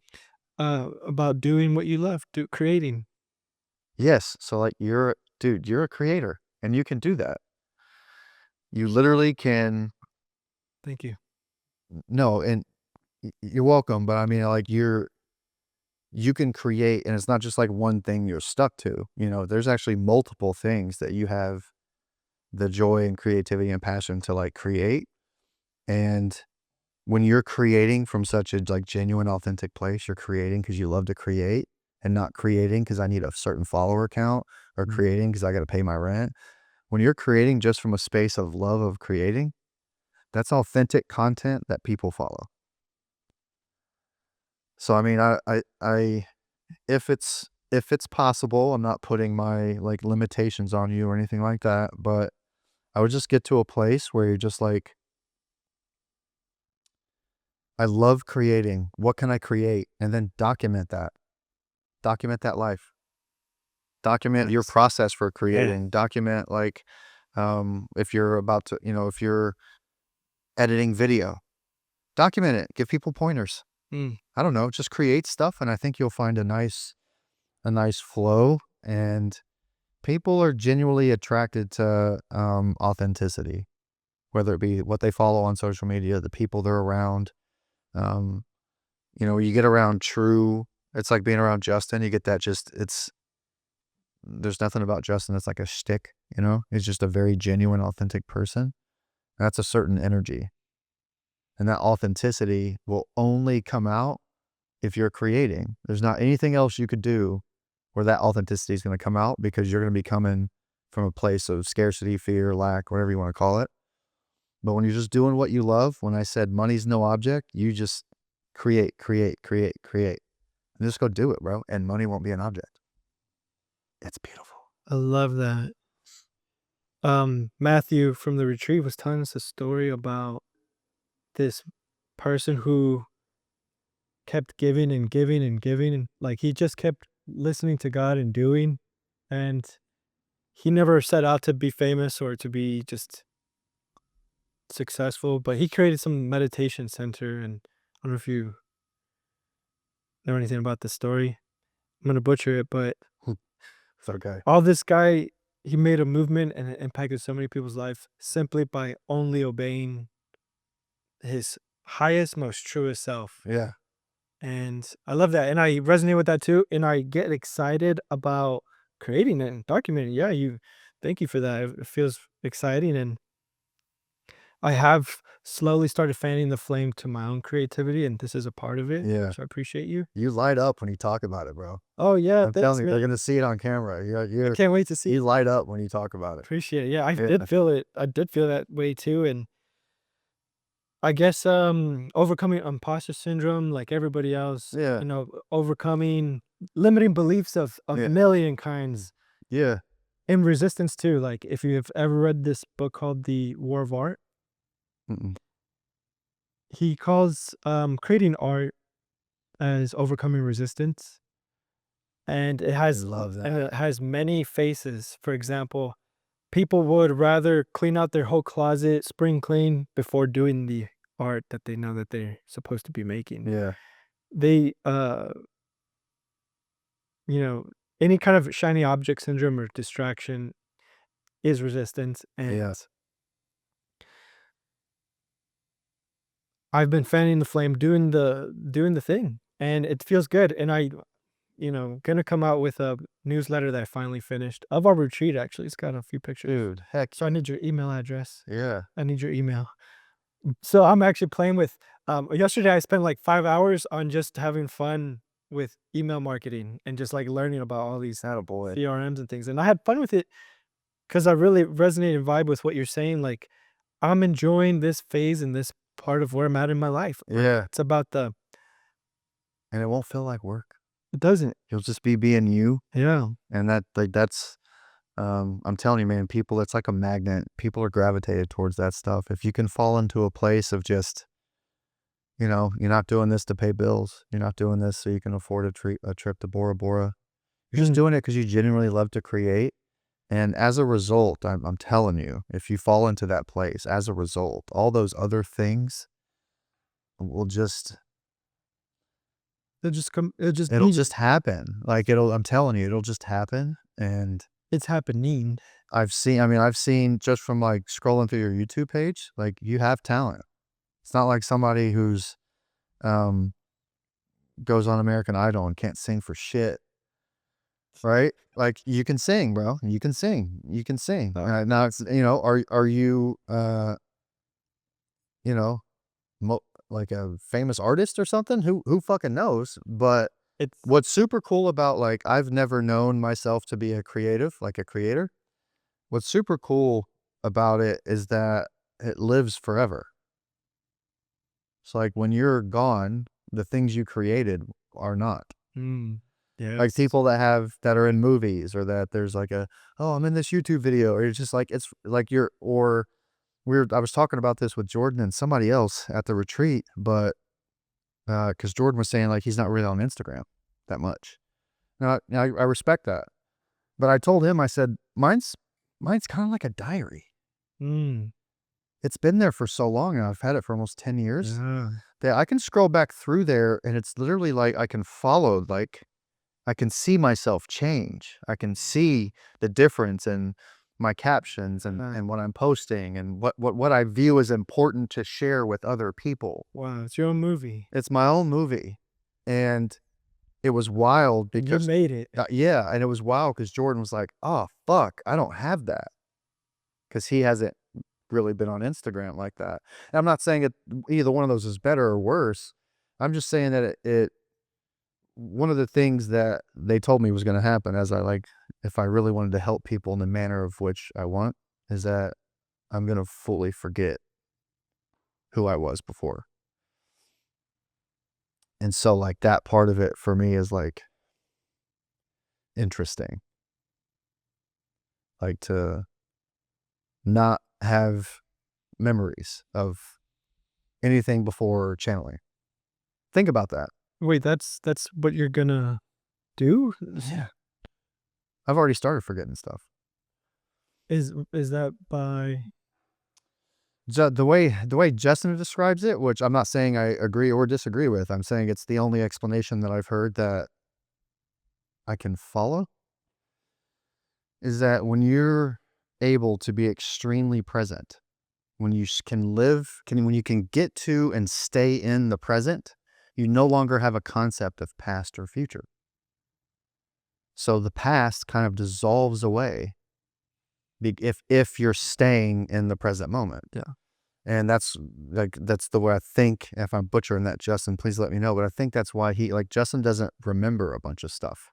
About doing what you love, creating. Yes. So like you're a creator and you can do that. You literally can. Thank you. No, and you're welcome, but I mean, like, you can create, and it's not just like one thing you're stuck to. There's actually multiple things that you have the joy and creativity and passion to like create. And when you're creating from such a like genuine, authentic place, you're creating because you love to create and not creating because I need a certain follower count, or Mm. creating because I got to pay my rent. When you're creating just from a space of love of creating, that's authentic content that people follow. So I mean, if it's possible, I'm not putting my like limitations on you or anything like that, but I would just get to a place where you're just like, I love creating. What can I create? And then document that. Document that life. Document your Nice. process for Yeah. creating. Document like if you're about to, if you're editing video, document it. Give people pointers. Mm. I don't know, just create stuff, and I think you'll find a nice flow, and people are genuinely attracted to authenticity, whether it be what they follow on social media, the people they're around. Um, you get around true, it's like being around Justin, you get that there's nothing about Justin that's like a shtick, He's just a very genuine, authentic person. That's a certain energy. And that authenticity will only come out if you're creating. There's not anything else you could do where that authenticity is going to come out, because you're going to be coming from a place of scarcity, fear, lack, whatever you want to call it. But when you're just doing what you love, when I said money's no object, you just create, create, create, create. And just go do it, bro. And money won't be an object. It's beautiful. I love that. Matthew from the retreat was telling us a story about this person who kept giving and giving and giving, and like he just kept listening to God and doing, and he never set out to be famous or to be just successful, but he created some meditation center, and I don't know if you know anything about the story. I'm gonna butcher it, but It's okay. all this guy, he made a movement and it impacted so many people's life simply by only obeying his highest, most truest self. Yeah. And I love that. And I resonate with that too. And I get excited about creating it and documenting. Yeah, thank you for that. It feels exciting. And I have slowly started fanning the flame to my own creativity, and this is a part of it. Yeah. So I appreciate you. You light up when you talk about it, bro. Oh yeah, I'm thanks, telling you, they're man. going to see it on camera. I can't wait to see. You light up when you talk about it. Appreciate it. Yeah, I Yeah. did feel it. I did feel that way too. And I guess overcoming imposter syndrome like everybody else, Yeah. overcoming limiting beliefs of Yeah. million kinds, Yeah. and resistance too. Like if you've ever read this book called The War of Art, Mm-mm. he calls creating art as overcoming resistance. And it I has love that. many faces. For example, people would rather clean out their whole closet, spring clean, before doing the art that they know that they're supposed to be making. Yeah. They you know, any kind of shiny object syndrome or distraction is resistance. And Yeah. I've been fanning the flame, doing the thing, and it feels good. And gonna come out with a newsletter that I finally finished of our retreat. Actually, it's got a few pictures. Dude, heck So I need your email address. yeah. I need your email. So I'm actually playing with yesterday I spent like 5 hours on just having fun with email marketing and just like learning about all these Attaboy. CRMs and things. And I had fun with it because I really resonate and vibe with what you're saying. Like I'm enjoying this phase and this part of where I'm at in my life. Like Yeah, it's about the and it won't feel like work. it doesn't. You'll just be being you, Yeah. and that's I'm telling you, man, people, it's like a magnet. People are gravitated towards that stuff. If you can fall into a place of just, you're not doing this to pay bills. You're not doing this so you can afford a trip to Bora Bora. You're just Mm, doing it because you genuinely love to create. And as a result, I'm telling you, if you fall into that place, as a result, all those other things will just, it'll just it'll be just happen. I'm telling you, it'll just happen. And it's happening. I've seen just from like scrolling through your YouTube page, like you have talent. It's not like somebody who's, um, goes on American Idol and can't sing for shit, right? Like you can sing, bro. You can sing. You can sing. Uh, Now it's, are you, you know, mo like a famous artist or something? Who fucking knows? But it's what's super cool about, like, I've never known myself to be a creative, like a creator. What's super cool about it is that it lives forever. So, like, when you're gone, the things you created are not. mm, Like yes. people that are in movies, or that there's like "Oh, I'm in this YouTube video," or it's just like it's like you're or I was talking about this with Jordan and somebody else at the retreat, but because Jordan was saying like he's not really on Instagram that much. Now I respect that, but I told him, I said mine's kind of like a diary. Mm, It's been there for so long, and I've had it for almost 10 years yeah. that I can scroll back through there, and it's literally like I can follow, like I can see myself change. I can see the difference in my captions and Uh, what I'm posting, and what I view as important to share with other people. wow, it's your own movie. It's my own movie, and it was wild And you because made it. yeah, and it was wild because Jordan was like, "Oh, fuck, I don't have that," because he hasn't really been on Instagram like that. And I'm not saying either one of those is better or worse. I'm just saying that it one of the things that they told me was gonna happen, as if I really wanted to help people in the manner of which I want, is that I'm gonna fully forget who I was before. And so, like, that part of it for me is, like, interesting. Like, to not have memories of anything before channeling. Think about that. Wait, that's what you're gonna do? Yeah. I've already started forgetting stuff. Is that by The way Justin describes it, which I'm not saying I agree or disagree with, I'm saying it's the only explanation that I've heard that I can follow, is that when you're able to be extremely present, when you when you can get to and stay in the present, you no longer have a concept of past or future. So the past kind of dissolves away if you're staying in the present moment. yeah. And that's the way I think. If I'm butchering that, Justin, please let me know. But I think that's why Justin doesn't remember a bunch of stuff.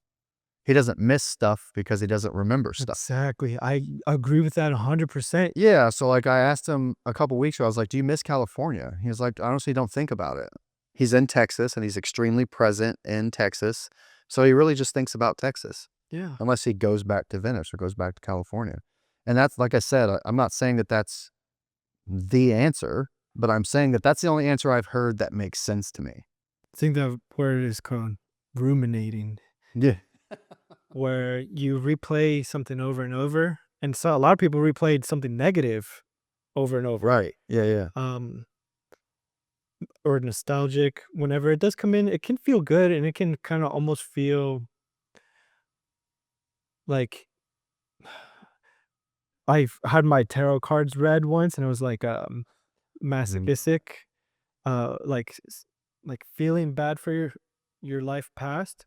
He doesn't miss stuff because he doesn't remember stuff. Exactly. I agree with that 100%. Yeah, so like I asked him a couple weeks ago, I was like, "Do you miss California?" He was like, "I honestly don't think about it." He's in Texas and he's extremely present in Texas. So he really just thinks about Texas, Yeah. unless he goes back to Venice or goes back to California. And that's, like I said, I'm not saying that that's the answer, but I'm saying that that's the only answer I've heard that makes sense to me. I think that word is called ruminating, Yeah. where you replay something over and over. And so a lot of people replayed something negative over and over. Right. Yeah, yeah. Um, or nostalgic. Whenever it does come in, it can feel good and it can kind of almost feel like I've had my tarot cards read once and it was like Mhm. masochistic, like like feeling bad for your life past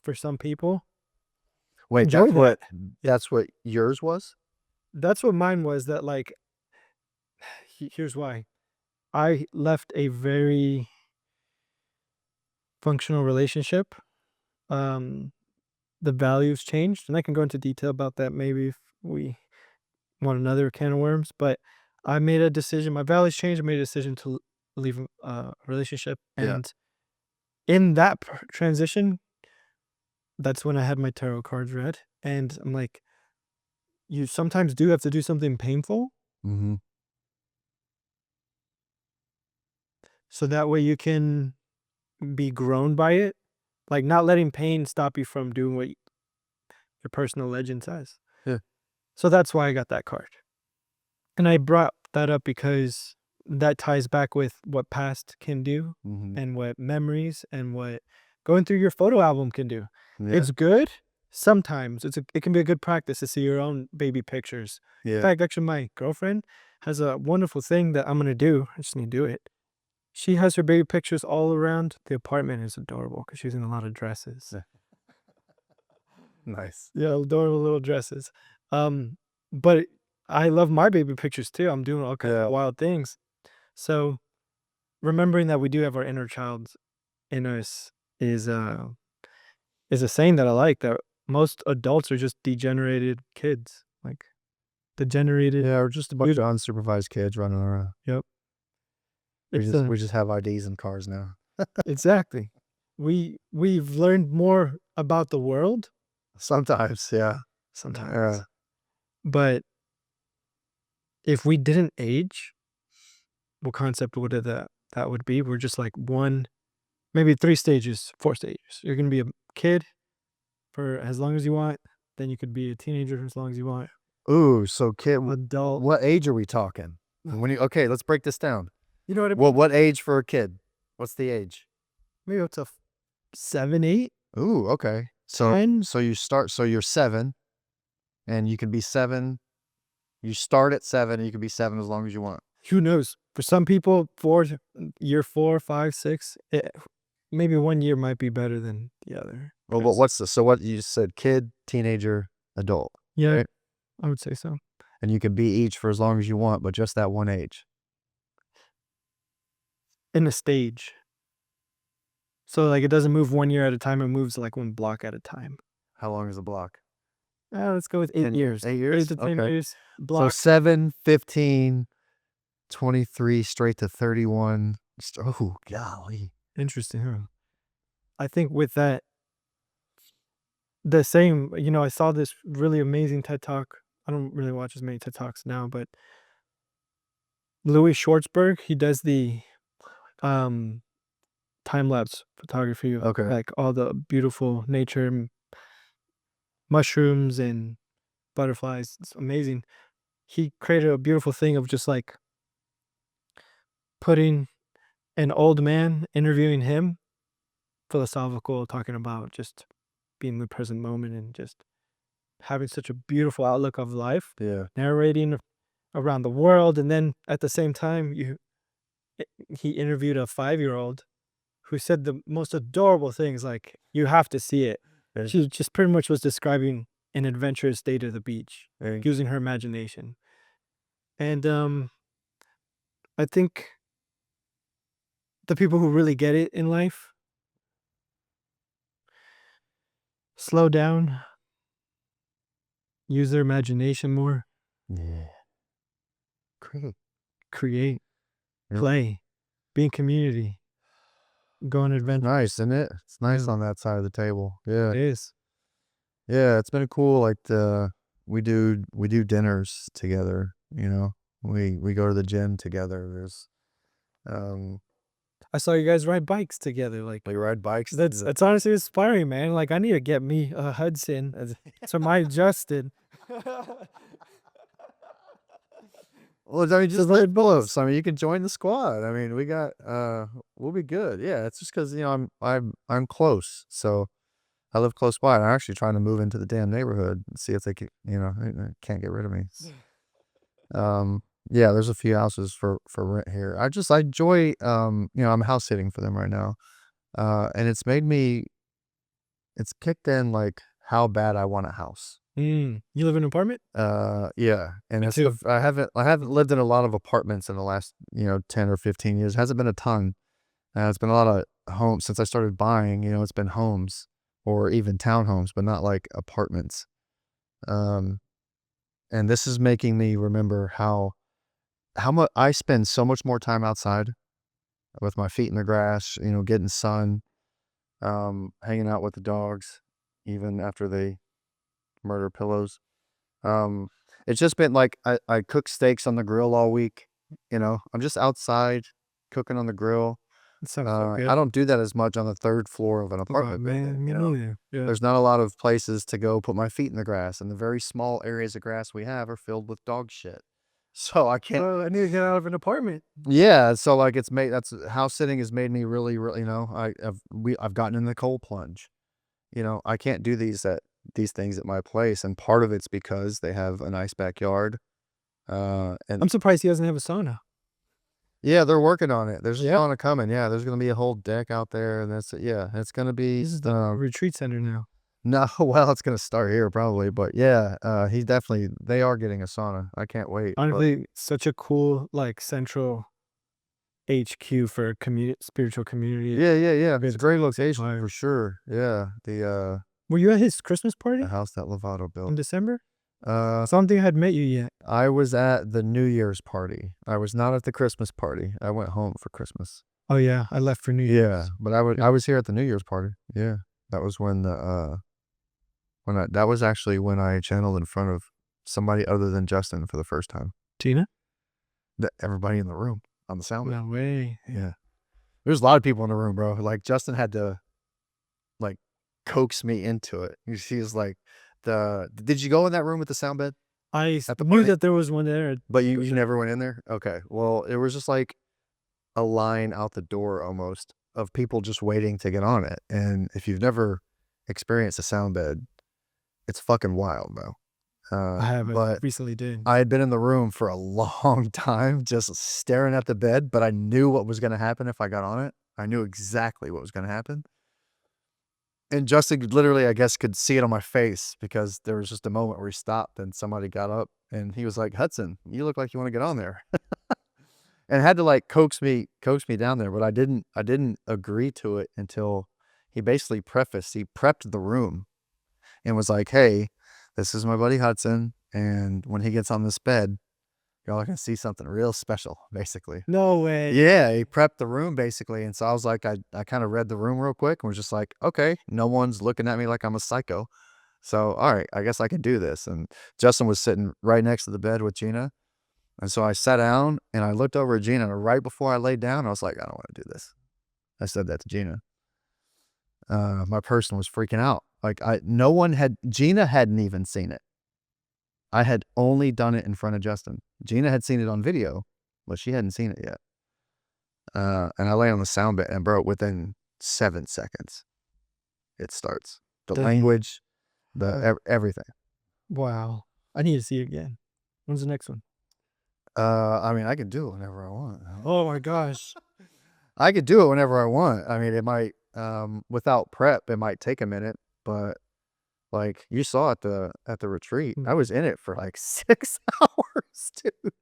for some people. Wait, Enjoy that. that's what yours was? That's what mine was. That like here's why. I left a very functional relationship. Um, the values changed, and I can go into detail about that maybe if we want another can of worms. But I made a decision. My values changed. I made a decision to leave a relationship, Yeah. and in that transition, that's when I had my tarot cards read, and I'm like, you sometimes do have to do something painful, Mm-hmm. so that way you can be grown by it. Like not letting pain stop you from doing what your personal legend says. Yeah. So that's why I got that card. And I brought that up because that ties back with what past can do Mm-hmm. and what memories and what going through your photo album can do. Yeah. It's good sometimes. It can be a good practice to see your own baby pictures. In Yeah. fact, actually, my girlfriend has a wonderful thing that I'm gonna do. I just need to do it. She has her baby pictures all around the apartment. It's adorable because she's in a lot of dresses. Yeah. Nice. Yeah, adorable little dresses. But I love my baby pictures too. I'm doing all kinds of Yeah. wild things. So remembering that we do have our inner child in us is a saying that I like, that most adults are just degenerated kids. Like degenerated. Yeah, we're just a bunch Dude, of unsupervised kids running around. yep. We It's just a we just have IDs in cars now. exactly. We've learned more about the world Sometimes, yeah. sometimes. But if we didn't age, what concept would that would be? We're just like one, maybe 3 stages, 4 stages. You're gonna be a kid for as long as you want, then you could be a teenager for as long as you want, Ooh, so kid, adult. what age are we talking? When you okay, let's break this down. You know what I Well, mean? what age for a kid? What's the age? Maybe up to 7, 8, Ooh, okay. So 10. so you start so you're 7 and you can be 7. You start at 7 and you can be 7 as long as you want. Who knows? For some people, 4 year 4, 5, 6, maybe 1 year might be better than the other. Well, but 'Cause what's the so what you said kid, teenager, adult, yeah, right? I would say so. And you can be each for as long as you want, but just that one age. In a stage. So, like, it doesn't move 1 year at a time, it moves, like, 1 block at a time. How long is a block? Let's go with 8 10 years. 8 8 years? to 10 Okay. years So block. 7, 15, 23, straight to 31. Oh, golly. Interesting, huh? I think with that, the same, I saw this really amazing TED Talk. I don't really watch as many TED Talks now, but Louis Schwartzberg, he does the um time lapse photography of Okay. like all the beautiful nature, mushrooms and butterflies. It's amazing. He created a beautiful thing of just like putting an old man interviewing him, philosophical, talking about just being in the present moment and just having such a beautiful outlook of life, Yeah. narrating around the world, and then at the same time, he interviewed a 5-year-old who said the most adorable things, like, "You have to see it." And She just pretty much was describing an adventurous day to the beach, and using her imagination, and, I think the people who really get it in life slow down, use their imagination more, yeah. Great. create, Yep. play, be in community, go on It's nice, adventures. isn't it? It's nice Yeah, on that side of the table. Yeah. it is. Yeah, it's been cool, like, we do dinners together, you know? We go to the gym together. Um, I saw you guys ride bikes together, like, we ride bikes. that's honestly inspiring, man, like, I need to get me a Hudson, so my Justin. Well, I mean, So just live let close. I mean, you can join the squad. I mean, we'll be good. Yeah, it's just because I'm close, so I live close by. And I'm actually trying to move into the damn neighborhood and see if they can, they can't get rid of me. Um, yeah, there's a few houses for rent here. I enjoy, I'm house sitting for them right now, and it's kicked in like how bad I want a house. You live in an apartment? Yeah, and Me it's too. I haven't lived in a lot of apartments in the last 10 or 15 years. It hasn't been a ton. It's been a lot of homes since I started buying. It's been homes or even townhomes, but not like apartments. Um, and this is making me remember how much I spend so much more time outside with my feet in the grass. Getting sun, hanging out with the dogs, even after they murder pillows. Um, it's just been like I cook steaks on the grill all week. I'm just outside cooking on the grill. It sounds so I good. don't do that as much on the third floor of an Oh, apartment building. man, me neither. Yeah. There's not a lot of places to go put my feet in the grass, and the very small areas of grass we have are filled with dog shit. So I can't. Oh, I need to get out of an apartment. Yeah, so like it's made that's house sitting has made me really, really. I've gotten in the cold plunge. I can't do these things at my place, and part of it's because they have a nice backyard. And I'm surprised he doesn't have a sauna. yeah, they're working on it. There's a Yeah. sauna coming. Yeah, there's gonna be a whole deck out there, and yeah, it's gonna be. This is the retreat center now. No, well, it's gonna start here probably, but yeah, they are getting a sauna. I can't wait. But Honestly, such a cool, like, central HQ for spiritual community. yeah, yeah, yeah, it's a It's great location like, for sure. Yeah, were you at his Christmas the party house that Lovato in built. December? Uh, So I don't think I had met you yet. I was at the New Year's party. I was not at the Christmas party. I went home for Christmas. Oh, yeah, I left for New Yeah, Year's. but I was Yeah. I was here at the New Year's party. Yeah, that was that was actually when I channeled in front of somebody other than Justin for the first time. Tina? Everybody in the room on the sound bit. No way. Yeah. There's a lot of people in the room, bro. Like Justin had to like coax me into it. He was like, did you go in that room with the sound bed at the Knew party? that there was one there. But you never went in there? Okay. Well, it was just like a line out the door almost of people just waiting to get on it. And if you've never experienced a sound bed, it's fucking wild, bro. I haven't. But Recently did. I had been in the room for a long time just staring at the bed, but I knew what was gonna happen if I got on it. I knew exactly what was gonna happen. And Justin literally, I guess, could see it on my face because there was just a moment where he stopped and somebody got up and he was like, "Hudson, you look like you wanna get on there." And had to, like, coax me down there, but I didn't agree to it until he basically he prepped the room and was like, "Hey, this is my buddy Hudson, and when he gets on this bed, y'all are gonna see something real special," basically. No way. Yeah, he prepped the room basically, and so I was like, I kinda read the room real quick and was just like, "Okay, no one's looking at me like I'm a psycho, so, alright, I guess I can do this," and Justin was sitting right next to the bed with Gina, and so I sat down and I looked over at Gina, and right before I laid down, I was like, "I don't wanna do this." I said that to Gina. My person was freaking out. Like, no one had Gina hadn't even seen it. I had only done it in front of Justin. Gina had seen it on video, but she hadn't seen it yet. And I lay on the sound bit, and bro, within 7 seconds, it starts. The Dang. language, Uh, everything. Wow. I need to see it again. When's the next one? I mean, I can do it whenever I want. Oh my gosh. I could do it whenever I want. I mean, it might, without prep, it might take a minute, but like you saw at the retreat, I was in it for like 6 hours, dude.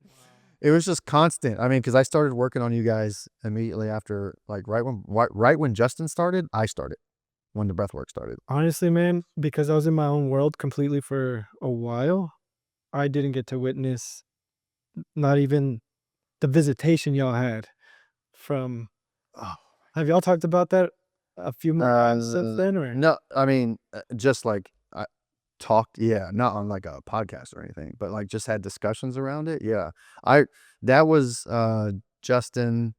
It was just constant. I mean, because I started working on you guys immediately after, like right when Justin started, I started when the breath work started. Honestly, man, because I was in my own world completely for a while, I didn't get to witness not even the visitation y'all had from. Oh. Have y'all talked about that a few more times since then, or? No, I mean, just like I talked, yeah, not on like a podcast or anything, but like just had discussions around it. Yeah, I that was Justin,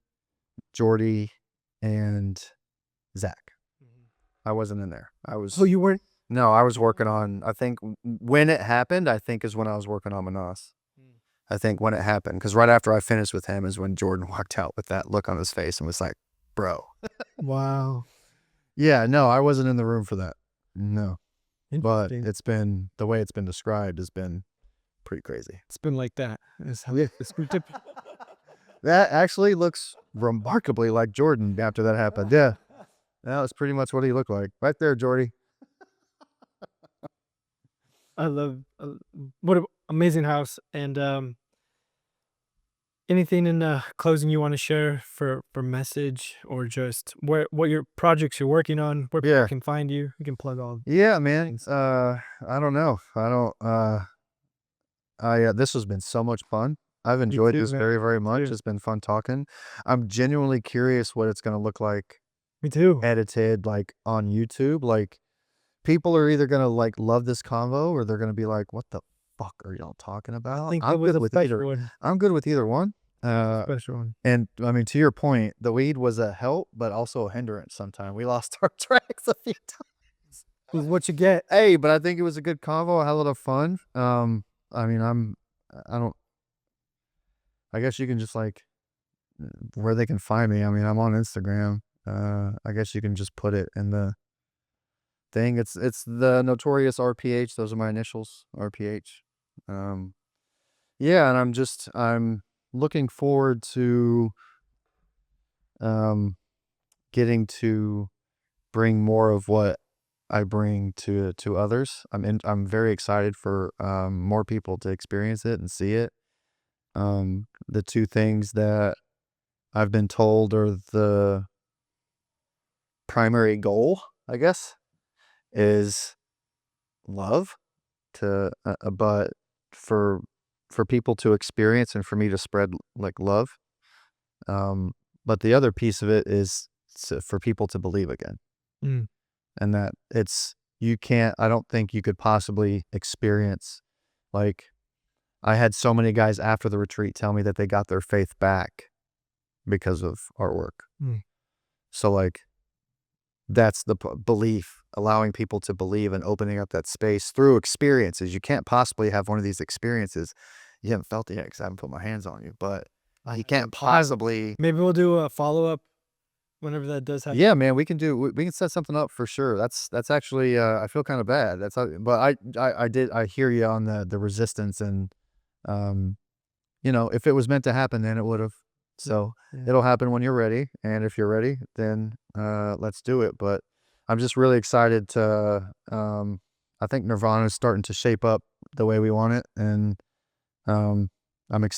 Jordy, and Zach. I wasn't in there. Oh, you weren't? No, I was working on. I think when it happened, I think is when I was working on Manas. I think when it happened, because right after I finished with him is when Jordan walked out with that look on his face and was like, "Bro." Wow. Yeah, no, I wasn't in the room for that. No. But Interesting. it's been the way it's been described has been pretty crazy. It's been like that. It's how Yeah. it's been tip- That actually looks remarkably like Jordan after that happened. Yeah. That was pretty much what he looked like. Right there, Jordy. I love what an amazing house. And anything in closing you want to share for message, or just what your projects you're working on, where people Yeah. can find you? You can plug all Yeah, man. things. I don't know. I don't. This has been so much fun. I've Me enjoyed too, this man. very, very Me much. too. It's been fun talking. I'm genuinely curious what it's gonna look like Me too. edited, like on YouTube. Like people are either gonna like love this convo or they're gonna be like, "What the fuck are y'all talking I about?" think that I'm was good a with either. special one. I'm good with either one. Uh, Special one. and I mean, to your point, the weed was a help, but also a hindrance. Sometimes we lost our tracks a few times. It was what you get. Hey, but I think it was a good convo. I had a lot of fun. I mean, I don't. I guess you can just like where they can find me. I mean, I'm on Instagram. I guess you can just put it in the thing. It's the notorious RPH. Those are my initials, RPH. Um, yeah, and I'm looking forward to um getting to bring more of what I bring to others. I'm very excited for more people to experience it and see it. The two things that I've been told are the primary goal, I guess, is love but for for people to experience and for me to spread like love. Um, but the other piece of it is for people to believe again, Mm. and that it's you can't. I don't think you could possibly experience like I had so many guys after the retreat tell me that they got their faith back because of artwork. Mm. So like that's the belief, allowing people to believe and opening up that space through experiences. You can't possibly have one of these experiences. You haven't felt it yet because I haven't put my hands on you, but you can't possibly. Maybe we'll do a follow up whenever that does happen. Yeah, man, we can set something up for sure. That's actually I feel kind of bad. But I hear you on the resistance and um if it was meant to happen, then it would have. So Yeah. it'll happen when you're ready, and if you're ready, then let's do it. But I'm just really excited to. I think Nirvana is starting to shape up the way we want it, and um, I'm excited.